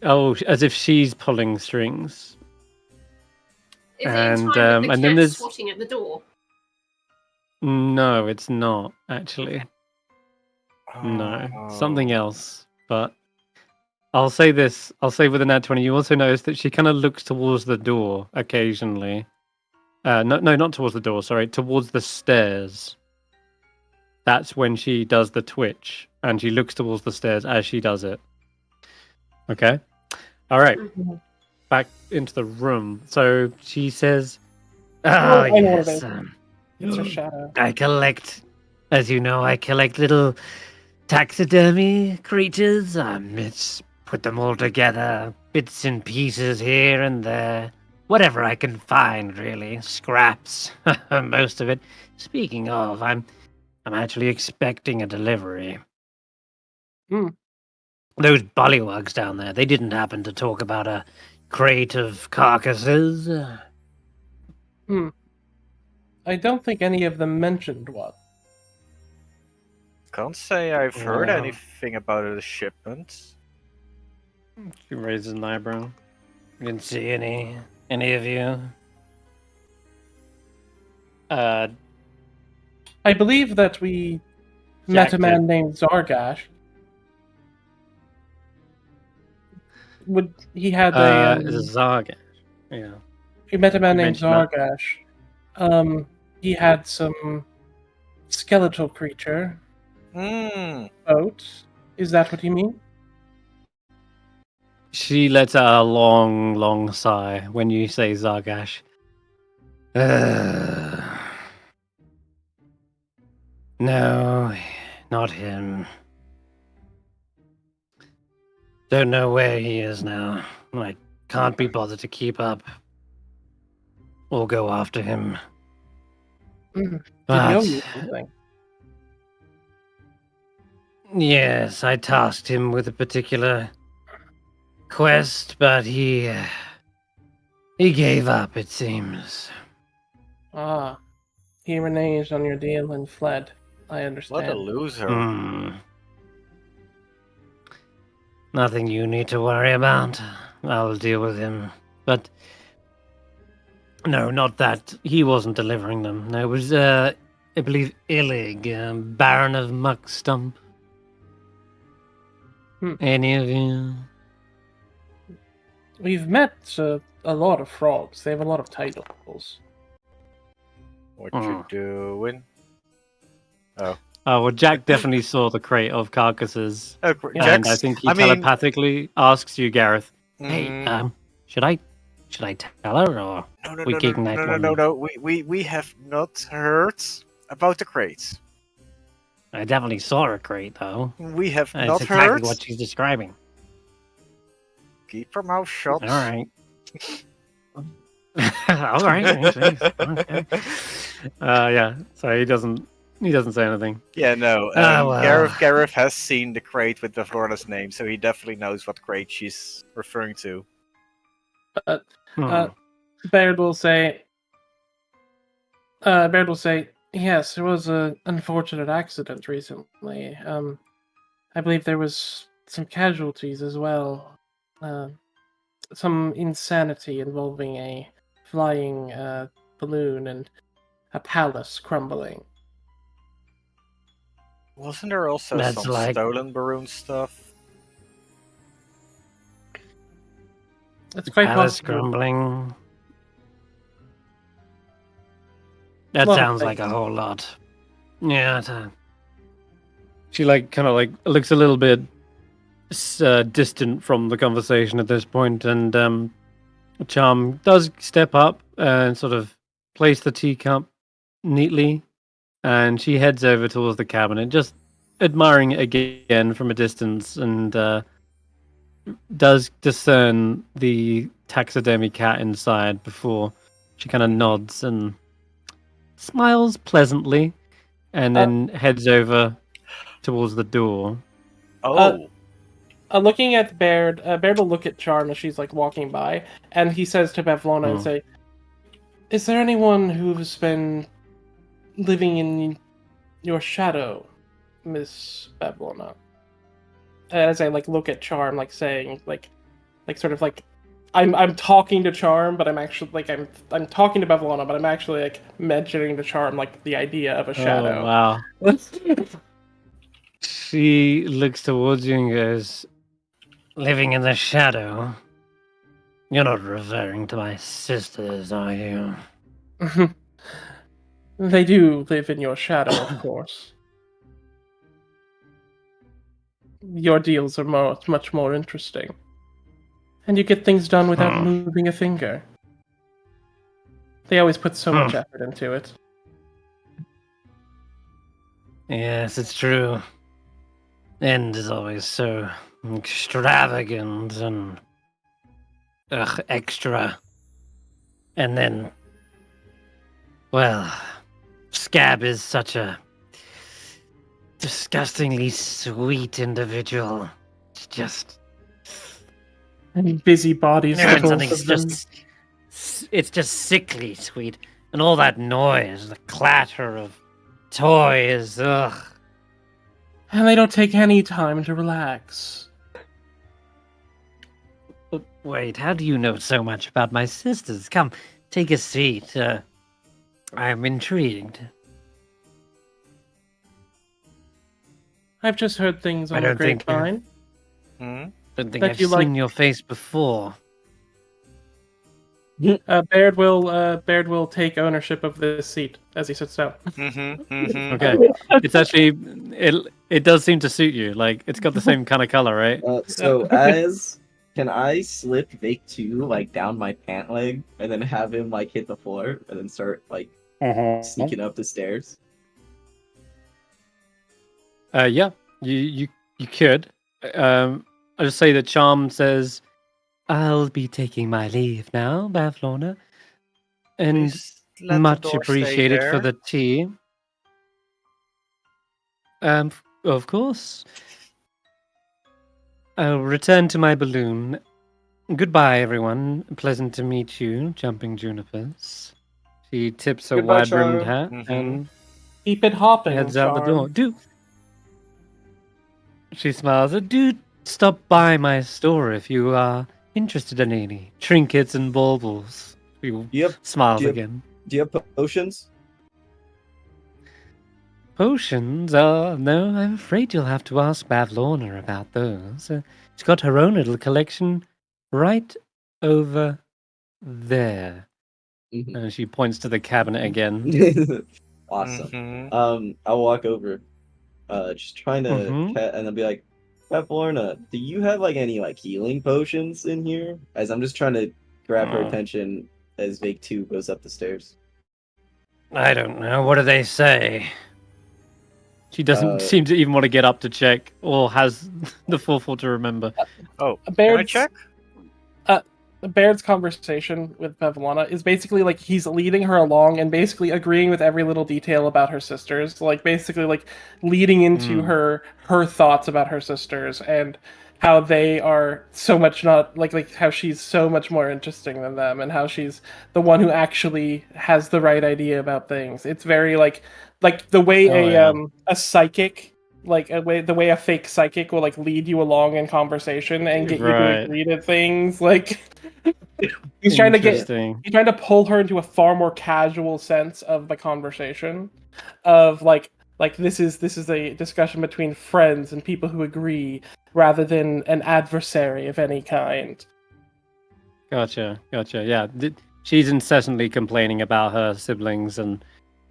Oh, as if she's pulling strings. Is it in time that the then there's swatting at the door? No, it's not actually. No, something else. But I'll say this. I'll say with a nat 20, you also notice that she kind of looks towards the door occasionally. No, not towards the door. Sorry, towards the stairs. That's when she does the twitch, and she looks towards the stairs as she does it. Okay. All right. Back into the room. So she says, yes. It's her shadow. I collect, as you know, little taxidermy creatures. It's put them all together, bits and pieces here and there. Whatever I can find, really. Scraps. Most of it. Speaking of, I'm actually expecting a delivery. Those bullywugs down there, they didn't happen to talk about a crate of carcasses? I don't think any of them mentioned one. Can't say I've heard anything about a shipment. She raises an eyebrow. Didn't see any of you. I believe that we met a man named Zargash. He had a Zargash. Yeah. We met a man named Zargash. He had some skeletal creature. Boat. Is that what you mean? She lets out a long, long sigh when you say Zargash. No, not him. Don't know where he is now. I can't be bothered to keep up or go after him. Did he owe you something? Yes, I tasked him with a particular quest, but he gave up, it seems. Ah, he reneged on your deal and fled. I understand. What a loser. Nothing you need to worry about. I'll deal with him. But no, not that. He wasn't delivering them. No, it was, I believe, Illig, Baron of Muckstump. Any of you? We've met a lot of frogs. They have a lot of titles. What you doing? Oh, well, Jack definitely saw the crate of carcasses. And I think he telepathically asks you, Garreth, hey, should I tell her, or No. We have not heard about the crates. I definitely saw a crate, though. We have not That's heard. exactly what she's describing. Keep her mouth shut. All right. All right. Okay. Yeah. So he doesn't say anything. Yeah, no. Garreth has seen the crate with the Florida's name, so he definitely knows what crate she's referring to. Baerd will say, yes, there was an unfortunate accident recently. I believe there was some casualties as well. Some insanity involving a flying balloon and a palace crumbling. Wasn't there also some stolen balloon stuff? It's quite palace possible. Crumbling. That sounds like a whole lot. Yeah. She kind of looks a little bit distant from the conversation at this point, and Charm does step up and sort of place the teacup neatly, and she heads over towards the cabinet, just admiring it again from a distance, and does discern the taxidermy cat inside before she kind of nods and smiles pleasantly, and then heads over towards the door. Looking at Baerd, Baerd will look at Charm as she's walking by, and he says to Bevlona and say, "Is there anyone who's been living in your shadow, Miss Bevlona?" As I look at Charm, saying, I'm talking to Charm, but I'm actually I'm talking to Bevlona, but I'm actually mentioning to Charm the idea of a shadow. Oh, wow. She looks towards you and goes, "Living in the shadow? You're not referring to my sisters, are you?" They do live in your shadow, of course. Your deals are much more interesting. And you get things done without moving a finger. They always put so much effort into it. Yes, it's true. End is always so extravagant and extra. And then, well, Scab is such a disgustingly sweet individual. It's just... And busybodies. It's just sickly sweet. And all that noise, the clatter of toys, ugh. And they don't take any time to relax. Wait, how do you know so much about my sisters? Come, take a seat. I'm intrigued. I've just heard things on I the don't think grapevine. I don't think That I've you seen like- your face before. Baerd will take ownership of this seat as he sits down. Okay, it's actually it does seem to suit you. Like it's got the same kind of color, right? So can I slip Vaike 2 like down my pant leg and then have him like hit the floor and then start like sneaking up the stairs? Yeah, you could. I'll just say that Charm says, "I'll be taking my leave now, Bavlorna, and much appreciated for the tea." Of course. I'll return to my balloon. Goodbye, everyone. Pleasant to meet you, Jumping Junipers. She tips a Goodbye, wide-brimmed Charm. hat and Keep it hopping. heads out the Charm. door. She smiles. Do stop by my store if you are interested in any trinkets and baubles. She smiles again. Do you have potions? Potions? No, I'm afraid you'll have to ask Bavlorna about those. She's got her own little collection right over there. And she points to the cabinet again. Awesome. I'll walk over, just trying to, and I'll be like, Bavlorna, do you have like any like healing potions in here? As I'm just trying to grab her attention as Vaike 2 goes up the stairs. I don't know. What do they say? She doesn't seem to even want to get up to check, or has the forethought to remember. Can I check? Baerd's conversation with Bavlorna is basically like he's leading her along and basically agreeing with every little detail about her sisters, like basically like leading into her thoughts about her sisters and how they are so much not like how she's so much more interesting than them and how she's the one who actually has the right idea about things. It's very like the way a psychic, like the way a fake psychic will like lead you along in conversation and get you to agree to things. Like he's trying to pull her into a far more casual sense of the conversation, of like this is a discussion between friends and people who agree rather than an adversary of any kind. Gotcha. Yeah, she's incessantly complaining about her siblings and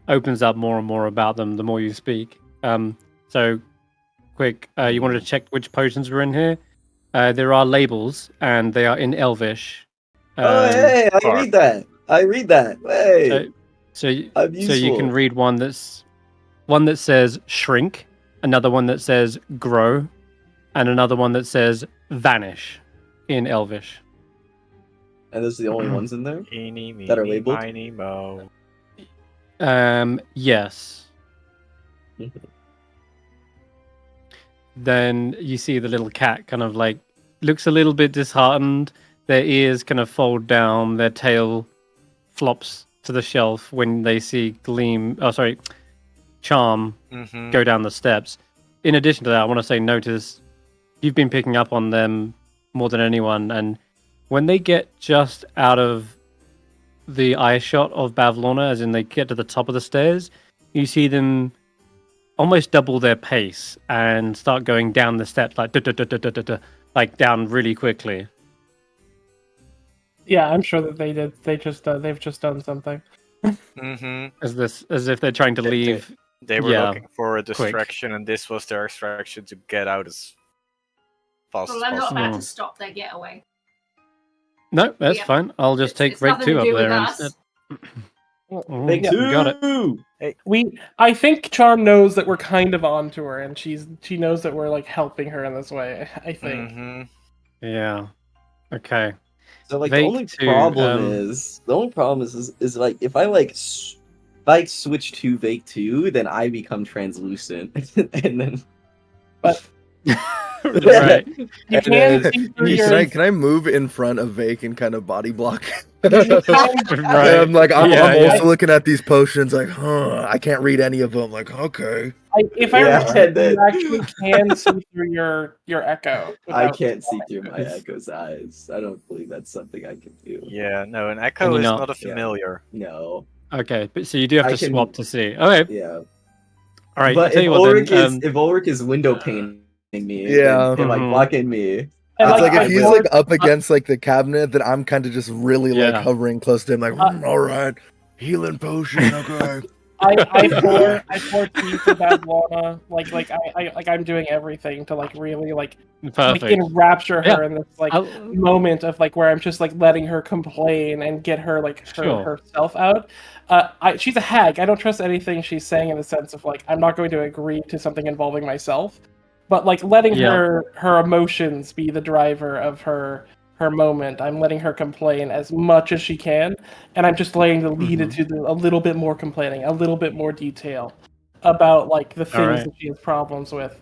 opens up more and more about them the more you speak. So, quick, you wanted to check which potions were in here? There are labels, and they are in Elvish. Hey, I read that. Hey, so you can read one that says shrink, another one that says grow, and another one that says vanish in Elvish. And those are the only ones in there that are labeled? Yes. Then you see the little cat kind of like looks a little bit disheartened. Their ears kind of fold down, their tail flops to the shelf when they see Charm go down the steps. In addition to that, I want to say Notus, you've been picking up on them more than anyone, and when they get just out of the eye shot of Bavlorna, as in they get to the top of the stairs, you see them almost double their pace and start going down the steps like down really quickly. Yeah, I'm sure that they did. They've just done something. As if they're trying to leave. They were looking for a distraction, and this was their distraction to get out as fast as possible. Well, I'm not about to stop their getaway. No, that's fine. I'll just take Vaike 2 up there instead. Vaike 2! Got it. Hey. I think Charm knows that we're kind of onto her, and she knows that we're like helping her in this way. I think. Yeah. Okay. So like Vaike the only problem is like if I switch to Vaike 2, then I become translucent, and then. But Right. You can see through your... Can I move in front of Vaike and kind of body block? Right. I'm like, I'm also looking at these potions, like, I can't read any of them. Like, okay. If I remember, you actually can see through your echo. I can't see through my echo's eyes. I don't believe that's something I can do. Yeah, no, an echo is not a familiar. Yeah. No. Okay, but so you do have to swap to see. Okay. Yeah. All right. But if Ulric is window painting me, and like blocking me. And it's like if he's like up against like the cabinet, then I'm kind of just really like hovering close to him, like, all right, healing potion, okay. I pour tea for Badwana. I'm doing everything to like really like enrapture her in this like moment of like where I'm just like letting her complain and get her like herself out. She's a hag. I don't trust anything she's saying in the sense of like I'm not going to agree to something involving myself, but like letting her emotions be the driver of her moment. I'm letting her complain as much as she can, and I'm just letting the lead into a little bit more complaining, a little bit more detail about like the things that she has problems with.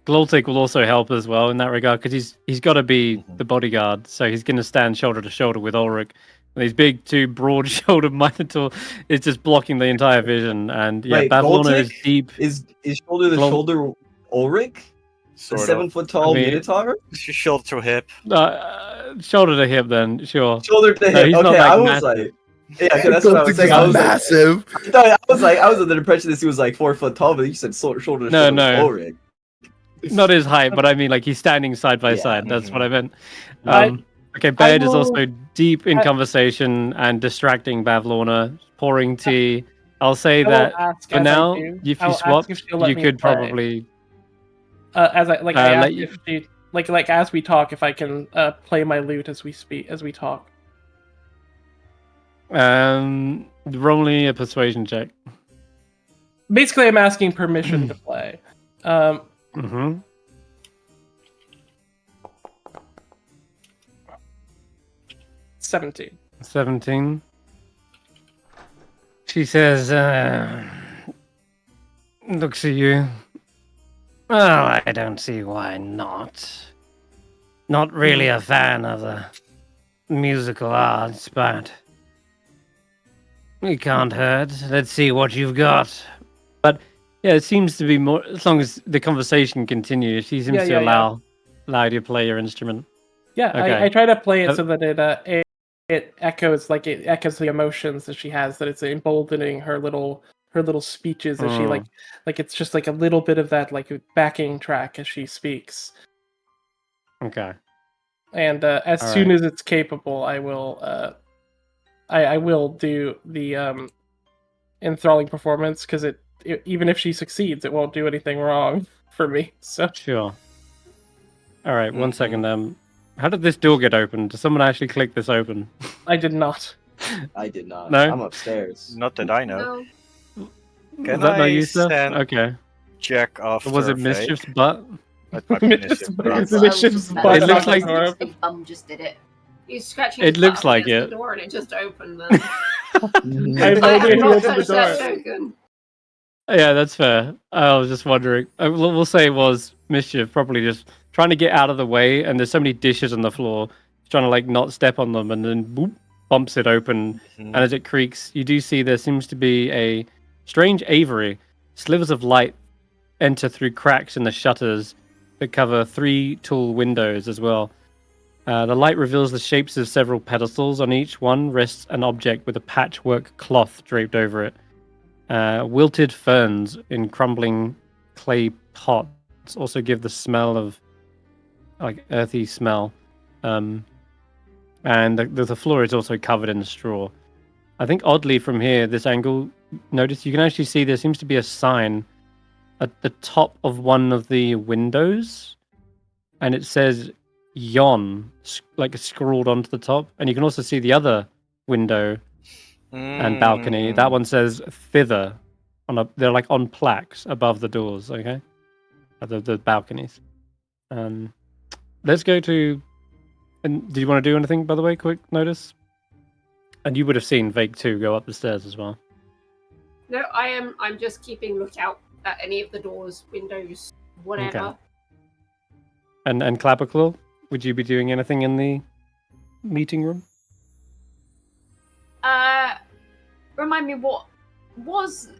Gloltic will also help as well in that regard because he's got to be the bodyguard, so he's going to stand shoulder to shoulder with Ulric. These big two broad-shouldered Minotaur is just blocking the entire vision, and Bavlorna is deep. Is shoulder to shoulder Ulric? A 7 foot tall Minotaur? Shoulder to hip. Shoulder to hip, then sure. Shoulder to hip. Okay, I was like, that's what I was saying. I was massive. I was under the impression that he was like 4 foot tall, but you said shoulder to shoulder Ulric. Not his height, but I mean like he's standing side by side. That's what I meant. Okay, Baerd is also deep in conversation and distracting Bavlorna, pouring tea. I'll say that for now, if you swap, you could probably. As we talk, if I can play my lute as we talk. Roll me a persuasion check. Basically, I'm asking permission to play. 17. She says, looks at you. Well, I don't see why not. Not really a fan of the musical arts, but it can't hurt. Let's see what you've got. But yeah, it seems to be more, as long as the conversation continues, she seems to allow you to play your instrument. Yeah, okay. I try to play it so that it echoes the emotions that she has, that it's emboldening her little speeches as she like it's just like a little bit of that like backing track as she speaks. Okay. And as soon as it's capable, I will I will do the enthralling performance, because it even if she succeeds, it won't do anything wrong for me. So sure. All right, 1 second. How did this door get open? Did someone actually click this open? I did not. I did not. No? I'm upstairs. Not that I know. No. Can I send okay. check after Was it Mischief's butt? Mischief's butt. It looks like just did it. He's scratching. It looks like it. The door and it just opened. Then. I not touched that token. Yeah, that's fair. I was just wondering. We'll say it was Mischief, probably just trying to get out of the way, and there's so many dishes on the floor, trying to like not step on them, and then boop, bumps it open, and as it creaks, you do see there seems to be a strange aviary. Slivers of light enter through cracks in the shutters that cover 3 tall windows as well. The light reveals the shapes of several pedestals. On each one rests an object with a patchwork cloth draped over it. Wilted ferns in crumbling clay pots also give the smell of like earthy smell. And the floor is also covered in straw. I think oddly from here, this angle, notice you can actually see there seems to be a sign at the top of one of the windows, and it says Yon, like scrawled onto the top. And you can also see the other window and balcony. That one says Thither. They're like on plaques above the doors, okay? The balconies. Let's go to... And did you want to do anything, by the way, quick notice? And you would have seen Vaike 2 go up the stairs as well. No, I'm just keeping lookout at any of the doors, windows, whatever. And Clapperclaw, would you be doing anything in the meeting room? Remind me, what was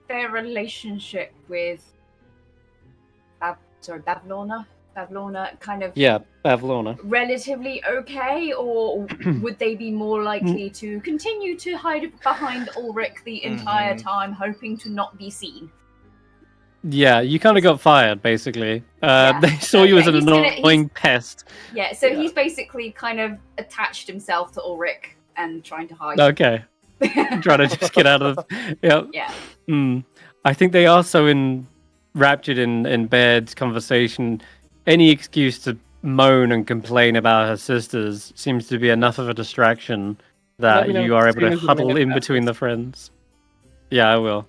their relationship with Bavlorna? Bavlorna kind of... Yeah, Bavlorna. Relatively okay, or would they be more likely to continue to hide behind Ulric the entire time, hoping to not be seen? Yeah, you kind of got fired, basically. They saw you as an annoying pest. Yeah, so he's basically kind of attached himself to Ulric and trying to hide. Okay. Trying to just get out of the... Yep. Yeah. I think they are so enraptured in Baerd's conversation. Any excuse to moan and complain about her sisters seems to be enough of a distraction that you are able to huddle in between the friends. Yeah, I will.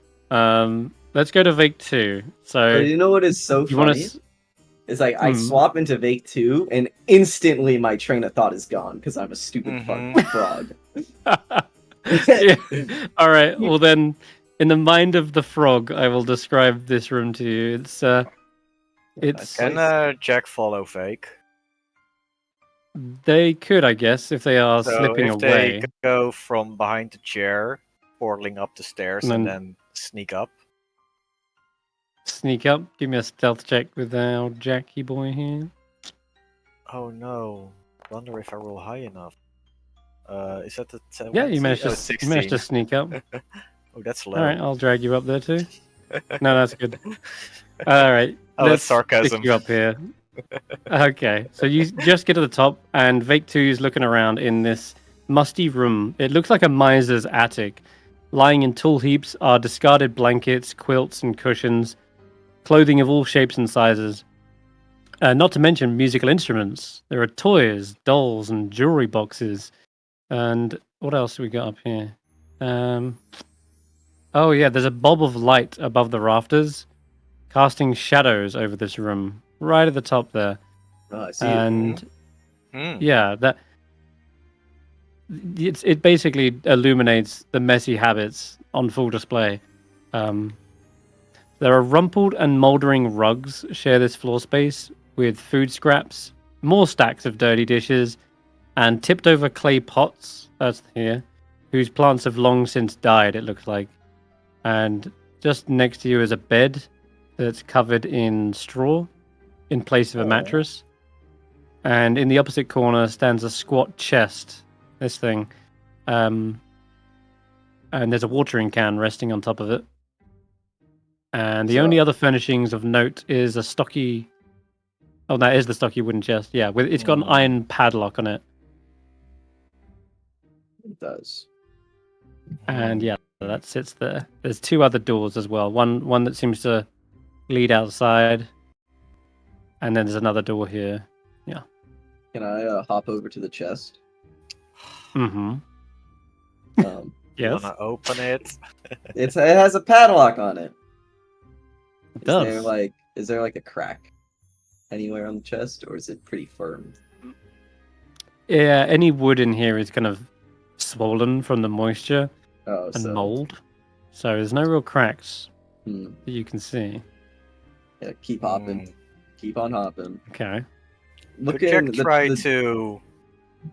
Let's go to Vaike 2. So you know what is so funny? It's like I swap into Vaike 2 and instantly my train of thought is gone because I'm a stupid fucking frog. Yeah. All right. Well then, in the mind of the frog, I will describe this room to you. It's Can Jack follow Vaike? They could, I guess, if they are slipping away. They could go from behind the chair, portaling up the stairs, and then sneak up. Sneak up. Give me a stealth check with our Jackie boy here. Oh no! Wonder if I roll high enough. Is that the 10? Yeah, you managed to sneak up. Oh, that's low. All right, I'll drag you up there too. No, that's good. All right, that's sarcasm. Stick you up here. Okay, so you just get to the top, and Vaike 2 is looking around in this musty room. It looks like a miser's attic. Lying in tool heaps are discarded blankets, quilts, and cushions, clothing of all shapes and sizes. Not to mention musical instruments. There are toys, dolls, and jewelry boxes. And what else do we got up here? Oh yeah, there's a bulb of light above the rafters, casting shadows over this room, right at the top there. Oh, I see. And yeah, it basically illuminates the messy habits on full display. There are rumpled and moldering rugs share this floor space with food scraps, more stacks of dirty dishes, and tipped over clay pots, that's here, whose plants have long since died, it looks like. And just next to you is a bed that's covered in straw in place of a mattress. And in the opposite corner stands a squat chest, this thing. And there's a watering can resting on top of it. And the only other furnishings of note is a stocky... Oh, that is the stocky wooden chest. Yeah, it's got an iron padlock on it. It does. And yeah, that sits there. There's two other doors as well. One that seems to lead outside. And then there's another door here. Yeah. Can I hop over to the chest? Mm-hmm. Yes. Wanna open it? It has a padlock on it. It does. Is there like a crack anywhere on the chest, or is it pretty firm? Yeah, any wood in here is kind of swollen from the moisture and mold. So there's no real cracks that you can see. Yeah, keep hopping. Keep on hopping. Okay. Could Jack try to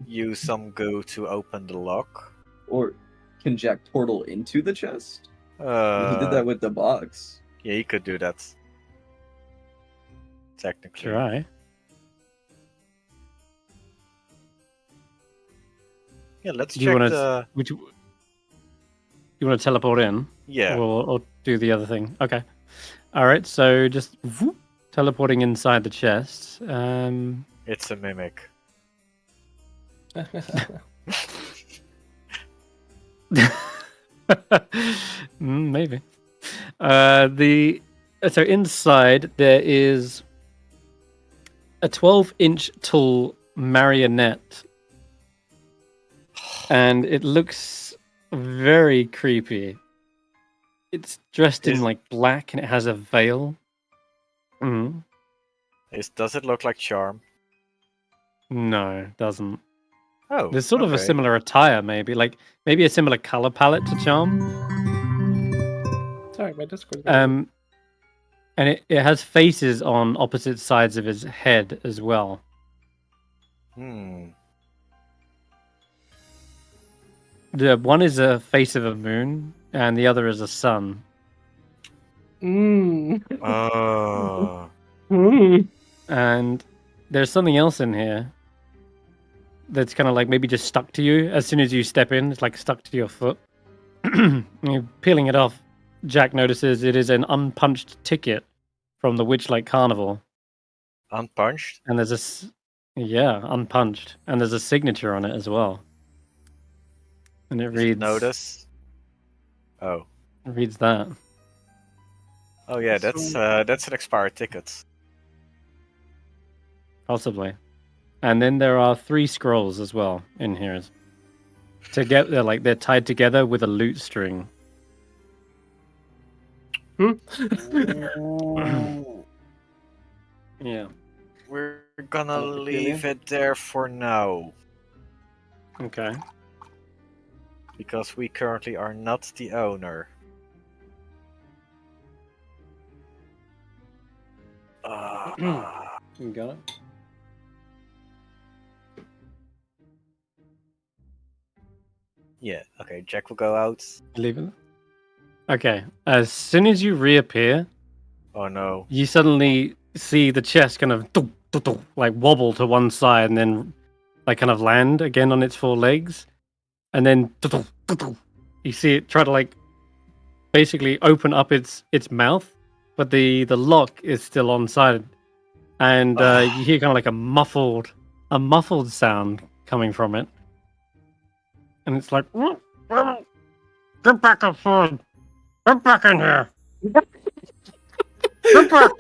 use some goo to open the lock? Or can Jack portal into the chest? He did that with the box. Yeah, he could do that. Technically. Try. Yeah, let's check the... You want to teleport in? Yeah. Or do the other thing? Okay. All right, so just teleporting inside the chest. It's a mimic. Maybe. So inside there is a 12-inch tall marionette, and it looks very creepy. It's dressed in like black, and it has a veil. Does it look like Charm? No, it doesn't. Oh, there's sort of a similar attire, maybe a similar color palette to Charm. Sorry, my Discord. And it has faces on opposite sides of his head as well. The one is a face of a moon, and the other is a sun. Mm. And there's something else in here that's kind of like maybe just stuck to you as soon as you step in. It's like stuck to your foot. You're peeling it off. Jack notices it is an unpunched ticket from the Witchlight Carnival. Unpunched? And there's unpunched. And there's a signature on it as well. And it reads... Notus? Oh. It reads that. Oh yeah, that's an expired ticket. Possibly. And then there are 3 scrolls as well in here. Together, like they're tied together with a lute string. Yeah. We're gonna leave it there for now. Okay. Because we currently are not the owner. You got it? Yeah, okay, Jack will go out. Leave it? Okay. As soon as you reappear... Oh no. You suddenly see the chest kind of like wobble to one side and then like kind of land again on its 4 legs. And then you see it try to like basically open up its mouth, but the lock is still on side. And you hear kind of like a muffled sound coming from it. And it's like, get back inside. Get back in here. Get back.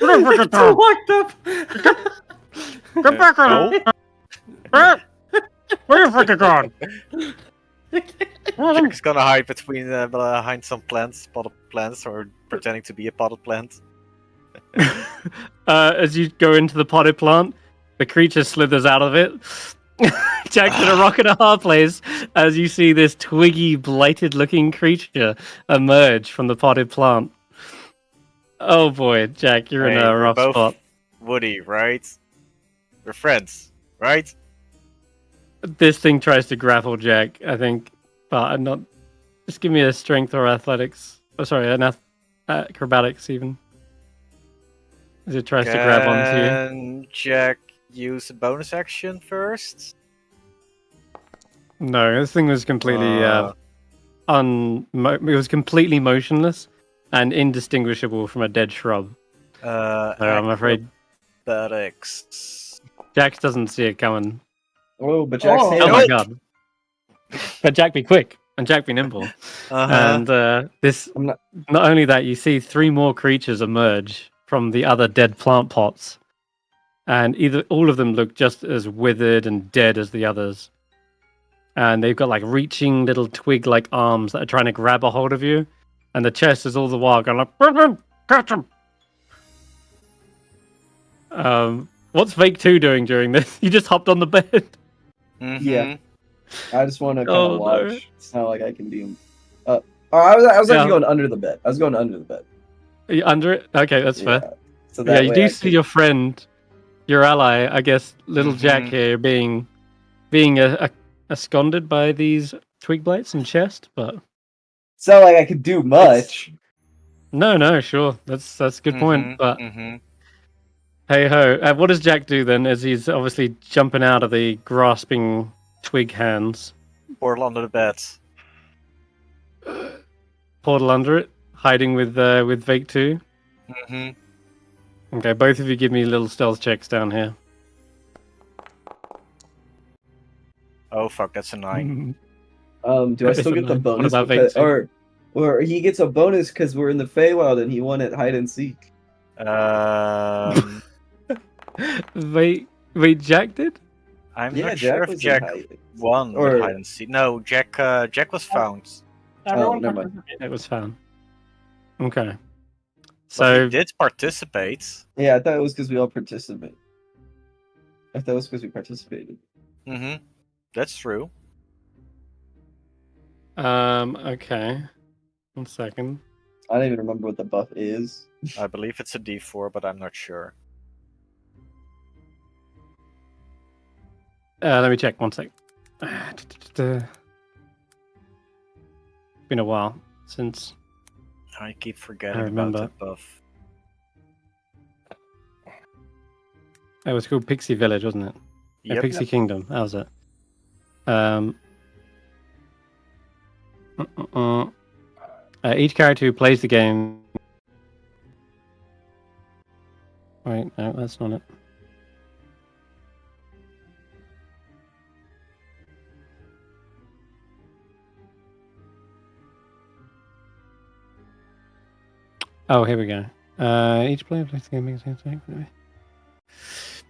It's locked up. Get back in here. Where you freaking gone? Jack's gonna hide behind some plants, potted plants, or pretending to be a potted plant. As you go into the potted plant, the creature slithers out of it. Jack's in a rock and a hard place as you see this twiggy, blighted-looking creature emerge from the potted plant. Oh boy, Jack, you're in a rough spot. Woody, right? We're friends, right? This thing tries to grapple Jack, I think, but I'm not. Just give me a strength or athletics. Oh, sorry, an acrobatics even. As it tries to grab onto you. Can Jack use a bonus action first? No, this thing was completely it was completely motionless and indistinguishable from a dead shrub. So I'm afraid athletics. Jack doesn't see it coming. Oh, but Jack's oh my god! But Jack be quick and Jack be nimble. And this not only that, you see 3 more creatures emerge from the other dead plant pots, and all of them look just as withered and dead as the others. And they've got like reaching little twig-like arms that are trying to grab a hold of you, and the chest is all the while going like, catch him! What's Vaike 2 doing during this? You just hopped on the bed. Yeah, I just want to kind of watch. No. It's not like I can be. I was actually going under the bed. I was going under the bed. Are you under it? Okay, that's fair. So you do see your friend, your ally, I guess, little Jack here, being absconded by these twig blights and chest, but it's not like I could do much. No, sure, that's a good point. But hey ho, what does Jack do then? As he's obviously jumping out of the grasping twig hands, portal under the bed. Portal under it, hiding with Vaike 2. Okay, both of you give me little stealth checks down here. Oh fuck, that's a 9. Do I still get the bonus? Because, or he gets a bonus because we're in the Feywild and he won at hide and seek. Wait, Jack did? I'm not sure if Jack won or hide and seek. No, Jack was found. Never mind. It was found. Okay. So he did participate. Yeah, I thought it was because we all participated. I thought it was because we participated. That's true. Okay. 1 second. I don't even remember what the buff is. I believe it's a D4, but I'm not sure. Let me check 1 sec. Been a while since I keep forgetting about the buff. It was called Pixie Village, wasn't it? Yep, Pixie Kingdom. That was it. Each character who plays the game. Wait, no, that's not it. Oh, here we go. Each player plays the game makes sense.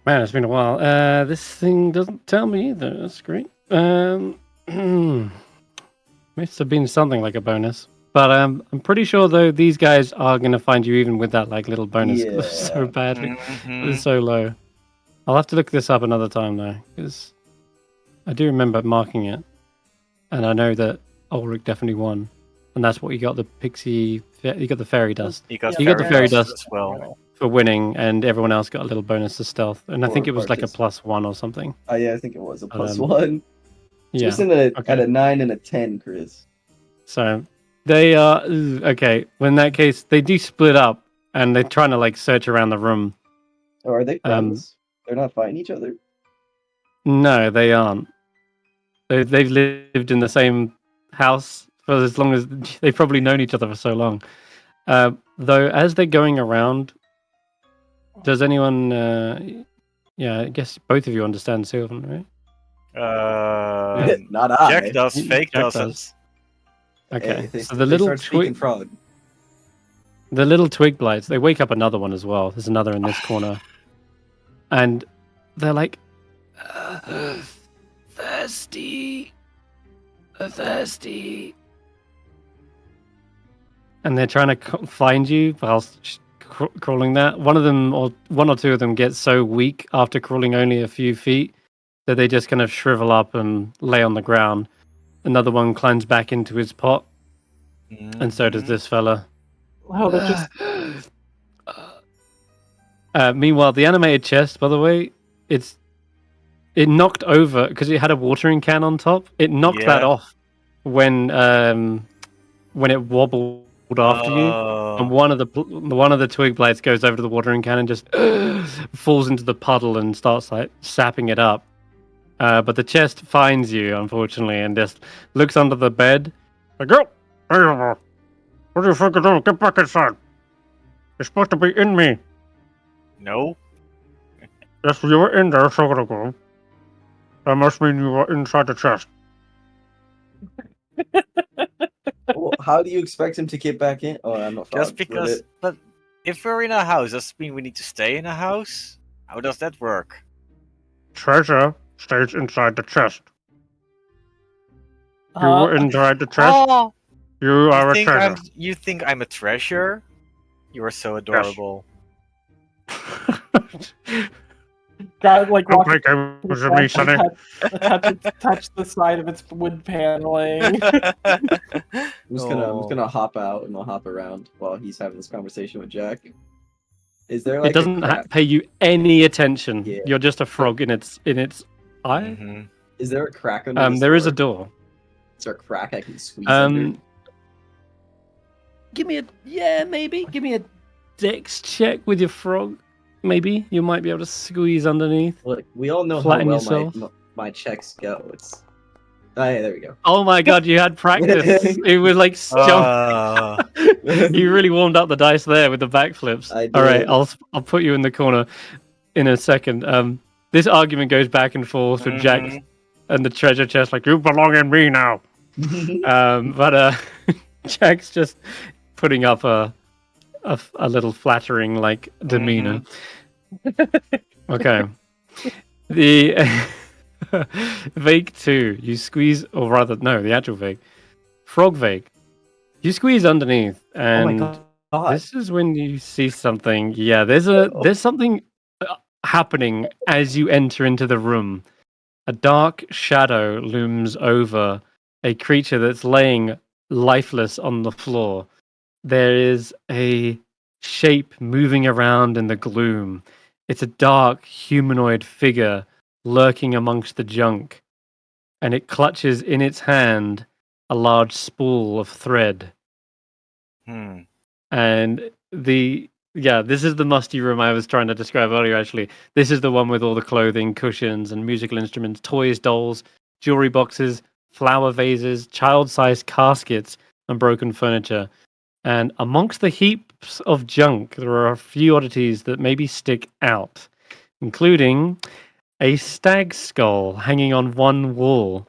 Man, it's been a while. This thing doesn't tell me either. That's great. Must have been something like a bonus. But I'm pretty sure though these guys are gonna find you even with that like little bonus so badly. It's so low. I'll have to look this up another time though, because I do remember marking it, and I know that Ulric definitely won, and that's what you got the pixie. You got the fairy dust. You got the fairy dust as well for winning, and everyone else got a little bonus to stealth. And I think it was like a +1 or something. Oh yeah, I think it was a +1. Yeah. Just at a 9 and a 10, Chris. So they are okay. Well, in that case, they do split up, and they're trying to like search around the room. Oh, are they friends? They're not fighting each other? No, they aren't. They've lived in the same house for as long as they've probably known each other for so long. Though, as they're going around, does anyone? Yeah, I guess both of you understand Sylvan, right? Not I. Jack does. Fake doesn't. Okay, so the little frog. The little twig blights, they wake up another one as well. There's another in this corner. And they're like, thirsty. And they're trying to find you whilst crawling that. One or two of them get so weak after crawling only a few feet that they just kind of shrivel up and lay on the ground. Another one climbs back into his pot. And so does this fella. Wow, that just... Meanwhile, the animated chest, by the way, it knocked over because it had a watering can on top. It knocked that off when it wobbled after you, and one of the twig blades goes over to the watering can and just falls into the puddle and starts like sapping it up. But the chest finds you, unfortunately, and just looks under the bed. Like, go! What do you think you're doing? Get back inside. You're supposed to be in me. No. Yes, you were in there a second ago. That must mean you were inside the chest. Well, how do you expect him to get back in? Oh, I'm not. Just because. But if we're in a house, does it mean we need to stay in a house? How does that work? Treasure stays inside the chest. You were inside the chest. Oh, you are a treasure. You think I'm a treasure? You are so adorable. God, like don't make games with me, Sonny. Touch the side of its wood paneling. I'm just gonna hop out and I'll hop around while he's having this conversation with Jack. Is there like it doesn't pay you any attention. Yeah. You're just a frog in its eye. Mm-hmm. Is there a crack under this there door? is a door. Is there a crack I can squeeze under? Give me a dex check with your frog. Maybe you might be able to squeeze underneath. Look, we all know how well my checks go. It's yeah, there we go. Oh my god, you had practice. It was like you really warmed up the dice there with the backflips. All right, I'll put you in the corner in a second. This argument goes back and forth with Jack and the treasure chest, like you belong in me now. But Jack's just putting up a little flattering like demeanor. Okay. The Vaike 2, you squeeze, or rather, no, the actual Vaike. Frog Vaike. You squeeze underneath, and this is when you see something. Yeah, there's something happening as you enter into the room. A dark shadow looms over a creature that's laying lifeless on the floor. there is a shape moving around in the gloom. It's a dark humanoid figure lurking amongst the junk, and it clutches in its hand a large spool of thread. And this is the musty room I was trying to describe earlier, actually. This is the one with all the clothing, cushions, and musical instruments, toys, dolls, jewelry boxes, flower vases, child-sized caskets, and broken furniture. And amongst the heaps of junk, there are a few oddities that maybe stick out, including a stag skull hanging on one wall,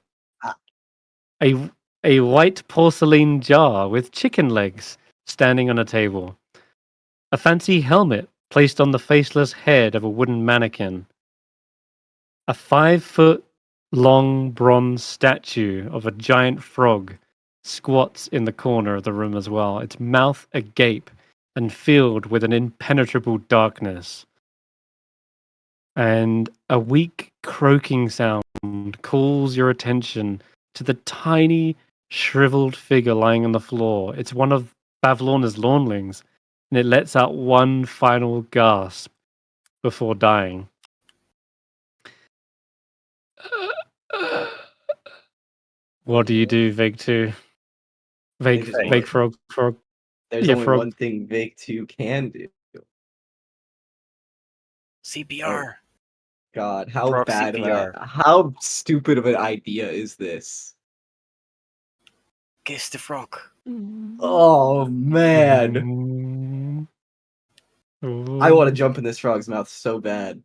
a white porcelain jar with chicken legs standing on a table, a fancy helmet placed on the faceless head of a wooden mannequin, a 5-foot-long bronze statue of a giant frog squats in the corner of the room as well, its mouth agape and filled with an impenetrable darkness. And a weak croaking sound calls your attention to the tiny, shriveled figure lying on the floor. It's one of Bavlorna's lawnlings, and it lets out one final gasp before dying. What do you do, Vaike 2? Vaike Frog. There's only one thing Vaike 2 can do. CPR. Oh, God, how bad how stupid of an idea is this? Kiss the frog. Oh, man. I want to jump in this frog's mouth so bad.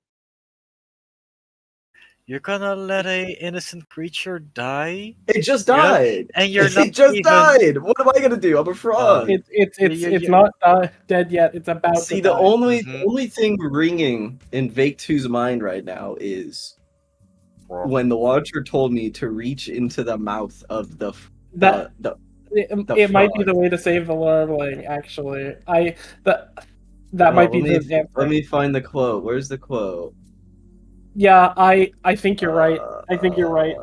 You're gonna let a innocent creature die? It just died, and you're not. It just died. What am I gonna do? I'm a frog. It's not dead yet. It's about. See, to the die. only thing ringing in Vaike 2's mind right now is when the Watcher told me to reach into the mouth of the it might be the way to save the Larbling. Actually, that might be the answer. Let me find the quote. Where's the quote? Yeah, I think you're right. I think you're right.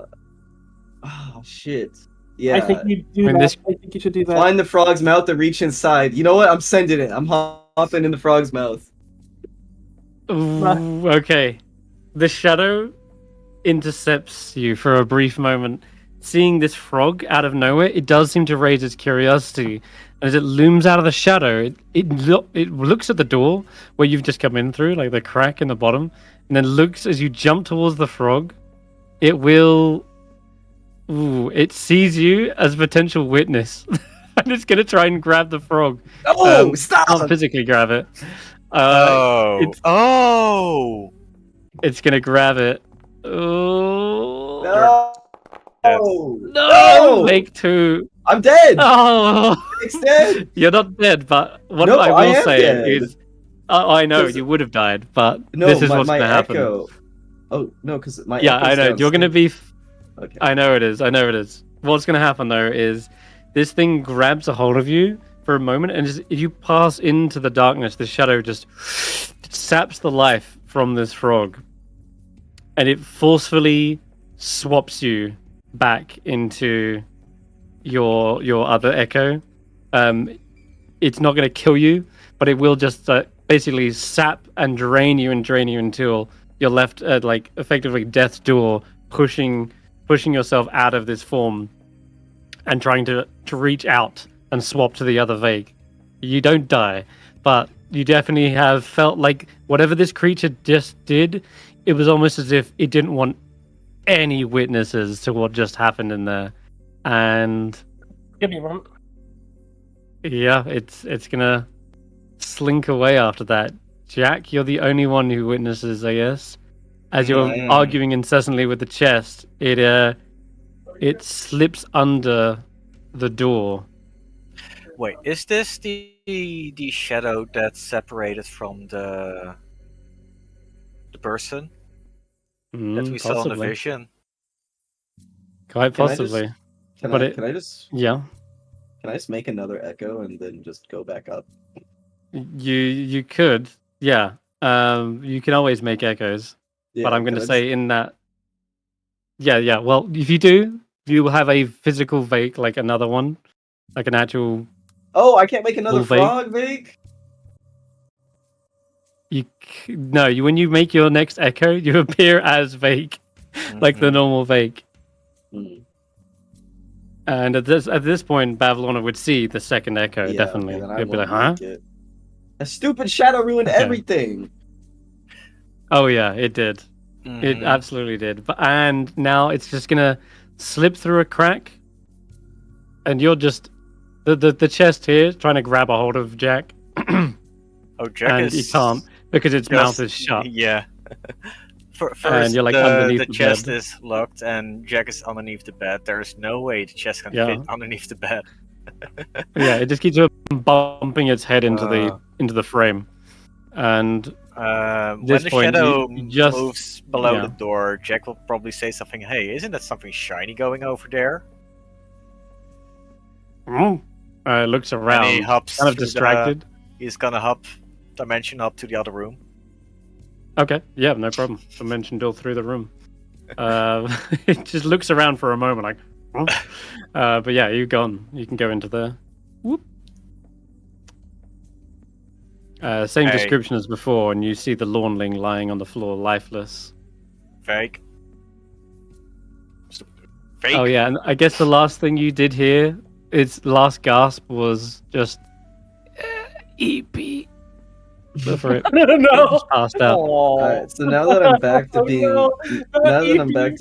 Oh shit! Yeah, I think you do that. I think you should do that. Find the frog's mouth and reach inside. You know what? I'm sending it. I'm hopping in the frog's mouth. Ooh, okay. The shadow intercepts you for a brief moment. Seeing this frog out of nowhere, it does seem to raise its curiosity. As it looms out of the shadow, it looks at the door where you've just come in through, like the crack in the bottom, and then looks as you jump towards the frog. It will... Ooh, it sees you as a potential witness. And it's going to try and grab the frog. Oh, stop! Not physically grab it. It's going to grab it. Oh... No! Vaike 2. I'm dead! Oh! Vaike's dead! You're not dead, but what I will say is... I know, you would have died, but this is what's going to happen. Oh, no, because my Yeah, I know, you're going to be... Okay. I know it is. What's going to happen, though, is this thing grabs a hold of you for a moment, and if you pass into the darkness, the shadow just saps the life from this frog. And it forcefully swaps you back into your other echo. It's not going to kill you, but it will just basically sap and drain you until you're left at like effectively death's door, pushing yourself out of this form and trying to reach out and swap to the other Vaike. You don't die, but you definitely have felt like whatever this creature just did, it was almost as if it didn't want any witnesses to what just happened in there. And give me a moment. Yeah, it's gonna slink away after that. Jack, you're the only one who witnesses, I guess. As you're arguing incessantly with the chest, it slips under the door. Wait, is this the shadow that's separated from the person that we saw in the vision? Quite possibly. Can I just make another echo and then just go back up? You could, yeah. You can always make echoes. Yeah, but I'm going to say in that... Yeah. Well, if you do, you will have a physical Vaike, like another one. Like an actual Oh, I can't make another frog, Vaike? When you make your next echo, you appear as Vaike, like the normal Vaike. And at this point, Bavlorna would see the second echo, definitely. Okay, then He'd be like, huh? A stupid shadow ruined everything! Oh yeah, it did. It absolutely did. And now it's just gonna slip through a crack, and you're just... The chest here is trying to grab a hold of Jack. Jack and he can't, because its mouth is shut. Yeah. First, and you're like underneath the chest is locked, and Jack is underneath the bed. There's no way the chest can fit underneath the bed. It just keeps bumping its head into the frame. And when the shadow moves below the door, Jack will probably say something. Hey, isn't that something shiny going over there? Looks around. And he hops kind of distracted. He's gonna hop dimension up to the other room. Okay, yeah, no problem. Dimension door through the room. It just looks around for a moment, like, but yeah, you're gone. You can go into there. Whoop. Same description as before, and you see the lawnling lying on the floor, lifeless. Fake. Oh yeah, and I guess the last thing you did here, its last gasp was just EP. For it. No. Passed out. Alright, so now that I'm back to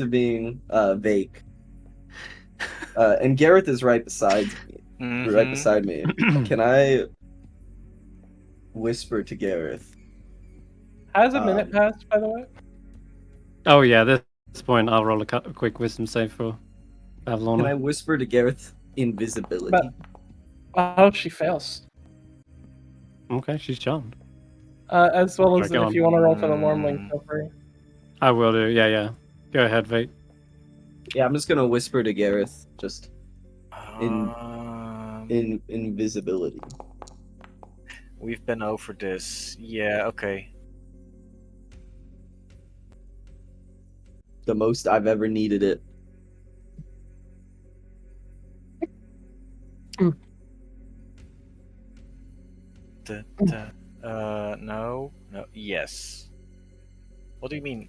being Vaike, and Garreth is right beside me. Can I whisper to Garreth? Has a minute passed, by the way? Oh yeah, at this point I'll roll a quick wisdom save for Bavlorna. Can I whisper to Garreth invisibility? She fails. Okay, she's charmed. As well as if you want to roll for the Lormling, feel free. I will do, yeah. Go ahead, Vaike. Yeah, I'm just gonna whisper to Garreth, just in invisibility. We've been over this. Yeah, okay. The most I've ever needed it. No, yes. What do you mean?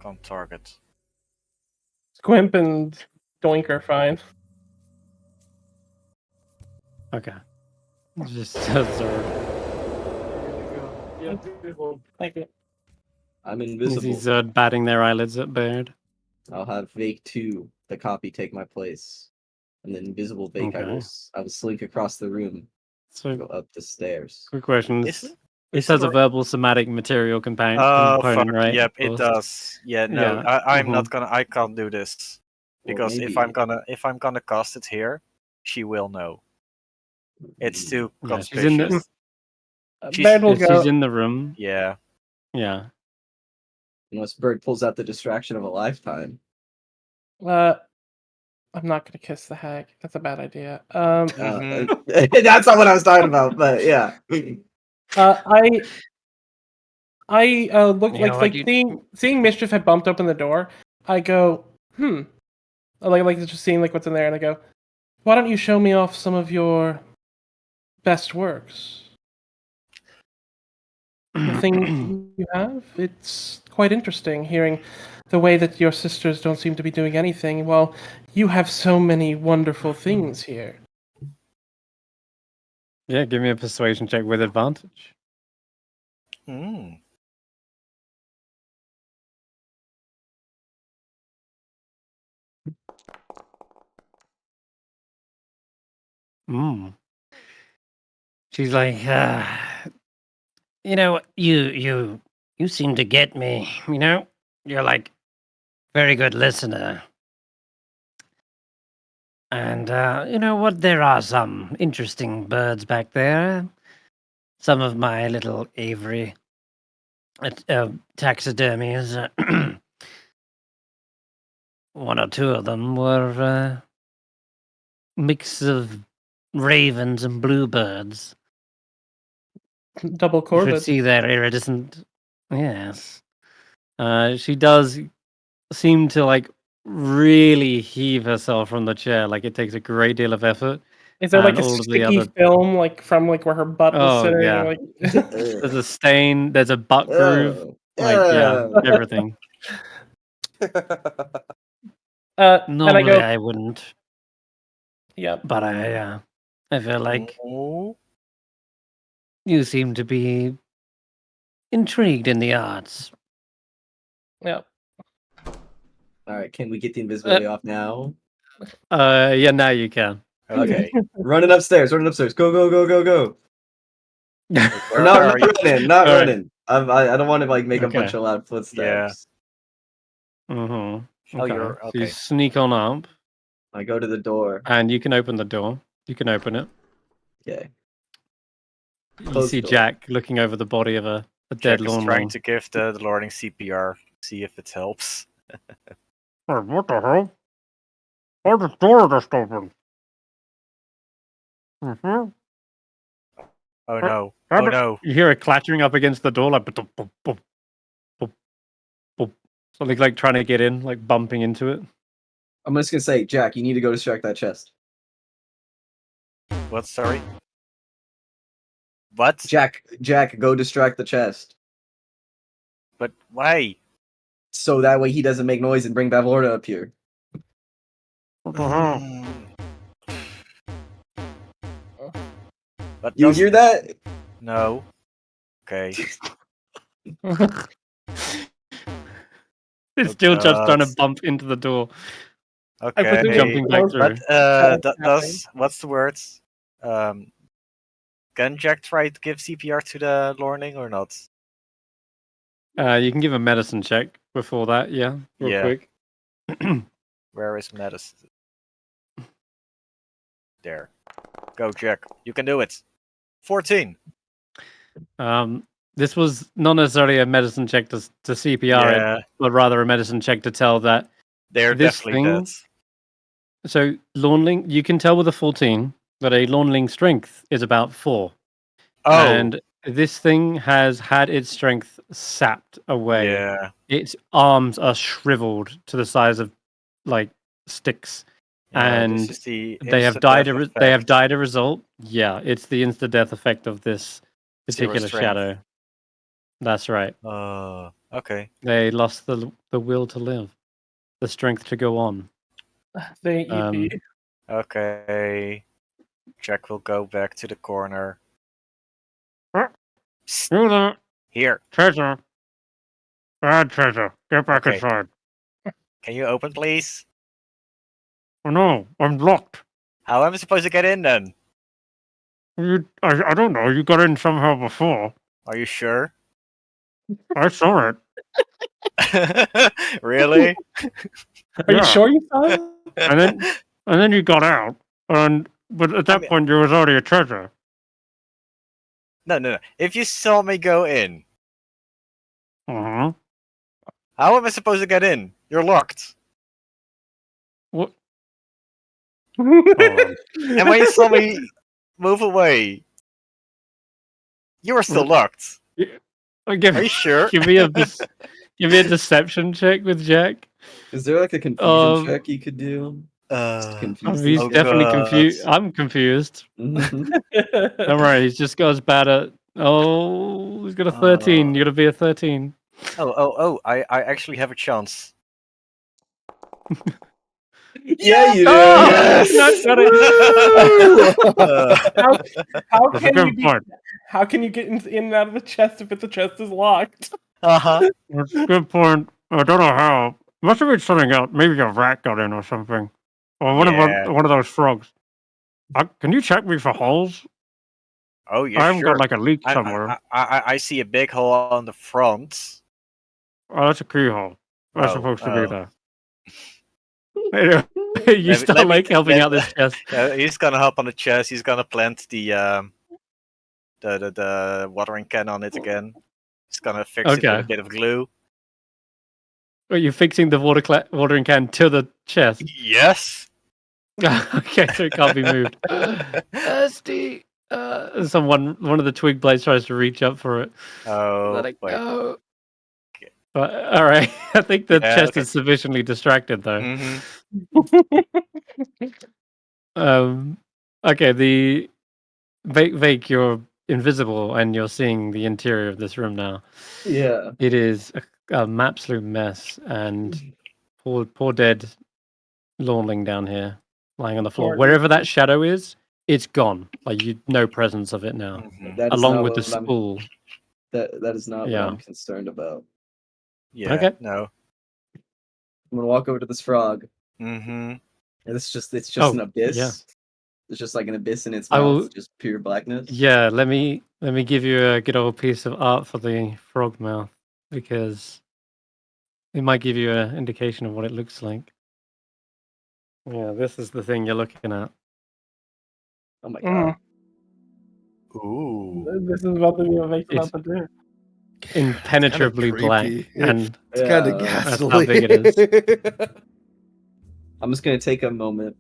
Can't target. Squimp and Doink are fine. Okay. Just Zord. Thank you. I'm invisible. Is Zord batting their eyelids at Baerd? I'll have Vaike 2, the copy, take my place. And then invisible Vaike, I will slink across the room. So go up the stairs. Quick question. This has a verbal somatic material component, right? Yep, it does. Yeah, no, I'm not gonna. I can't do this because if I'm gonna cast it here, she will know. It's too conspicuous. She's in the room. Yeah. Yeah. Unless Bird pulls out the distraction of a lifetime. I'm not gonna kiss the hag. That's a bad idea. That's not what I was talking about, but yeah. I look seeing Mischief had bumped open the door. I go, like just seeing like what's in there, and I go, why don't you show me off some of your best works? The thing you have, it's quite interesting hearing the way that your sisters don't seem to be doing anything. Well, you have so many wonderful things here. Yeah, give me a persuasion check with advantage. She's like, you know, you seem to get me, you know? You're like very good listener. And you know what? There are some interesting birds back there. Some of my little aviary taxidermies. One or two of them were mix of ravens and bluebirds. Double corvid. You should see their iridescent. Yes. She does seem to like really heave herself from the chair. Like it takes a great deal of effort. Is there like a sticky film, like from like where her butt was sitting? Yeah. Like... There's a stain. There's a butt groove. Everything. Normally I wouldn't. Yep. But I feel like you seem to be intrigued in the arts. Yep. All right, can we get the invisibility off now? Yeah, now you can. Okay. running upstairs. Go, go. Or not running. I don't want to like make a bunch of loud footsteps. Yeah. Mm-hmm. Oh, okay. you're okay. So you sneak on up. I go to the door. And you can open the door. You can open it. Okay. You see Jack looking over the body of a dead Jack is trying to give the lording CPR, see if it helps. What the hell? Why the door just open? Mm-hmm. Oh no! Oh no! You hear it clattering up against the door, like boop, boop, boop, boop, boop. Something like trying to get in, like bumping into it. I'm just gonna say, Jack, you need to go distract that chest. What? Sorry. What? Jack, go distract the chest. But why? So that way he doesn't make noise and bring Bavlorna up here. But you hear that? No. Okay. It's still just trying to bump into the door. Okay. Jumping back through. But does what's the words? Can Jack try to give CPR to the Lorning or not? You can give a medicine check before that, real quick. Where is medicine? There. Go, Jack. You can do it. 14. This was not necessarily a medicine check to CPR it, but rather a medicine check to tell that they're definitely dead. So Lawnling, you can tell with a 14 that a Lawnling strength is about 4. Oh. And this thing has had its strength sapped away. Yeah. Its arms are shriveled to the size of like sticks. And they have died a result. Yeah, it's the insta death effect of this particular shadow. That's right. Okay. They lost the will to live, the strength to go on. Okay. Jack will go back to the corner. Here. Treasure. Bad treasure. Get back inside. Can you open, please? Oh no, I'm locked. How am I supposed to get in then? I don't know. You got in somehow before. Are you sure? I saw it. Really? Are you sure you saw it? And then you got out. But at that point, there was already a treasure. No. If you saw me go in, how am I supposed to get in? You're locked. What? And when you saw me move away, you were still locked. Are you sure? Give me a deception check with Jack. Is there like a confusion check you could do? He's definitely confused. I'm confused. Don't worry, he's just got as bad at. Oh, he's got a 13. You gotta be a 13. I actually have a chance. Yeah, you do. Yes! How can you get in and out of the chest if the chest is locked? That's a good point. I don't know how. Must have been something else. Maybe a rat got in or something. Or one of those frogs. Can you check me for holes? Oh, yeah, I haven't got like a leak somewhere. I see a big hole on the front. Oh, that's a keyhole. That's supposed to be there. You start helping out this chest. He's gonna help on the chest. He's gonna plant the watering can on it again. He's gonna fix it with a bit of glue. Are you fixing the watering can to the chest? Yes. Okay, so it can't be moved. Thirsty. One of the twig blades tries to reach up for it. Oh, let it go. But all right, I think the chest is sufficiently distracted though. Okay, the Vaike, you're invisible and you're seeing the interior of this room now. Yeah. It is a absolute mess, and poor dead Lawnling down here, lying on the floor. Wherever that shadow is, it's gone. Like no presence of it now. That is along with the spool. That is not what I'm concerned about. Yeah. Okay. No. I'm gonna walk over to this frog. Mm-hmm. And it's just an abyss. Yeah. It's just like an abyss in its mouth, just pure blackness. Yeah, let me give you a good old piece of art for the frog mouth, because it might give you an indication of what it looks like. Yeah, this is the thing you're looking at. Oh my god. Ooh. This is about to be a Vaike about to do. Impenetrably black, and it's kind of ghastly. That's how big it is. I'm just gonna take a moment.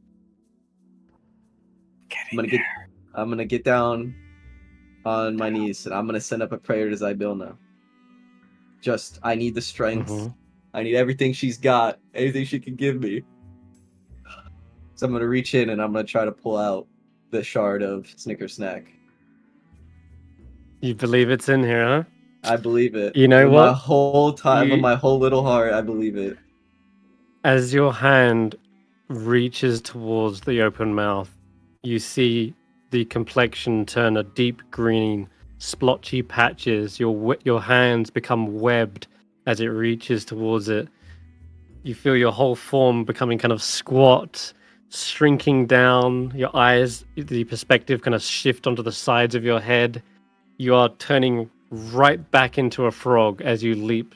I'm gonna get down on my knees, and I'm gonna send up a prayer to Zaelong now. I need the strength. I need everything she's got, anything she can give me. So I'm gonna reach in and I'm gonna try to pull out the shard of Snicker Snack. You believe it's in here, huh? I believe it. You know with what? My whole time, with my whole little heart, I believe it. As your hand reaches towards the open mouth, you see the complexion turn a deep green, splotchy patches. Your hands become webbed as it reaches towards it. You feel your whole form becoming kind of squat, shrinking down. Your eyes, the perspective kind of shift onto the sides of your head. You are turning right back into a frog as you leap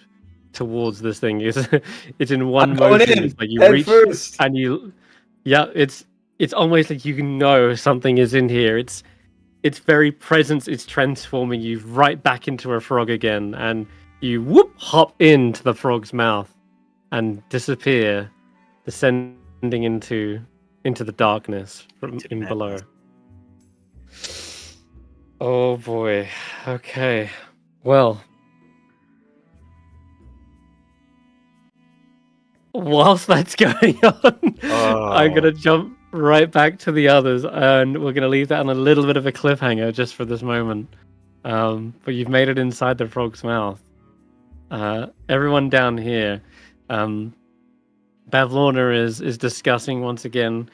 towards this thing. It's in one motion. It's like you reach first. And you, it's almost like you know something is in here. Its very presence is transforming you right back into a frog again, and you hop into the frog's mouth and disappear, descending into the darkness from in below. Oh boy. Okay. Well, whilst that's going on, I'm going to jump right back to the others, and we're going to leave that on a little bit of a cliffhanger just for this moment. But you've made it inside the frog's mouth. Everyone down here, Bavlorna is discussing once again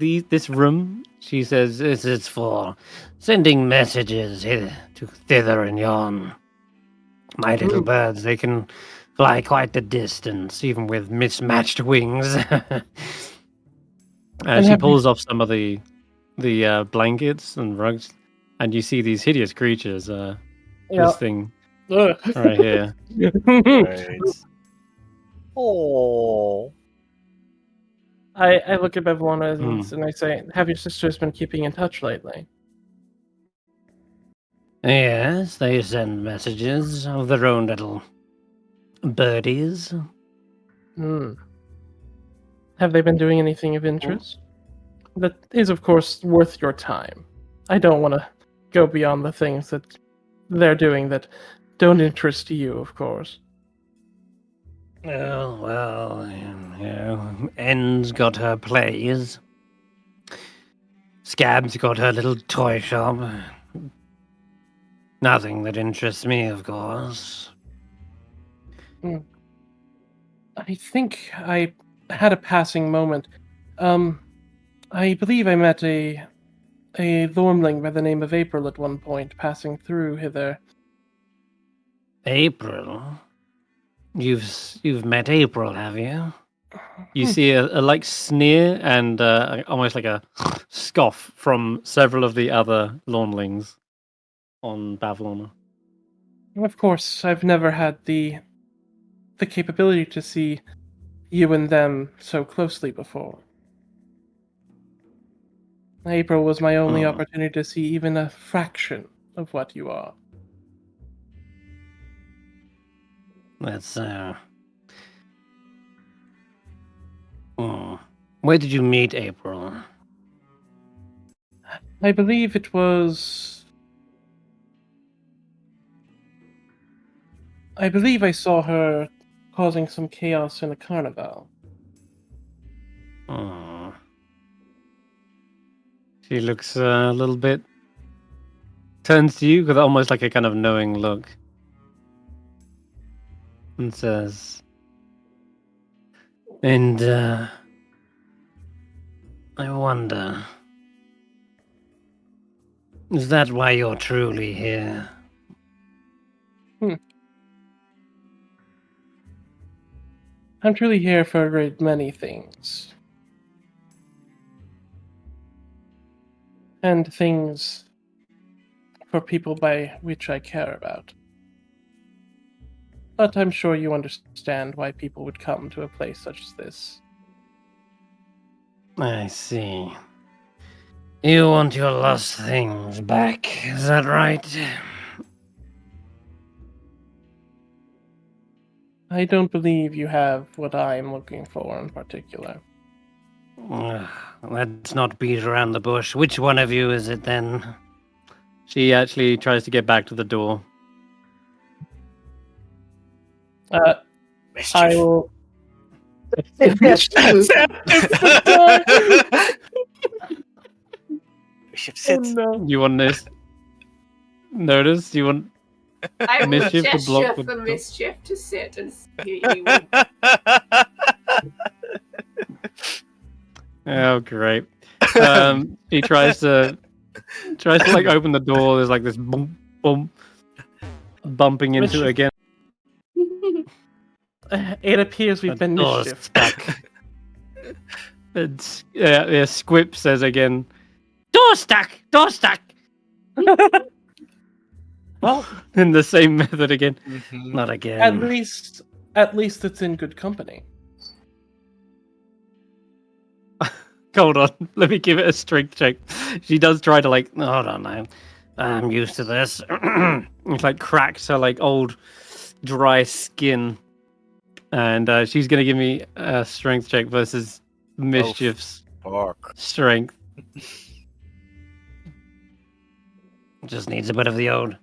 this room. She says this is for sending messages thither and yon. My little birds, they can fly quite the distance, even with mismatched wings. She pulls off some of the blankets and rugs, and you see these hideous creatures. This thing right here. Right. Oh. I look at Bavlorna and I say, "Have your sisters been keeping in touch lately?" Yes, they send messages of their own little birdies. Have they been doing anything of interest? That is, of course, worth your time. I don't want to go beyond the things that they're doing that don't interest you, of course. Oh, well, N's got her plays. Scab's got her little toy shop. Nothing that interests me, of course. I think I had a passing moment. I believe I met a Thormling by the name of April at one point, passing through hither. April? You've met April, have you? You see a like sneer and almost like a scoff from several of the other Lawnlings on Bavlorna. Of course, I've never had the capability to see you and them so closely before. April was my only opportunity to see even a fraction of what you are. That's Where did you meet April? I believe it was I believe I saw her causing some chaos in the carnival. Oh. She looks a little bit... Turns to you with almost like a kind of knowing look. And says... And, I wonder... Is that why you're truly here? I'm truly here for a great many things. And things for people by which I care about. But I'm sure you understand why people would come to a place such as this. I see. You want your lost things back, is that right? I don't believe you have what I'm looking for in particular. Let's not beat around the bush. Which one of you is it then? She actually tries to get back to the door. I will. Bishop, sit. Oh, no. You want this? Notice? You want I will mischief to block gesture the for door? mischief to sit and see you. Oh, great. He tries to like open the door. There's like this boom, boom, bumping into it again. It appears we've been door's mischief. stuck. Yeah, Squip says again. Door stuck! Door stuck! Well, In the same method again. Not again. at least it's in good company. Hold on, let me give it a strength check. She does try to like, Hold on, I'm used to this. it's like cracks her like old dry skin, and she's gonna give me a strength check versus mischief's strength. Just needs a bit of the old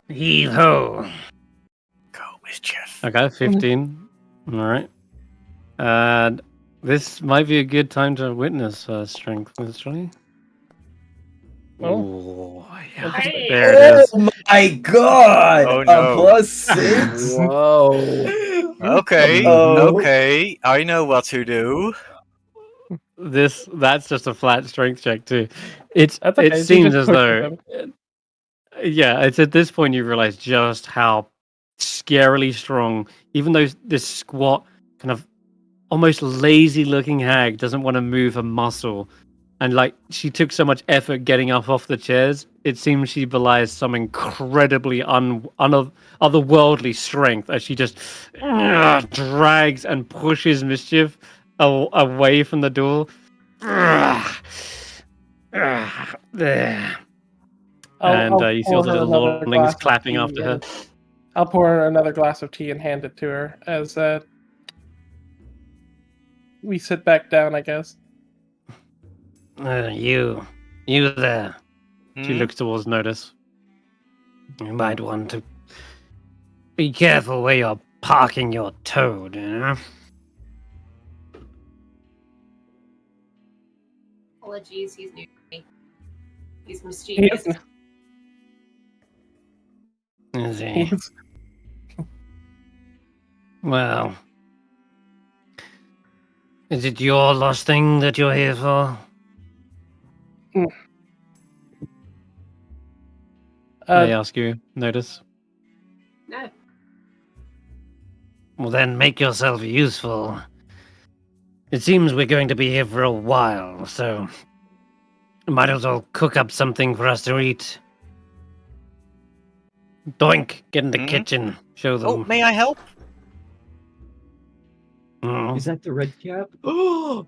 heave ho. Go, mischief. Okay, 15. All right, and this might be a good time to witness strength, actually. Oh, yeah. Hey. There it is. Oh my god! Oh, no. A +6? Whoa. Okay, Uh-oh. okay. I know what to do. That's just a flat strength check too. It okay. She seems just as though pushes yeah, it's at this point you realize just how scarily strong, even though this squat kind of almost lazy looking hag doesn't want to move a muscle, and like she took so much effort getting up off the chairs, it seems she belies some incredibly otherworldly strength as she just drags and pushes mischief away from the door. You see all the little lordlings clapping after her. I'll pour her another glass of tea and hand it to her as we sit back down, I guess. You there. She looks towards Notus. You might want to be careful where you're parking your toad, you know? Apologies, he's new to me. He's mischievous. Is he? Well, is it your lost thing that you're here for? They ask you, Notus. No. Well, then make yourself useful. It seems we're going to be here for a while, so might as well cook up something for us to eat. Doink, get in the kitchen. Show them. Oh, may I help? Is that the red cap? Oh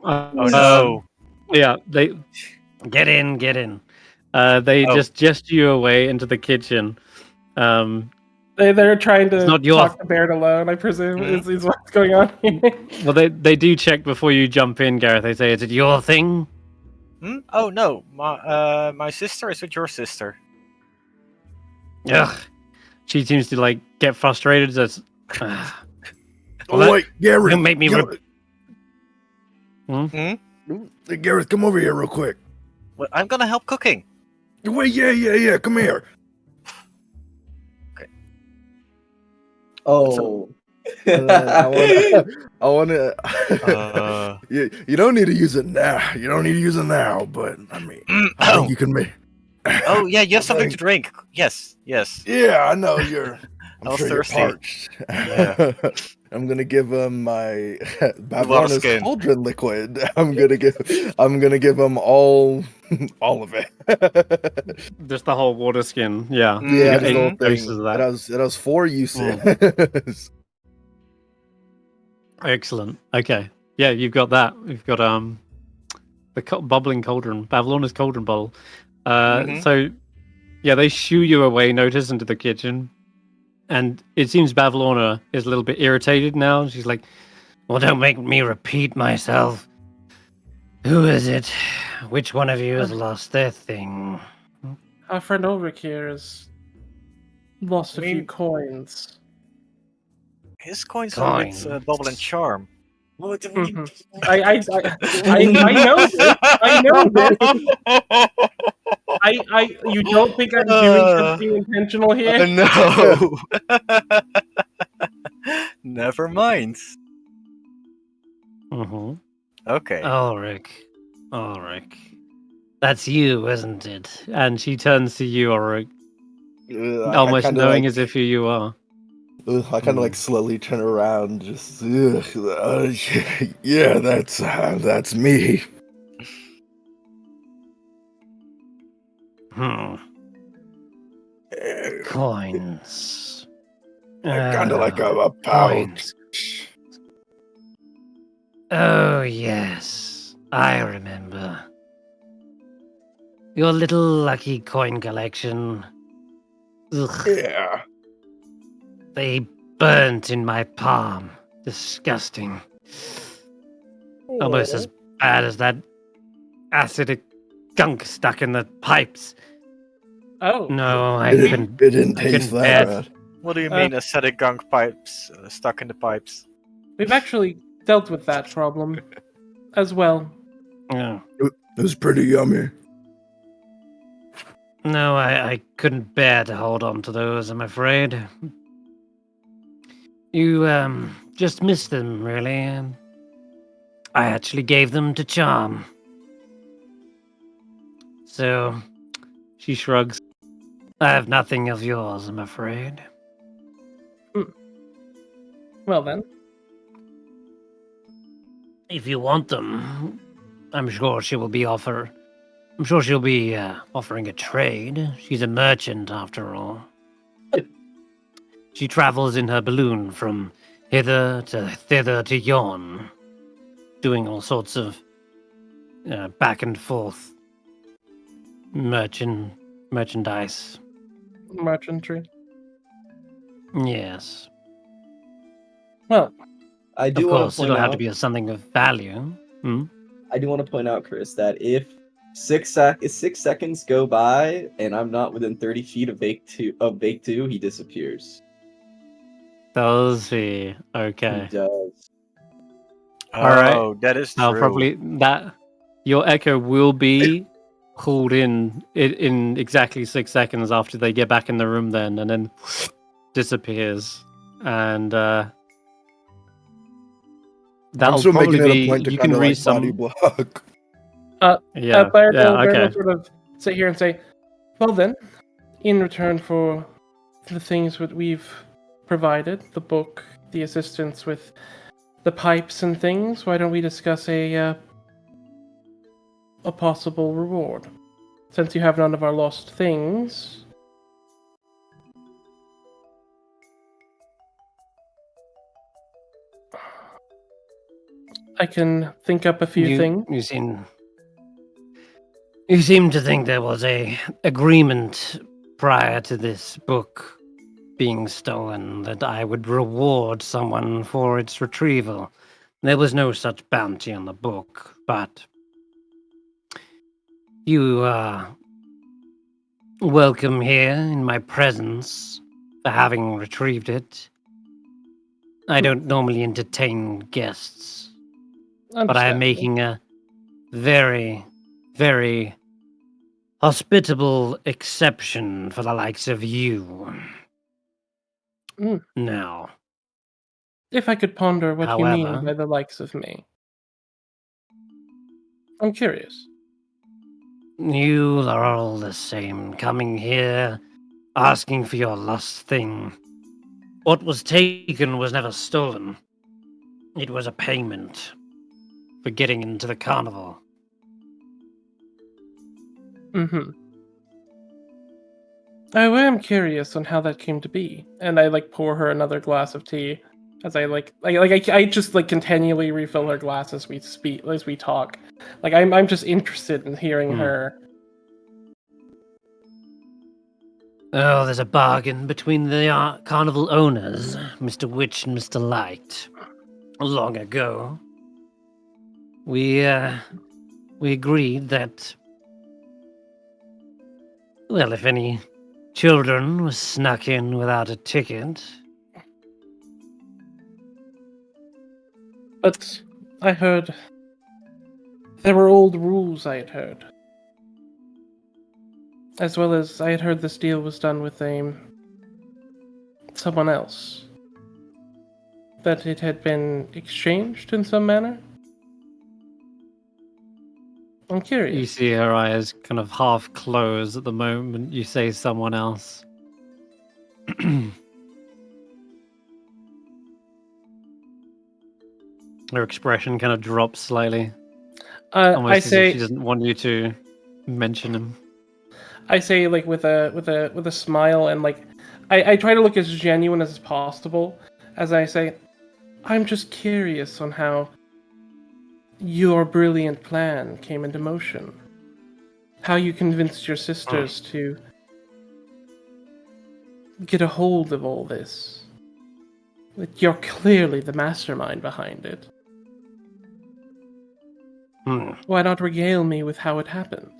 no. Yeah, they get in. They just gesture you away into the kitchen. They're trying to talk to Baerd alone, I presume, is what's going on here. Well, they do check before you jump in, Garreth. They say, "Is it your thing?" Oh no, my sister is with your sister. Ugh, she seems to like get frustrated. Says, wait, Garreth, you make me. Garreth, come over here real quick. Well, I'm gonna help cooking. Wait, yeah. Come here. Okay. Oh. I want to. You don't need to use it now. You don't need to use it now, but I mean, I think you can make. Oh yeah, you have something to drink. Yes. Yeah, I know you're. I'm sure thirsty. you're parched. Yeah. I'm gonna give him my Bavlorna's cauldron liquid. I'm gonna give him all of it. Just the whole water skin. Yeah. Yeah, the whole thing. Of that. It has 4 uses. Excellent. Okay. Yeah, you've got that. You've got the bubbling cauldron, Bavlorna's cauldron bowl. So yeah, they shoo you away, Notus, into the kitchen. And it seems Bavlorna is a little bit irritated now. She's like, well, don't make me repeat myself. Who is it? Which one of you has lost their thing? Our friend Ulric here has lost a few coins. His coins are with bubble and charm. What do I know this. I know this. You don't think I'm doing something intentional here? No. Never mind. Okay. Ulric. That's you, isn't it? And she turns to you, Ulric, almost knowing as if who you are. I kind of like slowly turn around, just yeah, that's me. Coins. Kind of like a pouch. Oh yes, I remember. Your little lucky coin collection. Ugh. Yeah. They burnt in my palm. Disgusting. Almost as bad as that acidic gunk stuck in the pipes. Oh. No, I couldn't. It didn't taste that bad. What do you mean acidic gunk pipes stuck in the pipes? We've actually dealt with that problem as well. Yeah. It was pretty yummy. No, I couldn't bear to hold on to those, I'm afraid. You, just missed them, really. I actually gave them to Charm. So, she shrugs. I have nothing of yours, I'm afraid. Well then. If you want them, I'm sure she will be offering a trade. She's a merchant, after all. She travels in her balloon from hither to thither to yon, doing all sorts of back and forth merchandise. Merchantry. Yes. Well, I do of want course, to point it'll out, have to be something of value. I do want to point out, Chris, that if 6 seconds go by and I'm not within 30 feet of Vaike 2, he disappears. Does he? Okay. He does. Oh, all right. That is true. Now, probably that your echo will be called in exactly 6 seconds after they get back in the room, then, and then disappears. And that'll probably be. You can read some block. Baerd okay. will sort of sit here and say, "Well then, in return for the things that we've provided, the book, the assistance with the pipes and things, why don't we discuss a possible reward? Since you have none of our lost things." I can think up a few things. You seem to think there was a agreement prior to this book being stolen that I would reward someone for its retrieval. There was no such bounty on the book, but you are welcome here in my presence. for having retrieved it. I don't normally entertain guests, but I am making a very, very hospitable exception for the likes of you. Now, if I could ponder what you mean by the likes of me. I'm curious. You are all the same, coming here, asking for your lost thing. What was taken was never stolen. It was a payment for getting into the carnival. I am curious on how that came to be, and I pour her another glass of tea, as I just continually refill her glass as we speak, as we talk. I'm just interested in hearing her. Oh, there's a bargain between the carnival owners, Mr. Witch and Mr. Light. Long ago, we agreed that, well, if any children were snuck in without a ticket. But I heard there were old rules I had heard. As well as I had heard this deal was done with someone else. That it had been exchanged in some manner? I'm curious. You see her eyes kind of half close at the moment you say someone else. Her expression kind of drops slightly. Almost as if she doesn't want you to mention him. I say with a smile, and I try to look as genuine as possible as I say, I'm just curious on how your brilliant plan came into motion. How you convinced your sisters to get a hold of all this. That you're clearly the mastermind behind it. Why not regale me with how it happened?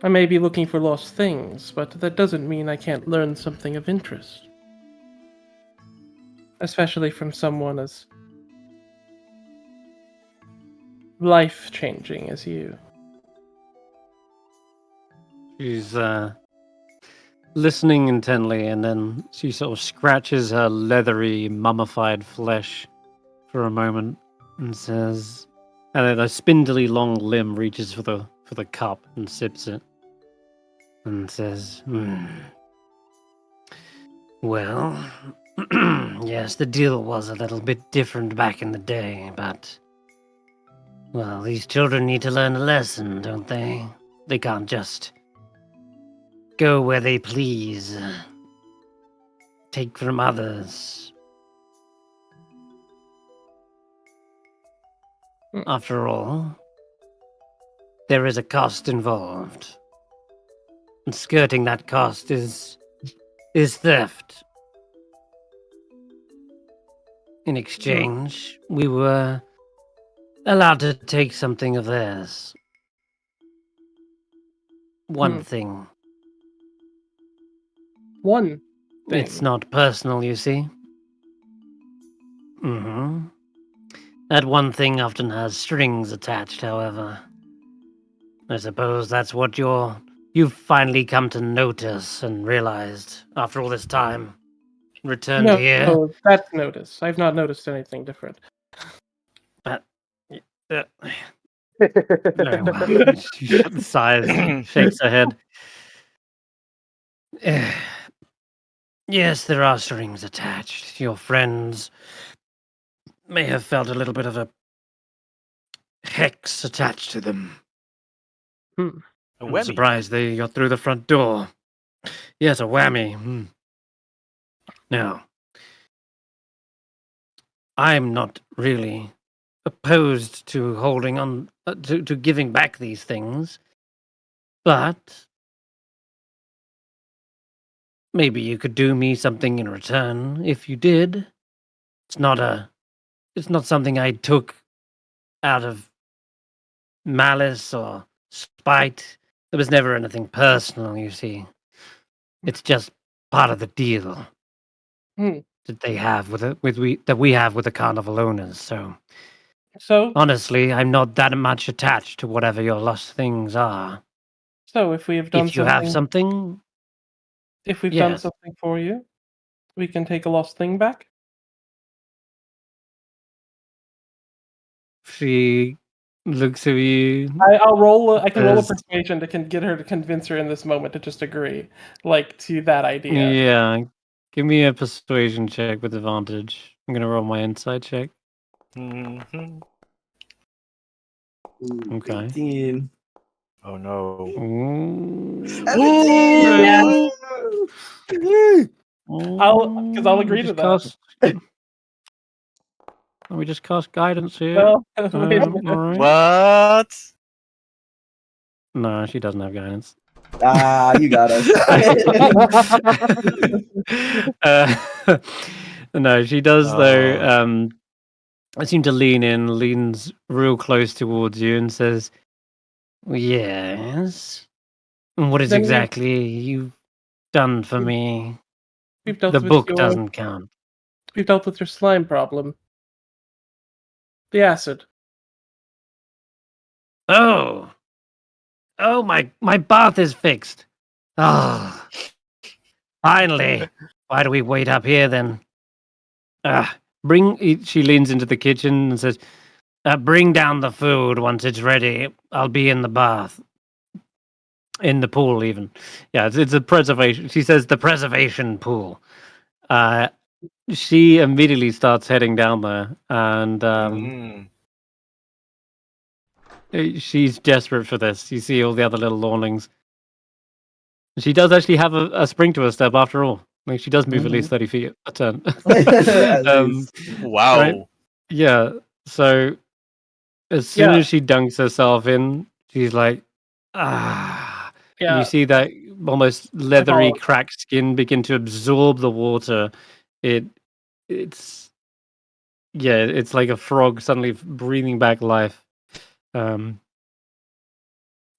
I may be looking for lost things, but that doesn't mean I can't learn something of interest. Especially from someone as life-changing as you. She's listening intently, and then she sort of scratches her leathery, mummified flesh for a moment and says, and then a spindly long limb reaches for the cup and sips it and says, Well, yes, the deal was a little bit different back in the day, but, well, these children need to learn a lesson, don't they? They can't just go where they please, take from others. After all, there is a cost involved. And skirting that cost is theft. In exchange, we were allowed to take something of theirs. One thing. One thing? It's not personal, you see. That one thing often has strings attached, however. I suppose that's what you've finally come to notice and realized after all this time. Returned here. No, that's Notus. I've not noticed anything different. But very well. She sighs, shakes her head. Yes, there are strings attached. Your friends may have felt a little bit of a hex attached to them. I'm surprised they got through the front door. Yes, a whammy. Now, I'm not really opposed to holding on to giving back these things, but maybe you could do me something in return if you did. It's not something I took out of malice or spite. There was never anything personal, you see. It's just part of the deal that they have that we have with the carnival owners. So honestly, I'm not that much attached to whatever your lost things are. So if we have done if you have something, if we've done something for you, we can take a lost thing back. She looks at you. I'll roll. I can roll a persuasion to get her to convince her in this moment to just agree, like to that idea. Yeah, give me a persuasion check with advantage. I'm gonna roll my insight check. Mm-hmm. Okay. 18. Oh no. I'll agree to that. We just cast guidance here. Well, all right. What? No, she doesn't have guidance. You got us. No, she does though. I seem to leans real close towards you and says, "Yes. And what is exactly you've done for me? The book doesn't count. We've dealt with your slime problem. The acid. Oh, my bath is fixed. Oh, finally. Why do we wait up here then? She leans into the kitchen and says, bring down the food once it's ready. I'll be in the bath. In the pool, even. Yeah, it's a preservation. She says the preservation pool. She immediately starts heading down there, and she's desperate for this. You see all the other little Lornlings. She does actually have a spring to her step after all. Like she does move at least 30 feet a turn. Wow. Right? Yeah. So as soon as she dunks herself in, she's like, Yeah. And you see that almost leathery, cracked skin begin to absorb the water. It's like a frog suddenly breathing back life. Oh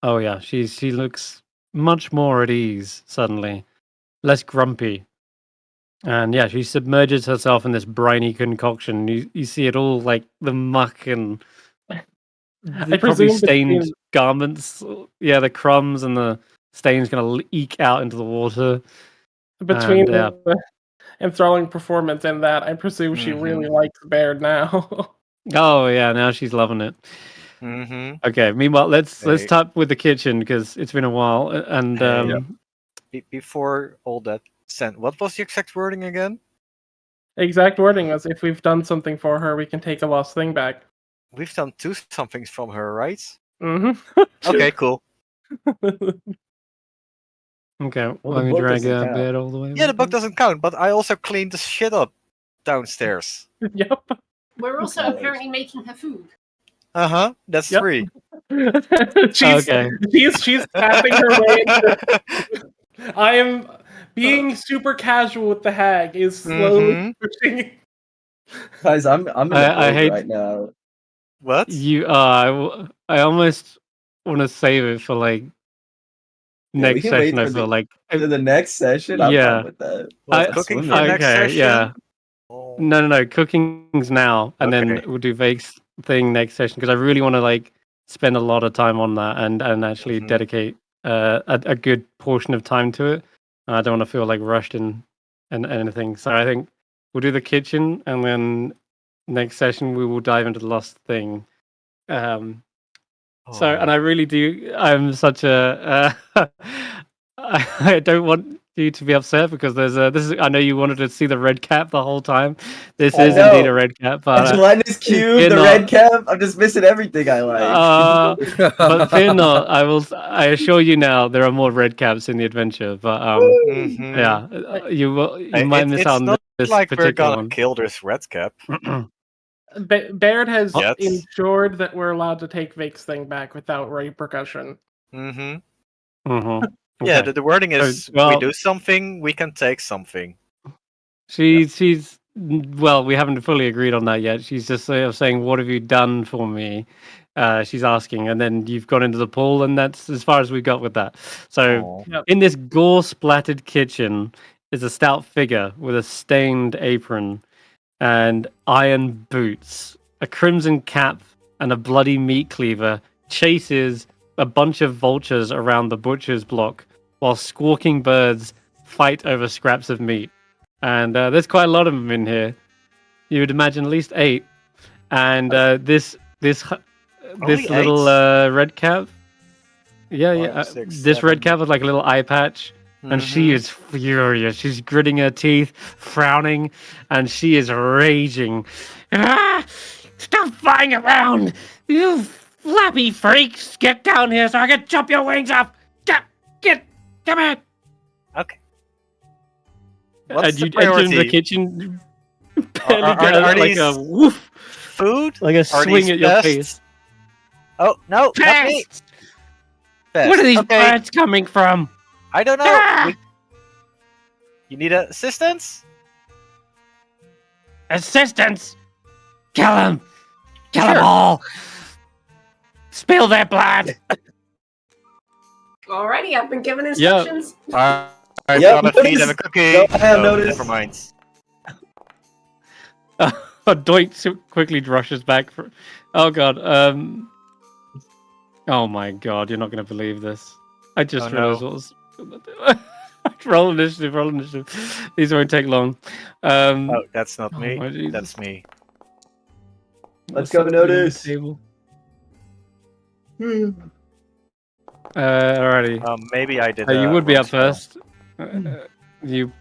yeah, she looks much more at ease suddenly, less grumpy. And yeah, she submerges herself in this briny concoction. You see it all, like the muck and the probably stained garments. Yeah, the crumbs and the stains gonna eke out into the water. Between the enthralling performance and that, I presume she really likes Baerd now. Oh yeah, now she's loving it. Okay. Meanwhile, let's top with the kitchen because it's been a while. And before all that, what was the exact wording again? Exact wording was, if we've done something for her, we can take a lost thing back. We've done 2 somethings from her, right? Mm-hmm. Okay, cool. Okay, let me drag that bed all the way. Yeah, the book doesn't count, but I also cleaned the shit up downstairs. Yep. We're also apparently making her food. That's 3. She's tapping her way into... I am being super casual with the hag, is slowly pushing. Guys, I'm in the hate right now. What? You are. I almost want to save it for like next session. I feel like the next session. I'm fine with that. Cooking for next session. Yeah. No. Cooking's now, and then we'll do Vaike's thing next session because I really want to like spend a lot of time on that and actually dedicate a good portion of time to it. I don't want to feel like rushed and anything. So I think we'll do the kitchen, and then next session we will dive into the lost thing. So, and I really do. I'm such a. I don't want you to be upset because there's a. This is. I know you wanted to see the red cap the whole time. This is indeed a red cap. But Gelatinous cube, the red cap. I'm just missing everything I like. But fear not. I assure you now, there are more red caps in the adventure. But yeah, you might miss out on this like particular we're gonna one. kill this red cap. Baerd has ensured that we're allowed to take Vaike's thing back without repercussion. Okay. Yeah, the wording is we do something, we can take something. She's well, we haven't fully agreed on that yet. She's just saying, "What have you done for me?" She's asking, and then you've gone into the pool, and that's as far as we got with that. So, in this gore-splattered kitchen is a stout figure with a stained apron and iron boots, a crimson cap, and a bloody meat cleaver chases a bunch of vultures around the butcher's block while squawking birds fight over scraps of meat. And there's quite a lot of them in here. You would imagine at least 8. And this little red cap. Yeah. This red cap with like a little eye patch. And she is furious. She's gritting her teeth, frowning, and she is raging. Ah! Stop flying around! You flappy freaks! Get down here so I can chop your wings off! Come here! Okay. And you enter into the kitchen, are these like a woof, food? Like a swing at your face. Oh, no, not me! Where are these birds coming from? I don't know. Ah! You need assistance? Assistance? Kill them! Kill them all! Spill their blood! Alrighty, I've been given instructions. I'm gonna feed them a cookie. No, I have noticed. Never mind. Doink quickly rushes back. Oh god. Oh my god, you're not going to believe this. I just realized what was... Roll initiative. These won't take long. Oh, that's not me. That's me. Let's go, Notus. Alrighty. Maybe I did. You would be up first. You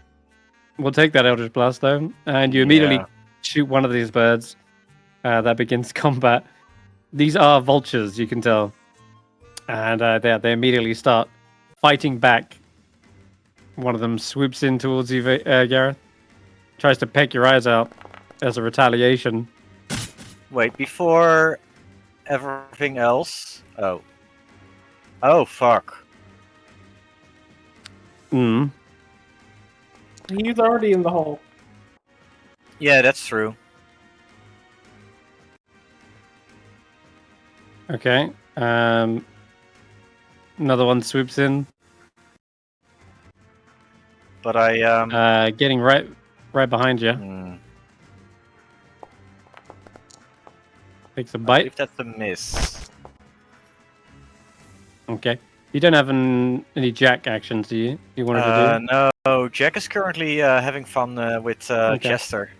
will take that Eldritch Blast though, and you immediately shoot one of these birds. That begins combat. These are vultures, you can tell, and they immediately start fighting back. One of them swoops in towards you, Garreth. Tries to peck your eyes out as a retaliation. Wait, before everything else. Oh, fuck. He's already in the hole. Yeah, that's true. Okay. Another one swoops in. But I getting right behind you. Takes a bite. If that's a miss. Okay. You don't have any Jack actions, do you? You wanted to do? No, Jack is currently having fun with Chester.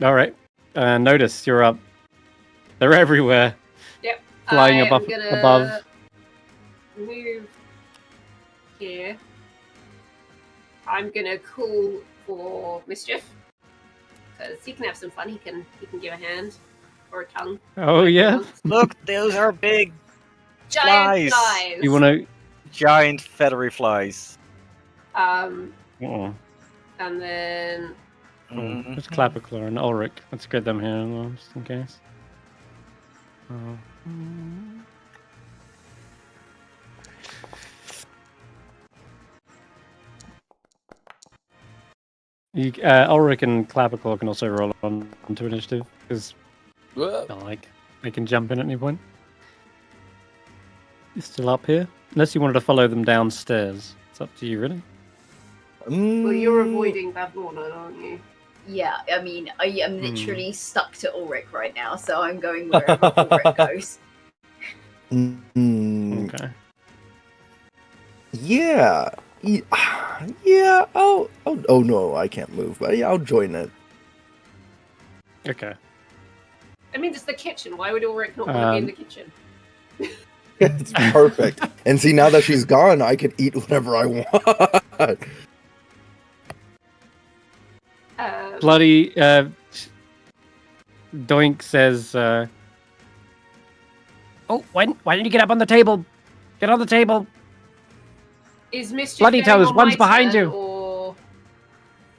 All right. Notus, you're up. They're everywhere. Yep. Flying above. Move here. I'm gonna call for Mischief because he can have some fun. He can give a hand or a tongue. Oh yeah. Look, those are big giant flies. You want to giant feathery flies. And then just Clapperclaw and Ulric. Let's get them here as well, just in case. Ulric and Clapperclaw can also roll on into initiative because they can jump in at any point. You're still up here, unless you wanted to follow them downstairs. It's up to you, really. Well, you're avoiding Bavlorna, aren't you? Yeah, I mean, I am literally stuck to Ulric right now, so I'm going wherever Ulric goes. Okay. Yeah. Yeah. Oh no, I can't move. But yeah, I'll join it. Okay. I mean, it's the kitchen. Why would Ulric not want to be in the kitchen? It's perfect. And see, now that she's gone, I can eat whatever I want. Bloody Doink says, "Oh, why didn't you get up on the table? Get on the table." Is Mischief Bloody Towers, one's behind you. Or...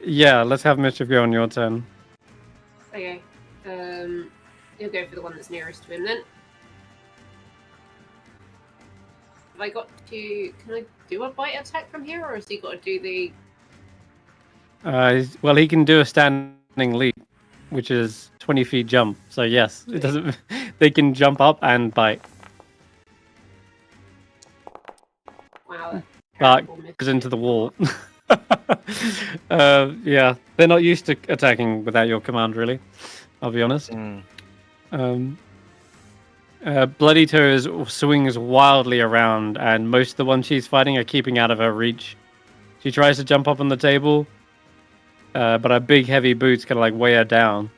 Yeah, let's have Mischief go on your turn. Okay. He'll go for the one that's nearest to him then. Have I got to... Can I do a bite attack from here, or has he got to do the... Well, he can do a standing leap, which is 20 feet jump. So yes, it doesn't. they can jump up and bite. Wow. Goes into the wall. Yeah, they're not used to attacking without your command, really. I'll be honest. Bloody Toes swings wildly around, and most of the ones she's fighting are keeping out of her reach. She tries to jump up on the table, but her big, heavy boots kind of like weigh her down.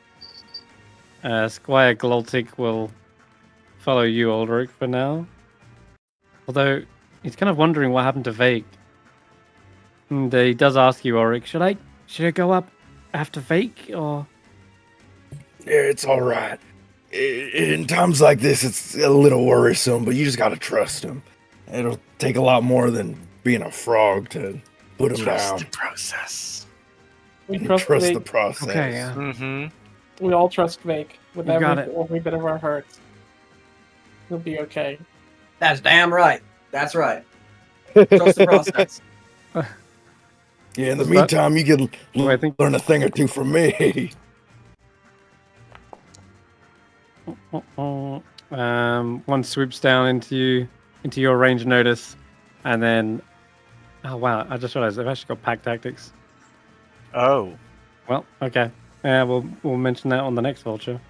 Squire Gloltic will follow you, Ulric, for now. Although he's kind of wondering what happened to Vaike. And he does ask you, Ulric, should I go up after Vaike, or? Yeah, it's all right. In times like this, it's a little worrisome, but you just gotta trust him. It'll take a lot more than being a frog to put him down. Trust the process. We trust the process. Okay, yeah. We all trust Vaike with every bit of our hearts. He'll be okay. That's damn right. That's right. Trust the process. Yeah, in the meantime, you can learn a thing or two from me. One swoops down into your range Notus, and then oh wow, I just realized I've actually got pack tactics. Oh. Well, okay. We'll mention that on the next vulture.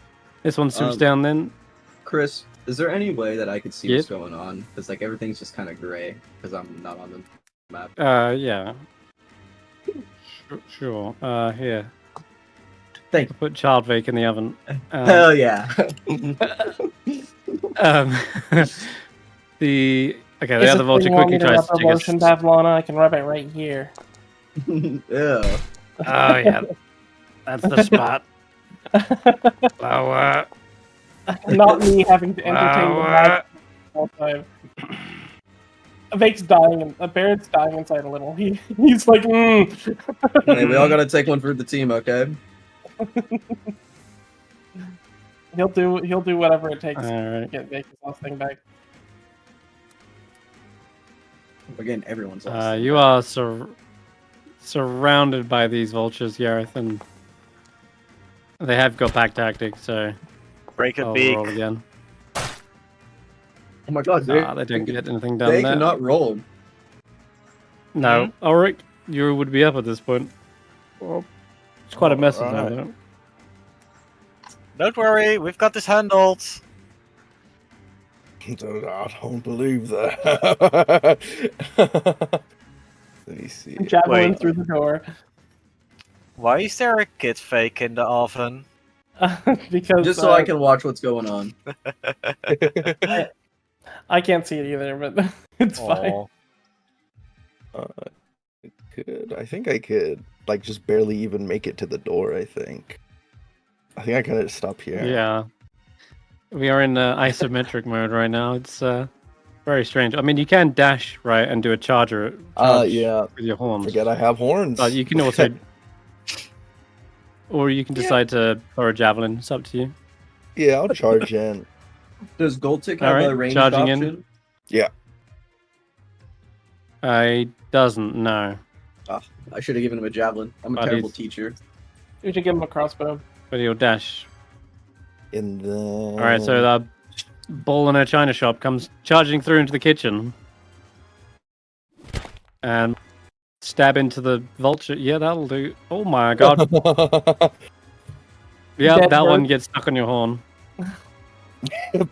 This one swoops down then. Chris, is there any way that I could see what's going on? Because like everything's just kind of gray because I'm not on the map. Yeah. Sure. Here. Thank you. Put child Vaike in the oven. Hell yeah. The other vulture quickly tries to take lotion, Pavlana, I can rub it right here. Yeah. Oh yeah, that's the spot. Lower. Not me having to entertain the magic all the time. Vaike's dying, Baerd's dying inside a little. He's like, Hey, we all gotta take one for the team, okay? He'll do whatever it takes to get Vaike's last thing back. Again, everyone's lost. You are surrounded by these vultures, Garreth, and they have got pack tactics, so break a beak. Roll again. Oh my god, they didn't get anything done they there. cannot roll. No. Ulric, you would be up at this point. Well, it's quite a mess now, though. Don't worry, we've got this handled. I don't believe that. Let me see. Javelin through the door. Why is there a kid fake in the oven? Because just so I can watch what's going on. I can't see it either, but it's fine. I think I could, like, just barely even make it to the door, I think I gotta stop here. Yeah. We are in isometric mode right now. It's very strange. I mean, you can dash, right, and do a charge yeah. with your horns. Forget I have horns. But you can also... or you can decide to throw a javelin. It's up to you. Yeah, I'll charge in. Does Goltic have a ranged charging option? in. Yeah. I doesn't, no. Oh, I should have given him a javelin. I'm a terrible teacher. You should give him a crossbow. But he'll dash. In the... Alright, so the ball in her china shop comes charging through into the kitchen. And stab into the vulture. Yeah, that'll do. Oh my god. Yeah, that one gets stuck on your horn.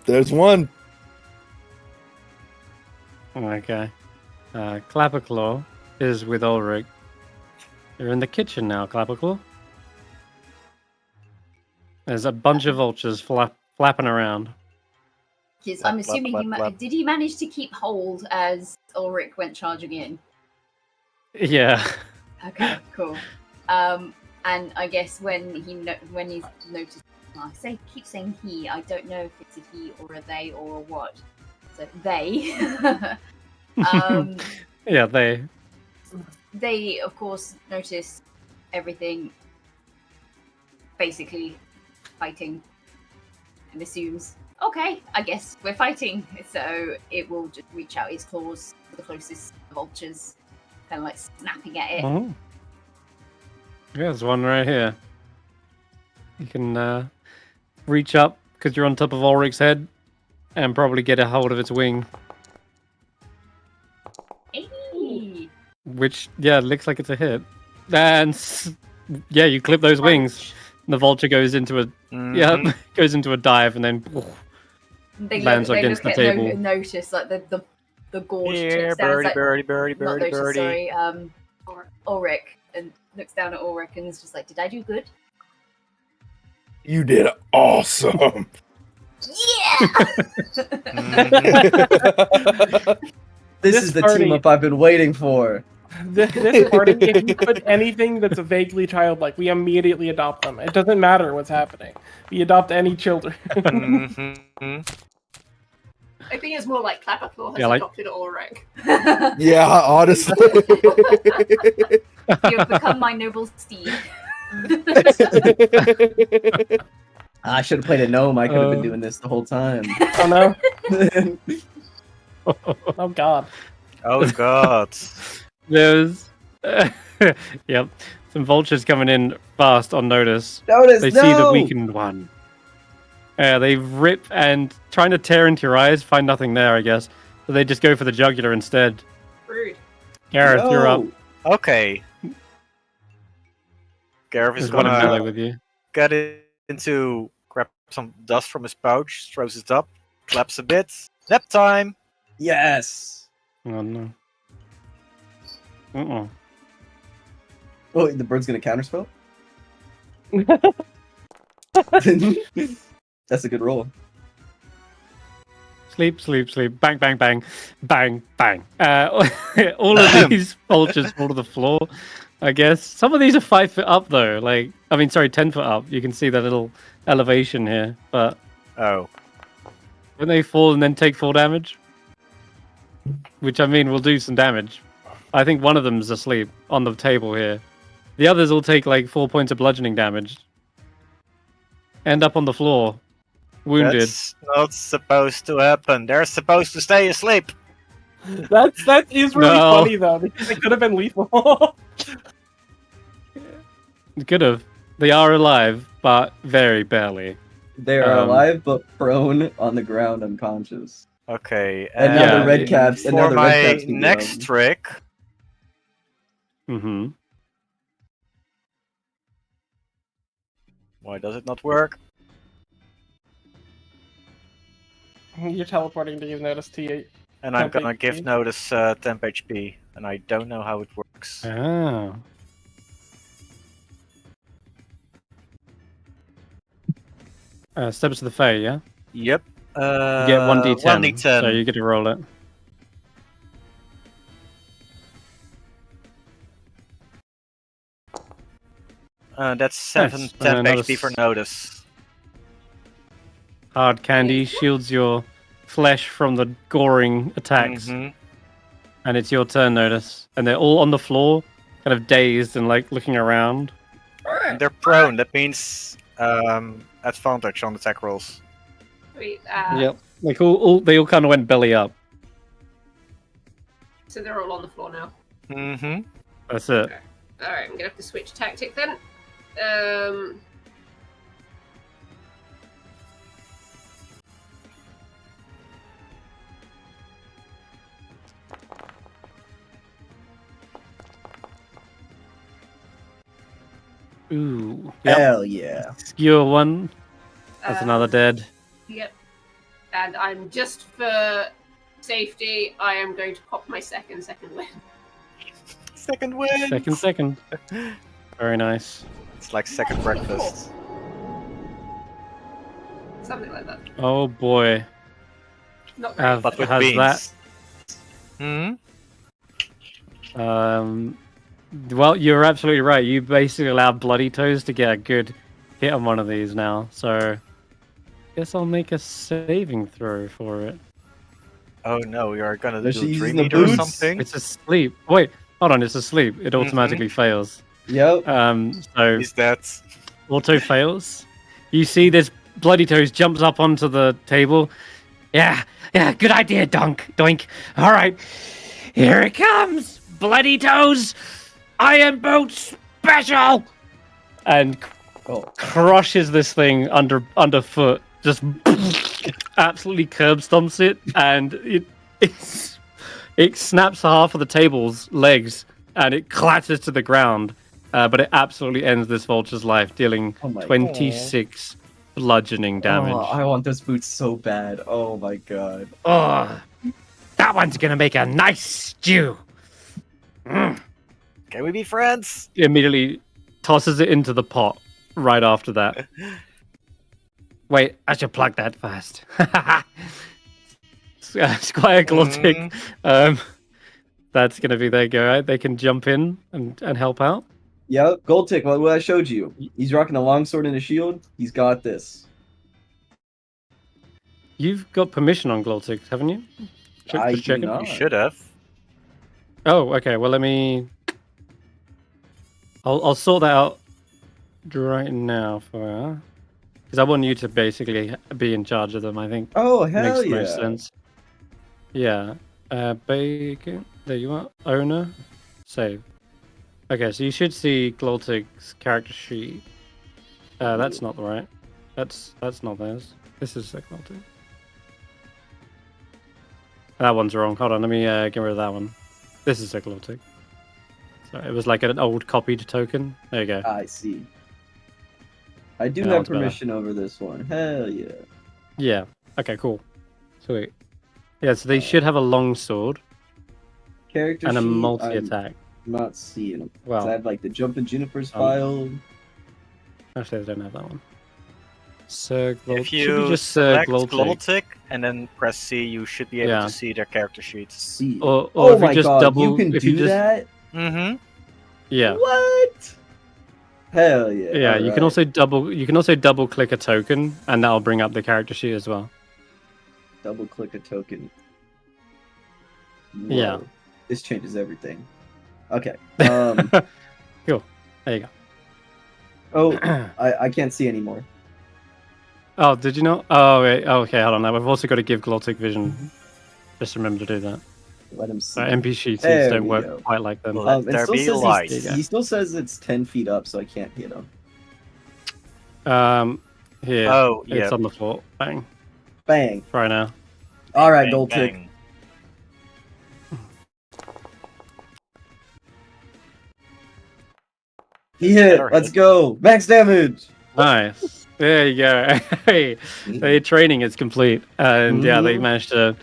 There's one. Okay. Clapperclaw is with Ulric. You're in the kitchen now, Clapperclaw. There's a bunch of vultures flapping around. I'm assuming did he manage to keep hold as Ulric went charging in? Yeah. Okay, cool. And I guess when he's noticed, keep saying he. I don't know if it's a he or a they or a what. So they. Yeah, they. They of course notice everything. Basically, fighting, and assumes, okay, I guess we're fighting. So it will just reach out its claws to the closest vultures, kind of like snapping at it. Oh. Yeah, there's one right here. You can reach up because you're on top of Ulric's head, and probably get a hold of its wing. Hey. Which, yeah, looks like it's a hit. And yeah, you clip those wings. The vulture goes into a goes into a dive, and then lands against the table. Notice like the gorge Here, tips down. birdie, Like, birdie, birdie, not birdie, Notice, birdie. sorry, Ulric, and looks down at Ulric and is just like, "Did I do good?" You did awesome. Yeah. This is the team up I've been waiting for. This party, if you put anything that's vaguely childlike, we immediately adopt them. It doesn't matter what's happening. We adopt any children. I think it's more like Clapperclaw has adopted Ulric. Yeah, honestly. You've become my noble steed. I should have played a gnome. I could have been doing this the whole time. Oh no. Oh god. Oh god. There's yep. Some vultures coming in fast on Notus. Notus, they see the weakened one. They rip and trying to tear into your eyes, find nothing there, I guess. So they just go for the jugular instead. Rude. Garreth, you're up. Okay. Garreth is gonna melee with you. Get into grab some dust from his pouch, throws it up, claps a bit. Nap time. Yes. Oh no. Oh, the bird's gonna counterspell? That's a good roll. Sleep, sleep, sleep. Bang, bang, bang. Bang, bang. All of these vultures fall to the floor, I guess. Some of these are 5 foot up, though. 10 foot up. You can see that little elevation here. But oh. When they fall and then take 4 damage, which, will do some damage. I think one of them's asleep on the table here. The others will take, 4 points of bludgeoning damage. End up on the floor. Wounded. That's not supposed to happen. They're supposed to stay asleep. That is really funny though, because it could have been lethal. It could have. They are alive, but very barely. They are alive, but prone on the ground, unconscious. Okay. And now the red caps. And now for the red caps my next trick. Mm-hmm. Why does it not work? You're teleporting to give Notus T8. And I'm gonna give Notus 10 HP, and I don't know how it works. Oh. Steps to the Fae, yeah? Yep. You get 1d10. 1d10. So you get to roll it. That's 10 HP for Notus. Hard candy shields your flesh from the goring attacks. Mm-hmm. And it's your turn, Notus. And they're all on the floor, kind of dazed and looking around. And they're prone. That means advantage on attack rolls. Wait, Yep. They all kind of went belly up. So they're all on the floor now. Mm-hmm. That's it. Alright, I'm gonna have to switch tactic then. Ooh. Yep. Hell yeah. Skewer one. That's another dead. Yep. And I'm just for safety, I am going to pop my second win. Second win! Second. Very nice. It's like second breakfast. Something like that. Oh boy. Not great. But with has beans. That. Well, you're absolutely right. You basically allowed Bloody Toes to get a good hit on one of these now. So, guess I'll make a saving throw for it. Oh no, you're gonna Does do she use 3 the meter or boots? something? It's asleep. Wait, hold on. It's asleep. It automatically fails. Yep. So Is that auto fails. You see this Bloody Toes jumps up onto the table. Yeah, good idea, Doink. All right, here it comes. Bloody Toes, Iron Boat Special! And crushes this thing underfoot, just absolutely curb stomps it, and it snaps half of the table's legs, and it clatters to the ground. But it absolutely ends this vulture's life, dealing 26 bludgeoning damage. Oh, I want those boots so bad. Oh my god. Oh, that one's gonna make a nice stew. Can we be friends? He immediately tosses it into the pot right after that. Wait, I should plug that first. Squire Glottic, that's gonna be their go, right? They can jump in and help out. Yep, Goldtick, what I showed you. He's rocking a longsword and a shield. He's got this. You've got permission on Glottic, haven't you? I do not. You should have. Oh, okay. Well, let me. I'll sort that out right now for you, because I want you to basically be in charge of them. I think. Oh hell makes yeah! most sense. Yeah. Baerd, there you are. Owner, save. Okay, so you should see Glottic's character sheet. That's not the right. That's not theirs. This is Glottic. That one's wrong. Hold on, let me get rid of that one. This is Glottic. So it was like an old copied token. There you go. I see. I do have permission over this one. Hell yeah. Yeah. Okay, cool. Sweet. Yeah, so they should have a long sword. Character and a sheet, multi-attack. I'm not seeing them. Well, I have like the jump and Junipers file. Actually, I don't have that one. Sir Glottic. If you just select Glottic Glottic and then press C, you should be able to see their character sheets. See. Or oh if my you just god, double, you can if do you just, that? Mm-hmm. Yeah. What? Hell yeah. Yeah, all you right. can also double click a token, and that'll bring up the character sheet as well. Double click a token. Whoa. Yeah. This changes everything. Okay. Cool. There you go. Oh, I can't see anymore. Oh, did you not? Oh, wait. Oh, okay, hold on. Now we've also got to give Glottic vision. Just remember to do that. Let him see. MP sheets There don't we work go. quite like them. Let it there still be says light. he still says it's 10 feet up, so I can't hit him. Here. Oh, It's yeah. on the floor. Bang. Bang. Try now. All right, Bang, Gold Tick. bang. He hit. Better Let's hit. go. Max damage. Nice. There you go. Hey, the training is complete, and yeah, they managed to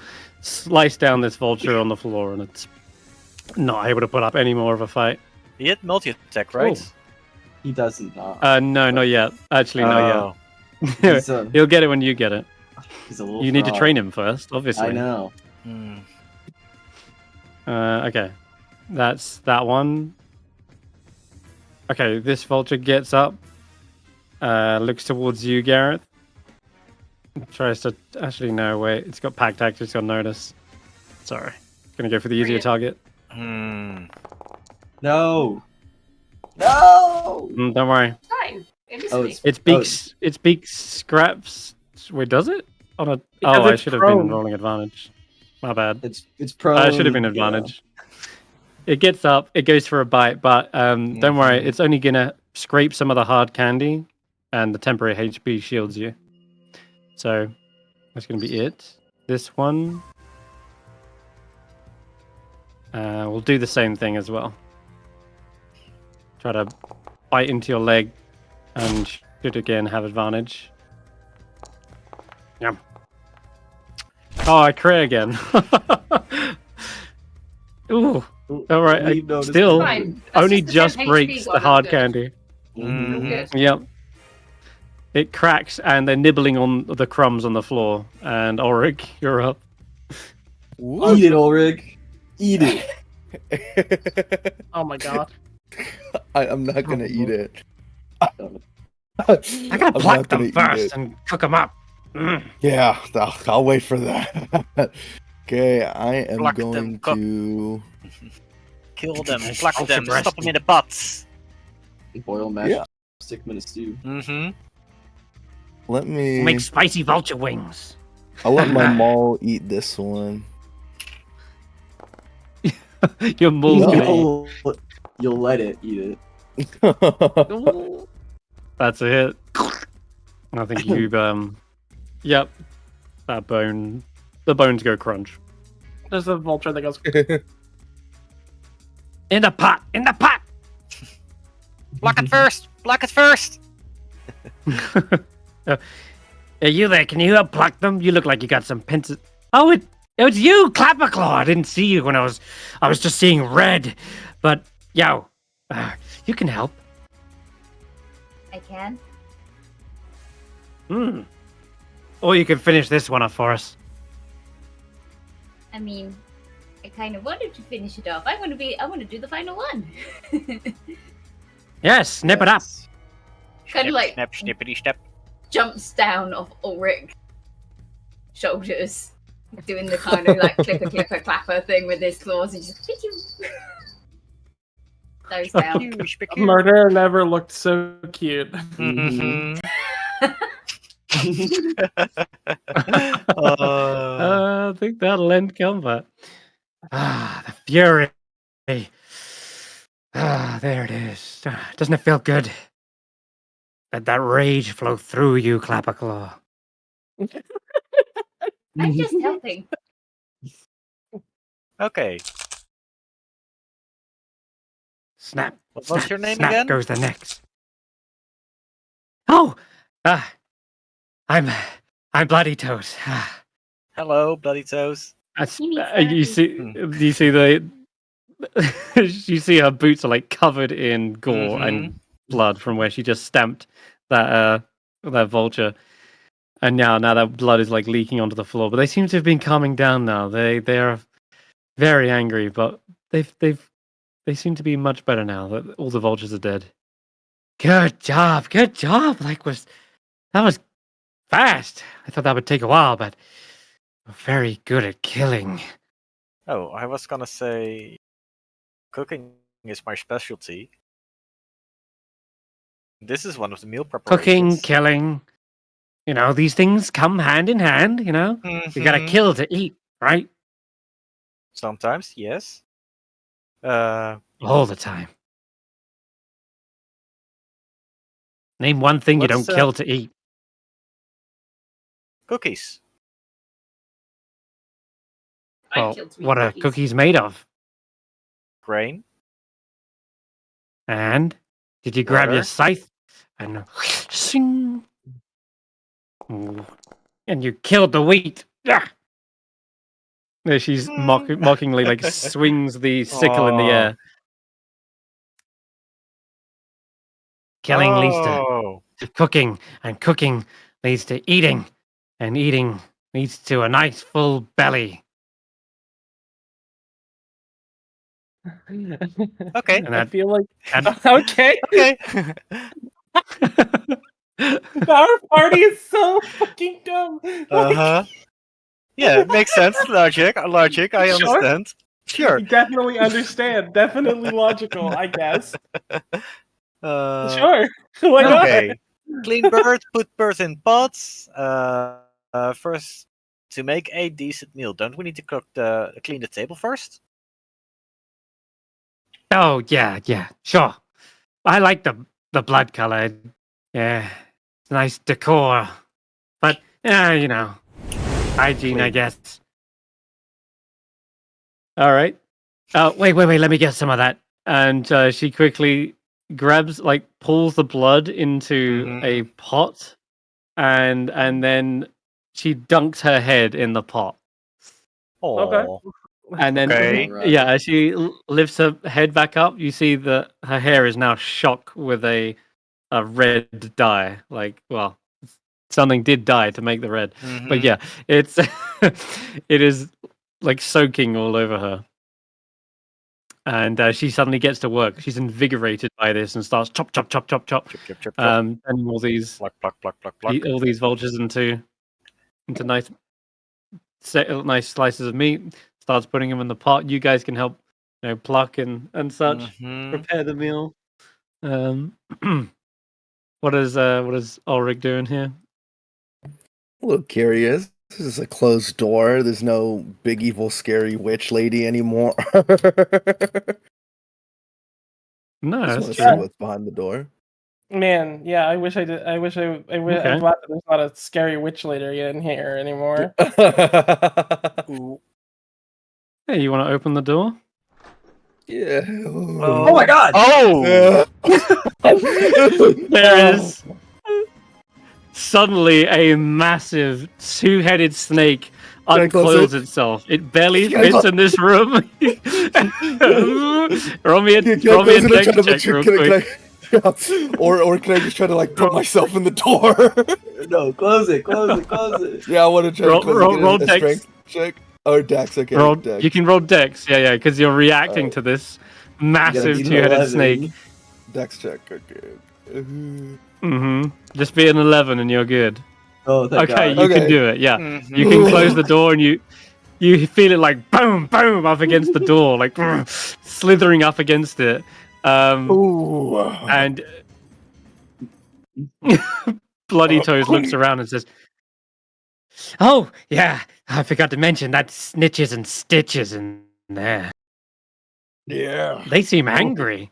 slice down this vulture on the floor, and it's not able to put up any more of a fight. He hit multi-attack, right? Oh. He doesn't not. No, not yet. Actually, not He's yet. a, He'll get it when you get it. he's a little You need to fraud. train him first, obviously. I know. Hmm. Okay, that's that one. Okay, this vulture gets up, looks towards you, Garreth. Tries to actually no wait. It's got pack tactics. It's got Notus. Sorry, gonna go for the easier target. Hmm. No. No. Don't worry. Fine. It is Oh, me. Its beak scraps. Wait, does it? On a Because I it's should have prone. been rolling advantage. My bad. It's pro. I should have been advantage. It gets up, it goes for a bite, but don't worry, it's only gonna scrape some of the hard candy, and the temporary HP shields you. So that's gonna be it. This one, we'll do the same thing as well. Try to bite into your leg, and should again have advantage. Yum. Oh, I crit again. Ooh. All right. Leave Notus Still, Fine. That's only just the just 10 HP breaks one, the I'm hard good. candy. Mhm. I'm good. Yep. It cracks, and they're nibbling on the crumbs on the floor. And Ulric, you're up. Eat it, Ulric. Eat it. Oh my god. I'm not gonna eat it. I gotta I'm pluck not gonna them eat first it. and cook them up. Mm. Yeah, I'll wait for that. Okay, I am Pluck them, going cook. to. Kill them, Nice pluck ultra them, stop them breasty. in the butts. Boil mash. Yeah. Stick them in a stew. Mm-hmm. Let me. Make spicy vulture wings. I'll let my maul eat this one. Your maul's gonna eat. You'll let it eat it. That's a hit. I think you Yep. That bone. The bones go crunch. There's a vulture that goes. In the pot! In the pot! Block it first! Block it first! Are you there? Can you help pluck them? You look like you got some pincers. Oh, it was you, Clapperclaw. I didn't see you when I was just seeing red. But, yo, you can help. I can. Or you can finish this one up for us. I mean, I kind of wanted to finish it off. I want to do the final one. Yes, snip it up. Kind of like snap, snippity snap. Jumps down off Ulric's shoulders, doing the kind of like clipper clapper thing with his claws, and just goes down. Murder never looked so cute. Mm-hmm. I think that'll end combat. The fury. There it is. Doesn't it feel good? Let that rage flow through you, Clapperclaw. I'm just helping. Okay. Snap. What's your name snap again? Goes the next. Oh, I'm Bloody Toes. Hello, Bloody Toes. You see the you see her boots are like covered in gore and blood from where she just stamped that vulture, and now that blood is like leaking onto the floor. But they seem to have been calming down now. They are very angry, but they seem to be much better now that all the vultures are dead. Good job. That was fast. I thought that would take a while, but we're very good at killing. Oh, I was gonna say cooking is my specialty. This is one of the meal preparations. Cooking, killing. These things come hand in hand, You gotta kill to eat, right? Sometimes, yes. All the time. Name one thing you don't kill to eat. Cookies. Well, what are cookies made of? Grain. And did you grab your scythe and sing? And you killed the wheat. Yeah. She's mockingly like swings the sickle in the air. Killing leads to cooking, and cooking leads to eating, and eating leads to a nice full belly. Okay. And I feel like okay. Our party is so fucking dumb. Yeah, it makes sense. Logic. I understand. Sure. Definitely understand. Definitely logical, I guess. Sure. Why not? Okay. Clean birds, put birds in pots. First, to make a decent meal, don't we need to clean the table first? Oh yeah, sure. I like the blood color. Yeah, it's nice decor. But hygiene, I guess. All right. Wait. Let me get some of that. And she quickly grabs, pulls the blood into a pot, and then she dunks her head in the pot. Oh. Okay. And then, as she lifts her head back up, you see that her hair is now shock with a red dye. Something did dye to make the red. But yeah, it's it is soaking all over her. And she suddenly gets to work. She's invigorated by this and starts chop. Turning all these all these vultures into nice slices of meat. Starts putting them in the pot. You guys can help, pluck and such. Prepare the meal. What is Ulric doing here? A little curious. This is a closed door. There's no big evil scary witch lady anymore. No, I that's see what's behind the door. Man, yeah, I wish I did. I'm glad that there's not a scary witchlight area in here anymore. Hey, you want to open the door? Yeah. Oh my god! Oh! There is suddenly a massive two-headed snake uncoils itself. It barely fits in this room. roll me a dex check real quick. Or can I just try to like put myself in the door? No, close it. Yeah, I want to try to close it. Roll a dex. strength check. Oh, dex. Okay. Dex. You can roll dex. Yeah, because you're reacting to this massive two-headed snake. Dex check. Okay. Just be an 11 and you're good. Oh, thank God. You can do it. Yeah, you can close the door and you feel it like boom, boom up against the door, like slithering up against it. And Bloody Toes looks around and says, "Oh yeah, I forgot to mention that snitches and stitches in there. Yeah, they seem angry.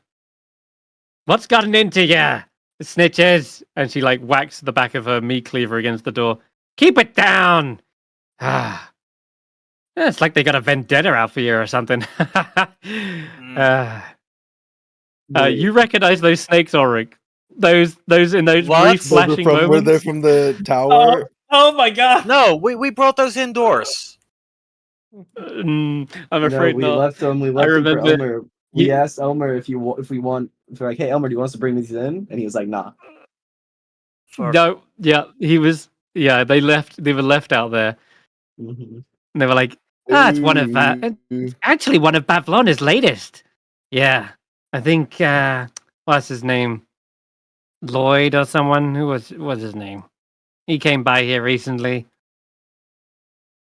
What's gotten into ya, snitches?" And she like whacks the back of her meat cleaver against the door. "Keep it down." It's like they got a vendetta out for you or something. You recognize those snakes, Ulric? Those in those brief flashing moments? Were they from the tower? Oh my god! No, we brought those indoors. I'm afraid we not. left them. We left them for Elmer. We asked Elmer if we want. We're like, hey Elmer, do you want us to bring these in? And he was like, nah. No, yeah, he was. Yeah, they left. They were left out there. And they were like, it's one of actually one of Bavlona's latest. Yeah, I think what's his name, Lloyd or someone. What's his name? He came by here recently.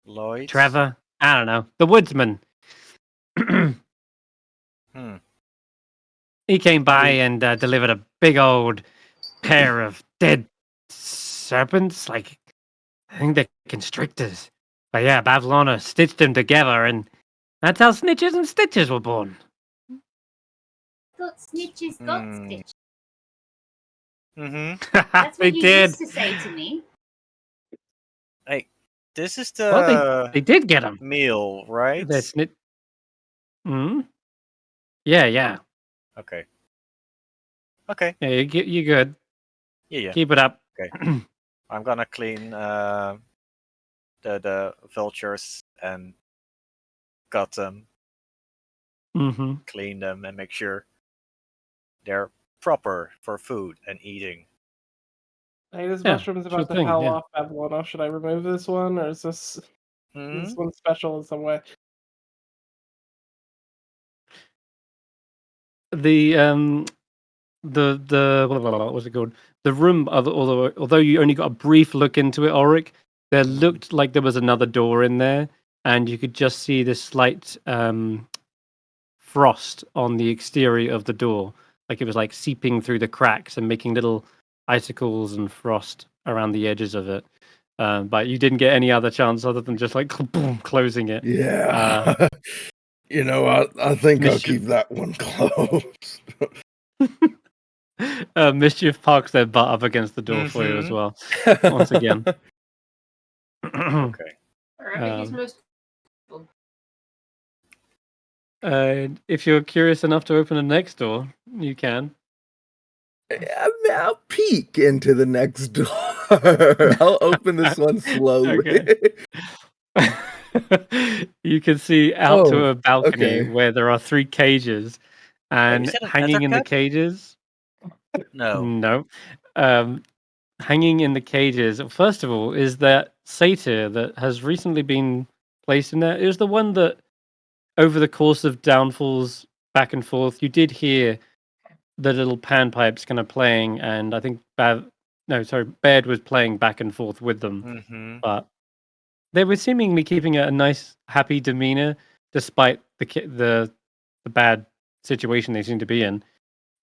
Lloyd, Trevor. I don't know. The woodsman. He came by and delivered a big old pair of dead serpents. Like, I think they're constrictors. But yeah, Bavlona stitched them together, and that's how Snitches and Stitches were born. Got snitches, got stitches. That's what you did. used to say to me. Hey, this is the. Well, they did get them. Meal, right? The snit. Yeah. Okay. Yeah, you good. Yeah. Keep it up. Okay. I'm gonna clean the vultures and gut them. Clean them and make sure they're proper for food and eating. Hey, this mushroom's about to hell off Bavlona. Should I remove this one, or is this one special in some way? The what's it called? The room, although you only got a brief look into it, Ulric, there looked like there was another door in there, and you could just see this slight frost on the exterior of the door, like it was like seeping through the cracks and making little icicles and frost around the edges of it. But you didn't get any other chance other than just like boom, closing it. Yeah. I think I'll keep that one closed. Mischief parks their butt up against the door for you as well. Once again. Okay. If you're curious enough to open the next door, you can. I'll peek into the next door. I'll open this one slowly. You can see out to a balcony where there are 3 cages, and hanging in the cages. No. Hanging in the cages, first of all, is that satyr that has recently been placed in there. It was the one that, over the course of downfalls back and forth, you did hear the little panpipes kind of playing, and I think Baerd was playing back and forth with them. But they were seemingly keeping a nice, happy demeanor despite the bad situation they seem to be in.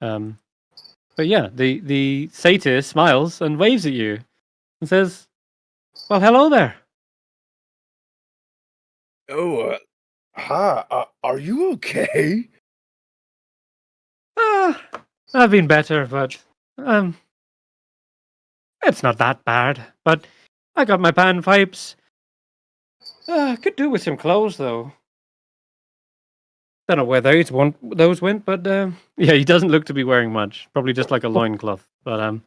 But yeah, the satyr smiles and waves at you and says, "Well, hello there." Oh, hi. Are you okay? I've been better, but It's not that bad, but I got my panpipes. Could do with some clothes, though. Don't know where those went, but yeah, he doesn't look to be wearing much. Probably just like a loincloth. But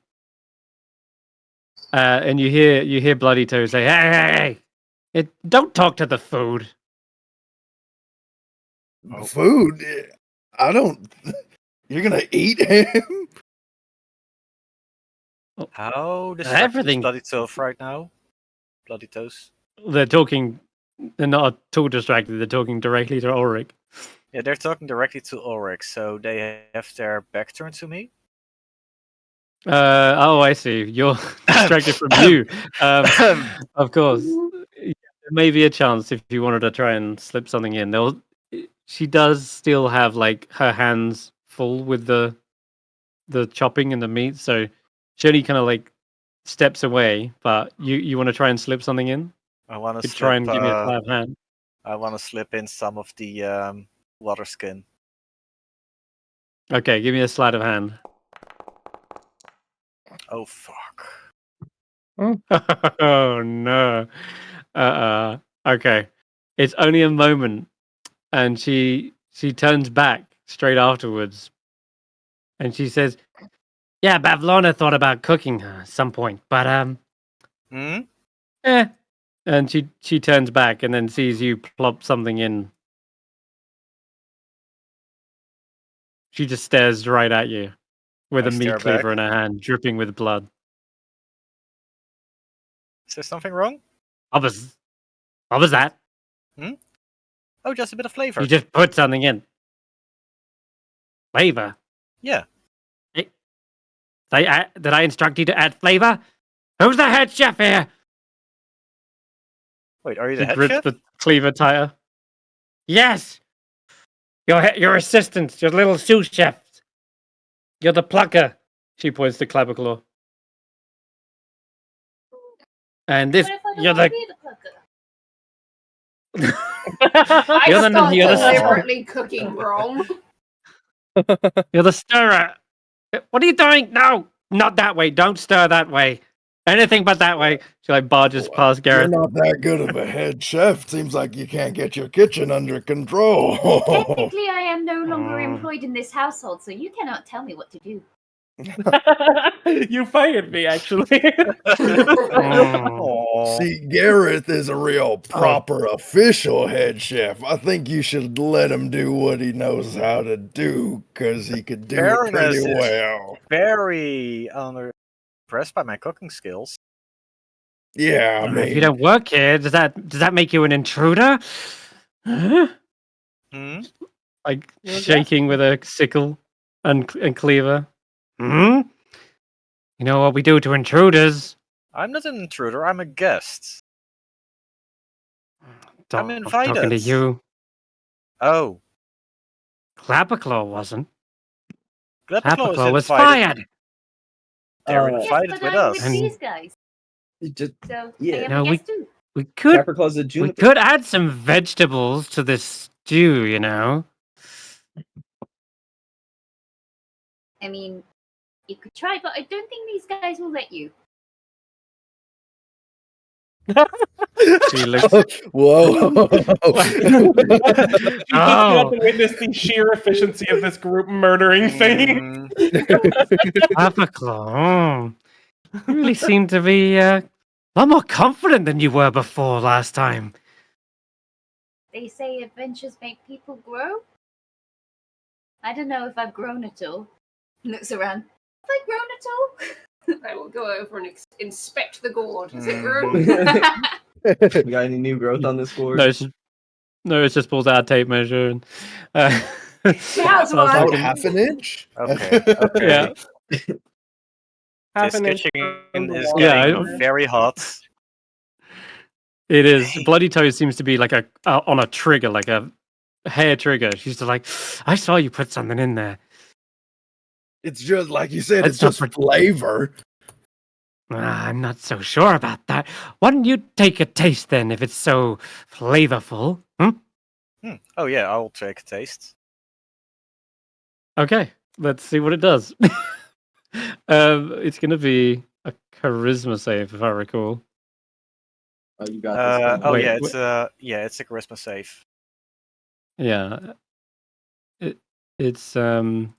and you hear Bloody Toe say, "Hey, don't talk to the food." Food? I don't. You're gonna eat him? How distracted is Bloody Toes right now? Bloody Toes. They're talking. They're not too distracted. They're talking directly to Ulric. Yeah, they're talking directly to Ulric, so they have their back turned to me. Oh, I see. You're distracted from you. Of course. There may be a chance if you wanted to try and slip something in. She does still have like her hands full with the chopping and the meat, so she only kind of like steps away. But you want to try and slip something in? I want to try and give me a sleight of hand. I want to slip in some of the water skin. Okay, give me a sleight of hand. Oh fuck! Oh no! Okay, it's only a moment, and she turns back straight afterwards, and she says, "Yeah, Bavlorna thought about cooking her at some point, but And she turns back and then sees you plop something in. She just stares right at you with a meat cleaver in her hand, dripping with blood. Is there something wrong? What was that? Oh, just a bit of flavor. You just put something in. Flavor? Yeah. Did I instruct you to add flavor? Who's the head chef here? Wait, are you the head chef? The cleaver tighter. Yes. Your assistant, your little sous chef. You're the plucker. She points to Clapperclaw. And this, you're the I start deliberately cooking wrong. You're the stirrer. What are you doing? No, not that way. Don't stir that way. Anything but that way. She like barges past Garreth. You're not that good of a head chef. Seems like you can't get your kitchen under control. Technically, I am no longer employed in this household, so you cannot tell me what to do. You fired me, actually. See, Garreth is a real proper official head chef. I think you should let him do what he knows how to do, because he could do it pretty well. Very impressed by my cooking skills. Yeah, I mean, if you don't work here, does that make you an intruder? Like shaking with a sickle and cleaver. You know what we do to intruders? I'm not an intruder. I'm a guest. I'm invited. Talking to you. Oh. Clapperclaw wasn't. Clapperclaw was fired. They're invited yes, with us. With these guys. So yeah, we could add some vegetables to this stew, you know. I mean, you could try, but I don't think these guys will let you. She looks. Whoa! She got to witness the sheer efficiency of this group murdering thing. Clapperclaw, you really seem to be a lot more confident than you were before last time. They say adventures make people grow. I don't know if I've grown at all. Looks around. Have I grown at all? I will go over and inspect the gourd. Is it grown? You got any new growth on this gourd? No, it's just pulls out a tape measure and. That's about half an inch. Okay. Yeah. This kitchen is getting very hot. It is. Bloody Toe seems to be like on a trigger, like a hair trigger. She's just like, I saw you put something in there. It's just like you said. It's just flavor. I'm not so sure about that. Why don't you take a taste then, if it's so flavorful? Oh yeah, I'll take a taste. Okay, let's see what it does. It's gonna be a charisma save, if I recall. Oh, you got this. Wait, it's a charisma save. Yeah, it's from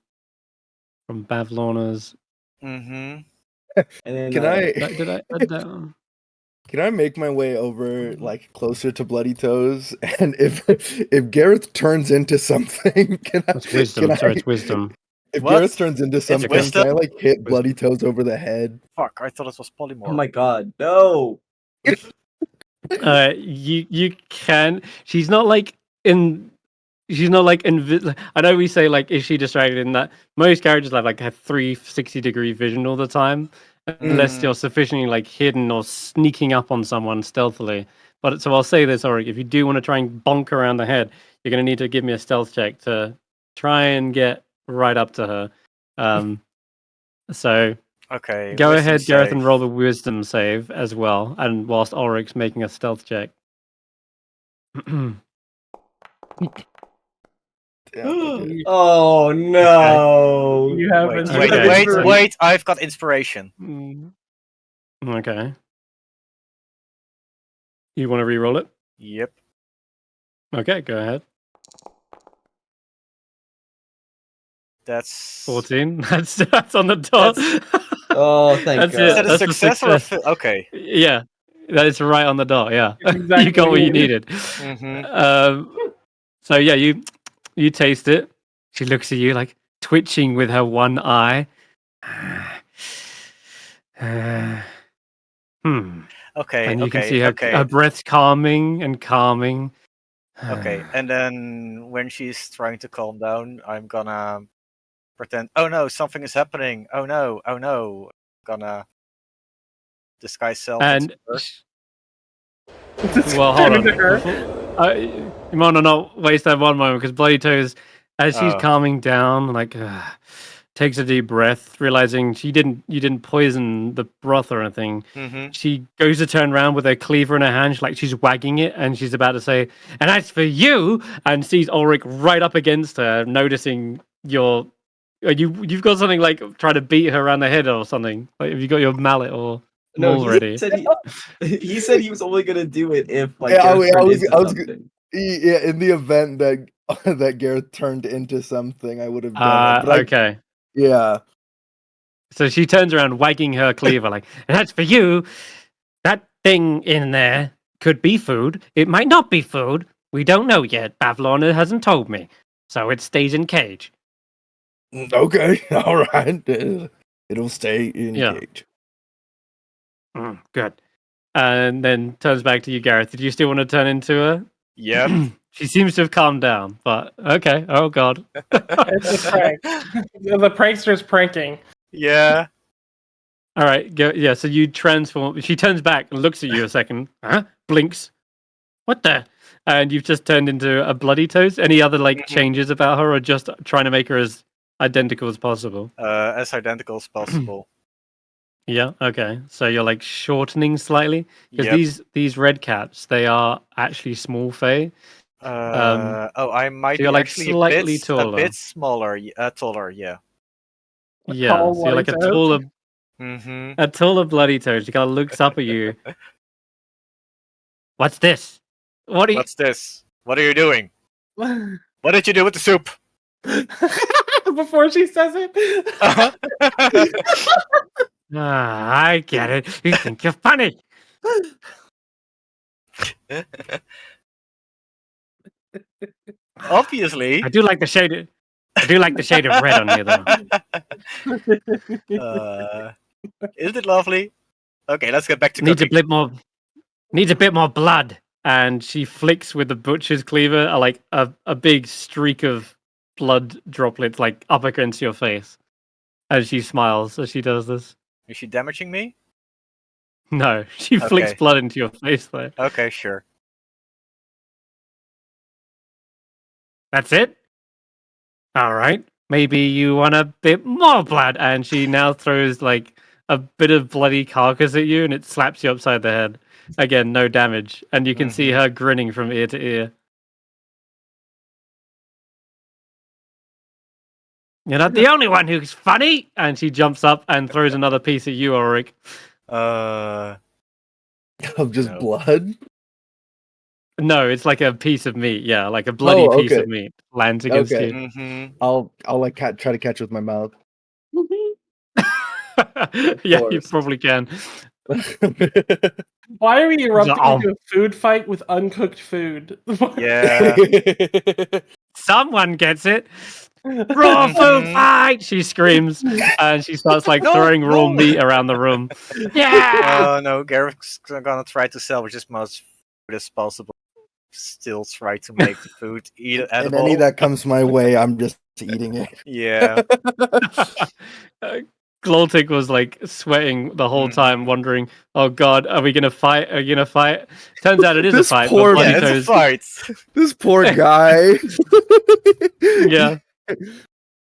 Bavlorna's. Mm-hmm. And then, Can I? Did I add that? Can I make my way over, like, closer to Bloody Toes? And if Garreth turns into something, It's wisdom. Sorry, it's wisdom. If What? Garreth turns into something, wisdom? can I, like, hit Bloody Toes over the head? Fuck, I thought it was polymorph. Oh my god, no! You can. She's not like in. She's not like I know we say like, is she distracted in that most characters have like a 360-degree vision all the time, unless you're sufficiently like hidden or sneaking up on someone stealthily. But so I'll say this, Ulric, if you do want to try and bonk around the head, you're going to need to give me a stealth check to try and get right up to her. So okay, go ahead, save. Garreth, and roll the wisdom save as well, and whilst Ulric's making a stealth check. Oh no! You have Wait! I've got inspiration. Okay. You want to re-roll it? Yep. Okay, go ahead. That's 14. That's on the dot. Oh, thank God. Is that a That's success or a okay? Yeah, that is right on the dot. Yeah, Exactly you got what you needed. So yeah, you taste it. She looks at you like twitching with her one eye. Okay. And you can see her breath's calming and calming. Okay, and then when she's trying to calm down, I'm gonna pretend. Oh no, something is happening. Oh no. I'm gonna disguise self. And well, hold on. You might not waste that one moment because Bloody Toes, as she's calming down, like takes a deep breath, realizing you didn't poison the broth or anything. She goes to turn around with her cleaver in her hand, like she's wagging it, and she's about to say, "And as for you," and sees Ulric right up against her, noticing you've got something like trying to beat her around the head or something. Like, have you got your mallet or maul ready? He said he was only gonna do it if like I was in the event that that Garreth turned into something, I would have done it. But okay. Yeah. So she turns around, wagging her cleaver, like, "And that's for you. That thing in there could be food. It might not be food. We don't know yet. Bavlorna hasn't told me. So it stays in cage." Okay, all right. It'll stay in cage. Good. And then turns back to you, Garreth. Did you still want to turn into her? Yep. She seems to have calmed down, but okay. Oh god. It's a prank. The prankster's pranking. Yeah. All right. Go. Yeah. So you transform. She turns back and looks at you a second. Blinks. What the? And you've just turned into a Bloody Toes. Any other changes about her, or just trying to make her as identical as possible? As identical as possible. Yeah. Okay. So you're like shortening slightly because these red caps, they are actually small fae. I might so you're be like actually slightly taller. A bit smaller. Taller. Yeah. Yeah. So you're like a taller. A taller Bloody Toes. She kind of looks up at you. What's this? What's this? What are you doing? What did you do with the soup? Before she says it. I get it. You think you're funny. Obviously. I do like the shade of red on you, though. Isn't it lovely? Okay, let's get back to needs cooking. Needs a bit more blood. And she flicks with the butcher's cleaver, like a big streak of blood droplets, like up against your face. As she smiles as she does this. Is she damaging me? No, she flicks blood into your face though. Okay, sure. That's it? All right. Maybe you want a bit more blood. And she now throws like a bit of bloody carcass at you and it slaps you upside the head. Again, no damage. And you can see her grinning from ear to ear. You're not the only one who's funny. And she jumps up and throws another piece at you, Ulric. Of just blood? No, it's like a piece of meat. Yeah, like a bloody piece of meat lands against you. Mm-hmm. I'll like try to catch with my mouth. Yeah, you probably can. Why are we erupting into a food fight with uncooked food? Yeah. Someone gets it. Raw food fight! She screams and she starts like throwing raw meat around the room. Yeah! Oh no, Garreth's gonna try to salvage as much food as possible. Still try to make the food edible. And any that comes my way, I'm just eating it. Yeah. Gloltic was like sweating the whole time, wondering, "Oh God, are we gonna fight? Are you gonna fight?" Turns out it is a fight. It's a fight. This poor guy. Yeah.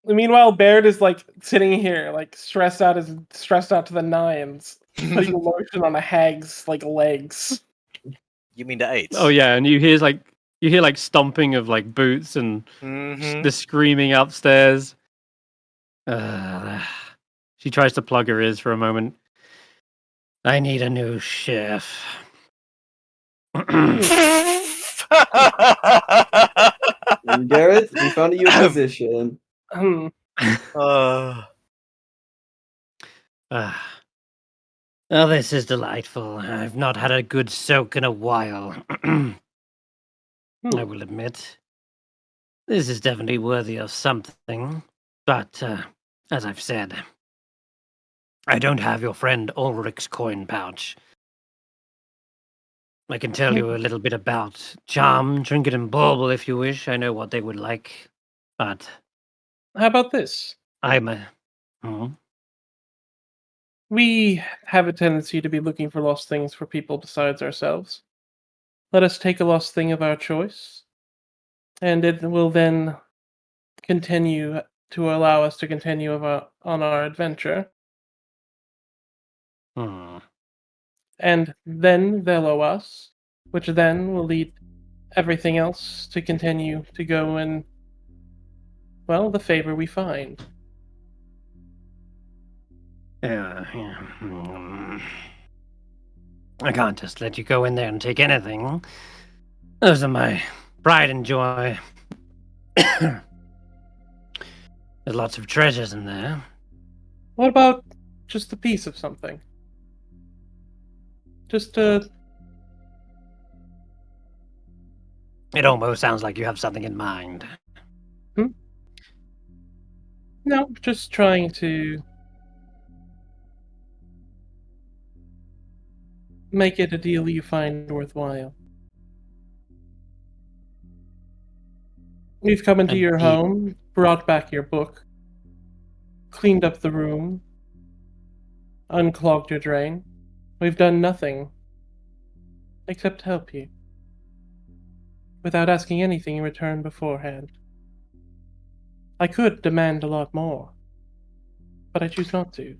Meanwhile, Baerd is like sitting here, like stressed out to the nines, putting lotion on a hag's like legs. You mean the 8? Oh yeah, and you hear like stomping of like boots and the screaming upstairs. She tries to plug her ears for a moment. I need a new chef. And Garreth, we found you a position. Oh, this is delightful. I've not had a good soak in a while. I will admit. This is definitely worthy of something. But, as I've said, I don't have your friend Ulric's coin pouch. I can tell you a little bit about charm, trinket, and bauble if you wish. I know what they would like. But how about this? We have a tendency to be looking for lost things for people besides ourselves. Let us take a lost thing of our choice, and it will then continue to allow us to continue on our adventure. And then they'll owe us, which then will lead everything else to continue to go in, well, the favor we find. I can't just let you go in there and take anything. Those are my pride and joy. There's lots of treasures in there. What about just a piece of something? Just a... It almost sounds like you have something in mind. No, just trying to make it a deal you find worthwhile. We've come into your home, brought back your book, cleaned up the room, unclogged your drain. We've done nothing except help you, without asking anything in return beforehand. I could demand a lot more, but I choose not to.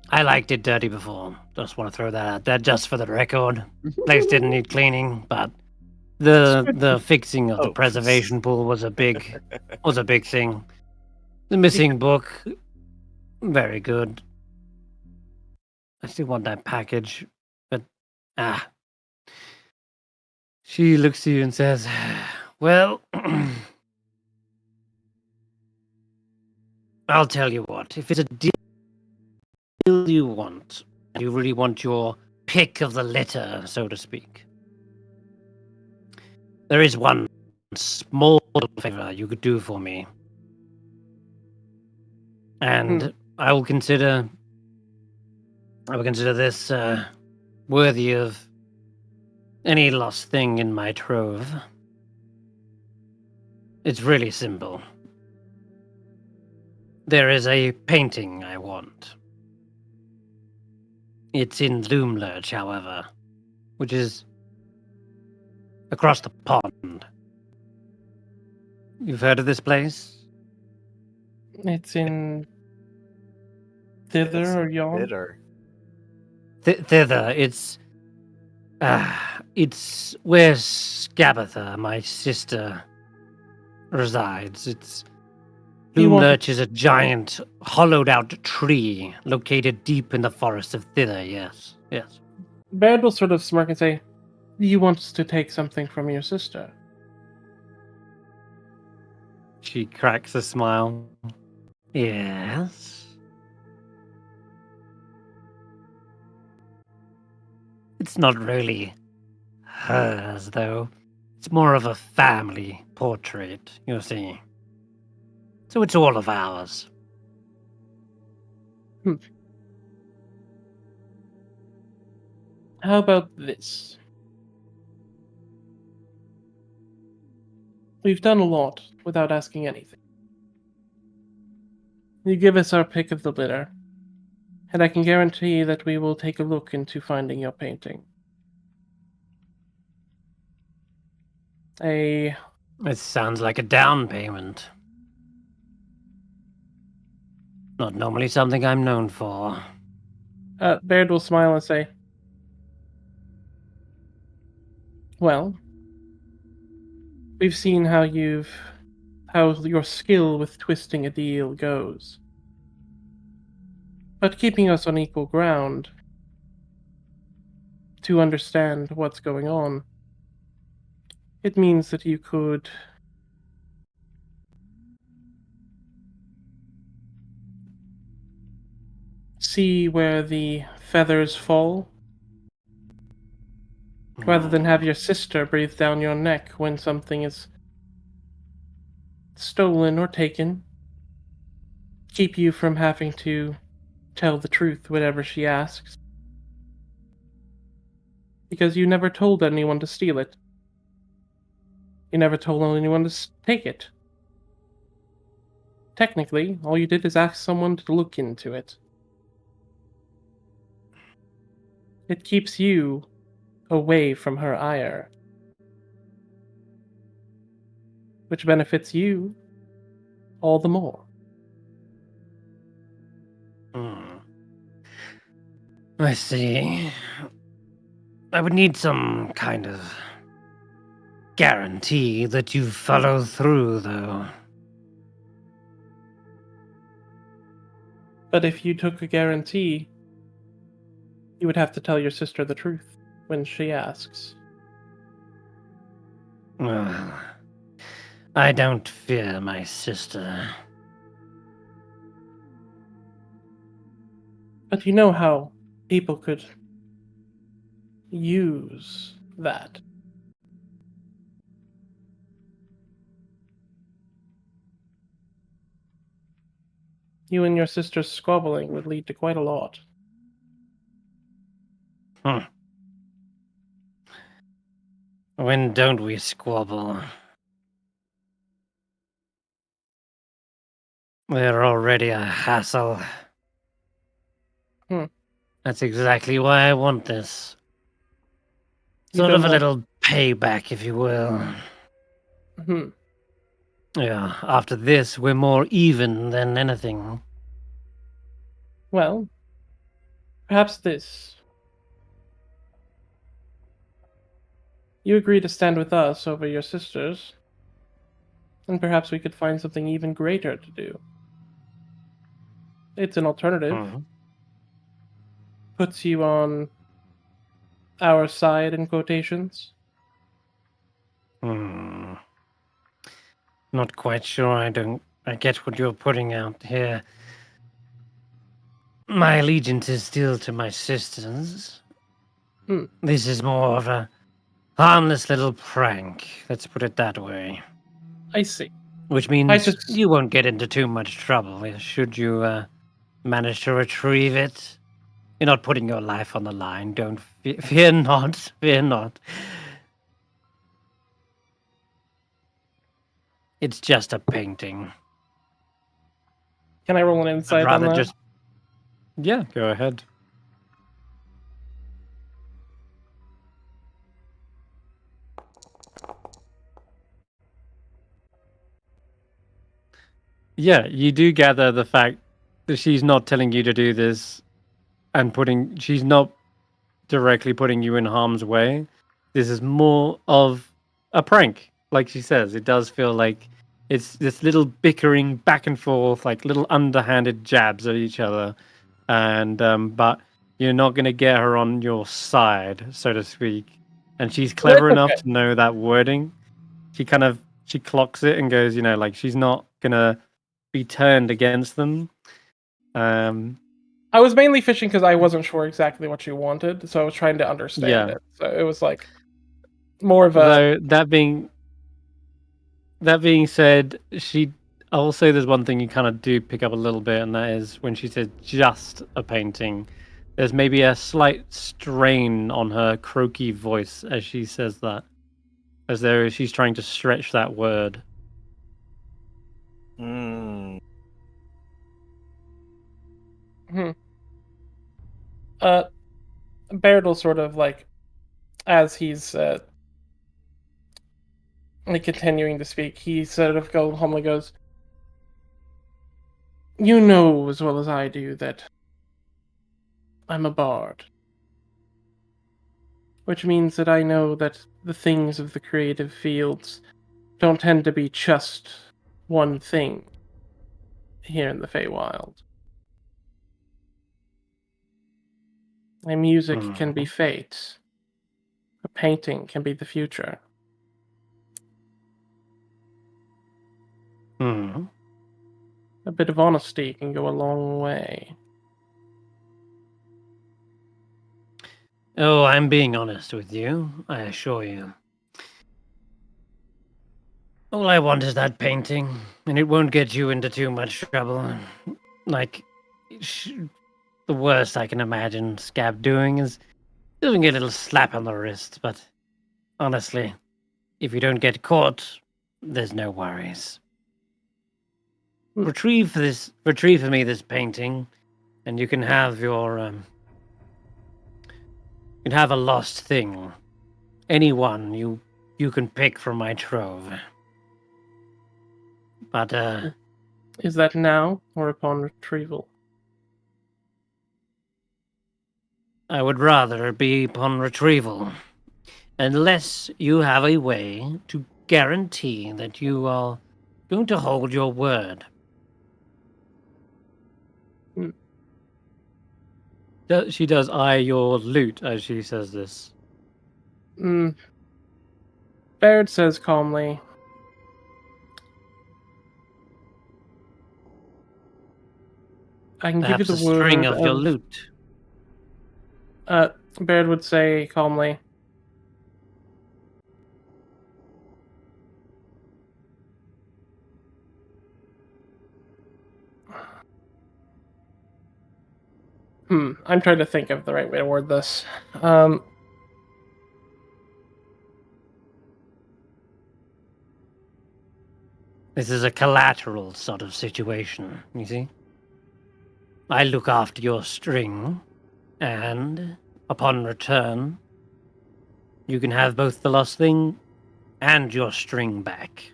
I liked it dirty before. Just want to throw that out there, just for the record. Place didn't need cleaning, but the fixing of the preservation pool was a big thing. The missing book, very good. I still want that package, but She looks to you and says, "Well, I'll tell you what. If it's a deal you want, you really want your pick of the litter, so to speak, there is one small favor you could do for me. And I will consider this worthy of any lost thing in my trove. It's really simple. There is a painting I want. It's in Loomlurch, however, which is across the pond. You've heard of this place? It's in Thither or Yon? Thither. Thither. It's It's where Scabatha, my sister, resides. Ulric is a giant, hollowed-out tree located deep in the forest of Thither, yes. Baerd will sort of smirk and say, "You want us to take something from your sister?" She cracks a smile. Yes. It's not really hers, though. It's more of a family portrait, you see. So it's all of ours. How about this? We've done a lot without asking anything. You give us our pick of the litter, and I can guarantee that we will take a look into finding your painting. It sounds like a down payment. Not normally something I'm known for. Baerd will smile and say, "Well, we've seen how your skill with twisting a deal goes. But keeping us on equal ground to understand what's going on, it means that you could see where the feathers fall, rather than have your sister breathe down your neck when something is stolen or taken, keep you from having to tell the truth whenever she asks. Because you never told anyone to steal it. You never told anyone to take it. Technically, all you did is ask someone to look into it. It keeps you away from her ire, which benefits you all the more." I see. I would need some kind of guarantee that you follow through, though. But if you took a guarantee, you would have to tell your sister the truth when she asks. Well, I don't fear my sister. But you know how people could use that. You and your sister's squabbling would lead to quite a lot. When don't we squabble? We're already a hassle. That's exactly why I want this. Sort of a little payback, if you will. Yeah, after this, we're more even than anything. Well, perhaps this. You agree to stand with us over your sisters, and perhaps we could find something even greater to do. It's an alternative. Puts you on our side, in quotations. Not quite sure. I get what you're putting out here. My allegiance is still to my sisters. This is more of a harmless little prank. Let's put it that way. I see. Which means you won't get into too much trouble should you manage to retrieve it. You're not putting your life on the line. Don't fear not. Fear not. It's just a painting. Can I roll an insight on that? Yeah, go ahead. Yeah, you do gather the fact that she's not telling you to do this and she's not directly putting you in harm's way. this is more of a prank, like she says. It does feel like it's this little bickering back and forth, like little underhanded jabs at each other, and but you're not going to get her on your side, so to speak. And she's clever enough to know that wording. She clocks it and goes, like she's not gonna be turned against them. I was mainly fishing because I wasn't sure exactly what she wanted, so I was trying to understand it. So it was like more of a. Though that being said, I'll say there's one thing you kind of do pick up a little bit, and that is when she says just a painting. There's maybe a slight strain on her croaky voice as she says that, as though she's trying to stretch that word. Baerd will sort of like, as he's continuing to speak, he sort of humbly goes, "You know as well as I do that I'm a bard. Which means that I know that the things of the creative fields don't tend to be just one thing here in the Feywild. A music can be fate. A painting can be the future. A bit of honesty can go a long way." Oh, I'm being honest with you, I assure you. All I want is that painting, and it won't get you into too much trouble. Like, the worst I can imagine Scab doing is giving a little slap on the wrist, but honestly, if you don't get caught, there's no worries. Retrieve for me this painting, and you can have your, you can have a lost thing. Anyone you can pick from my trove. But, is that now or upon retrieval? I would rather it be upon retrieval. Unless you have a way to guarantee that you are going to hold your word. She does eye your loot as she says this. Baerd says calmly, "I can give you the word string of your loot." Baerd would say calmly, I'm trying to think of the right way to word this. This is a collateral sort of situation, you see? I look after your string, and upon return, you can have both the lost thing and your string back.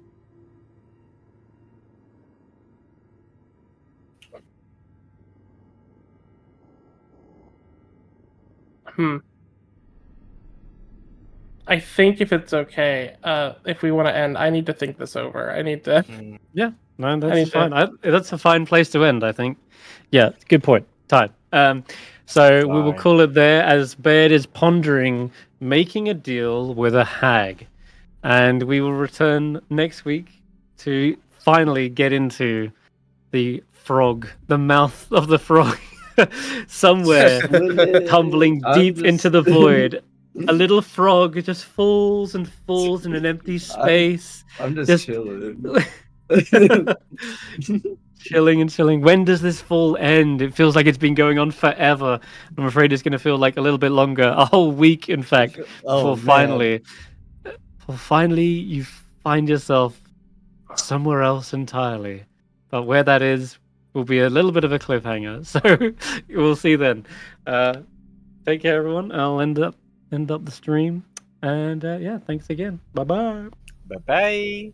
I think if it's okay, if we want to end, I need to think this over. I need to. Yeah, no, that's fine. That's a fine place to end, I think. Yeah, good point. Time. So we will call it there as Baerd is pondering making a deal with a hag, and we will return next week to finally get into the frog, the mouth of the frog, somewhere tumbling deep into the void. A little frog just falls and falls in an empty space. I'm just chilling. Chilling and chilling. When does this fall end? It feels like it's been going on forever. I'm afraid it's going to feel like a little bit longer. A whole week, in fact, before finally you find yourself somewhere else entirely. But where that is will be a little bit of a cliffhanger. So we'll see then. Take care, everyone. I'll end up the stream. And yeah, thanks again. Bye-bye. Bye-bye.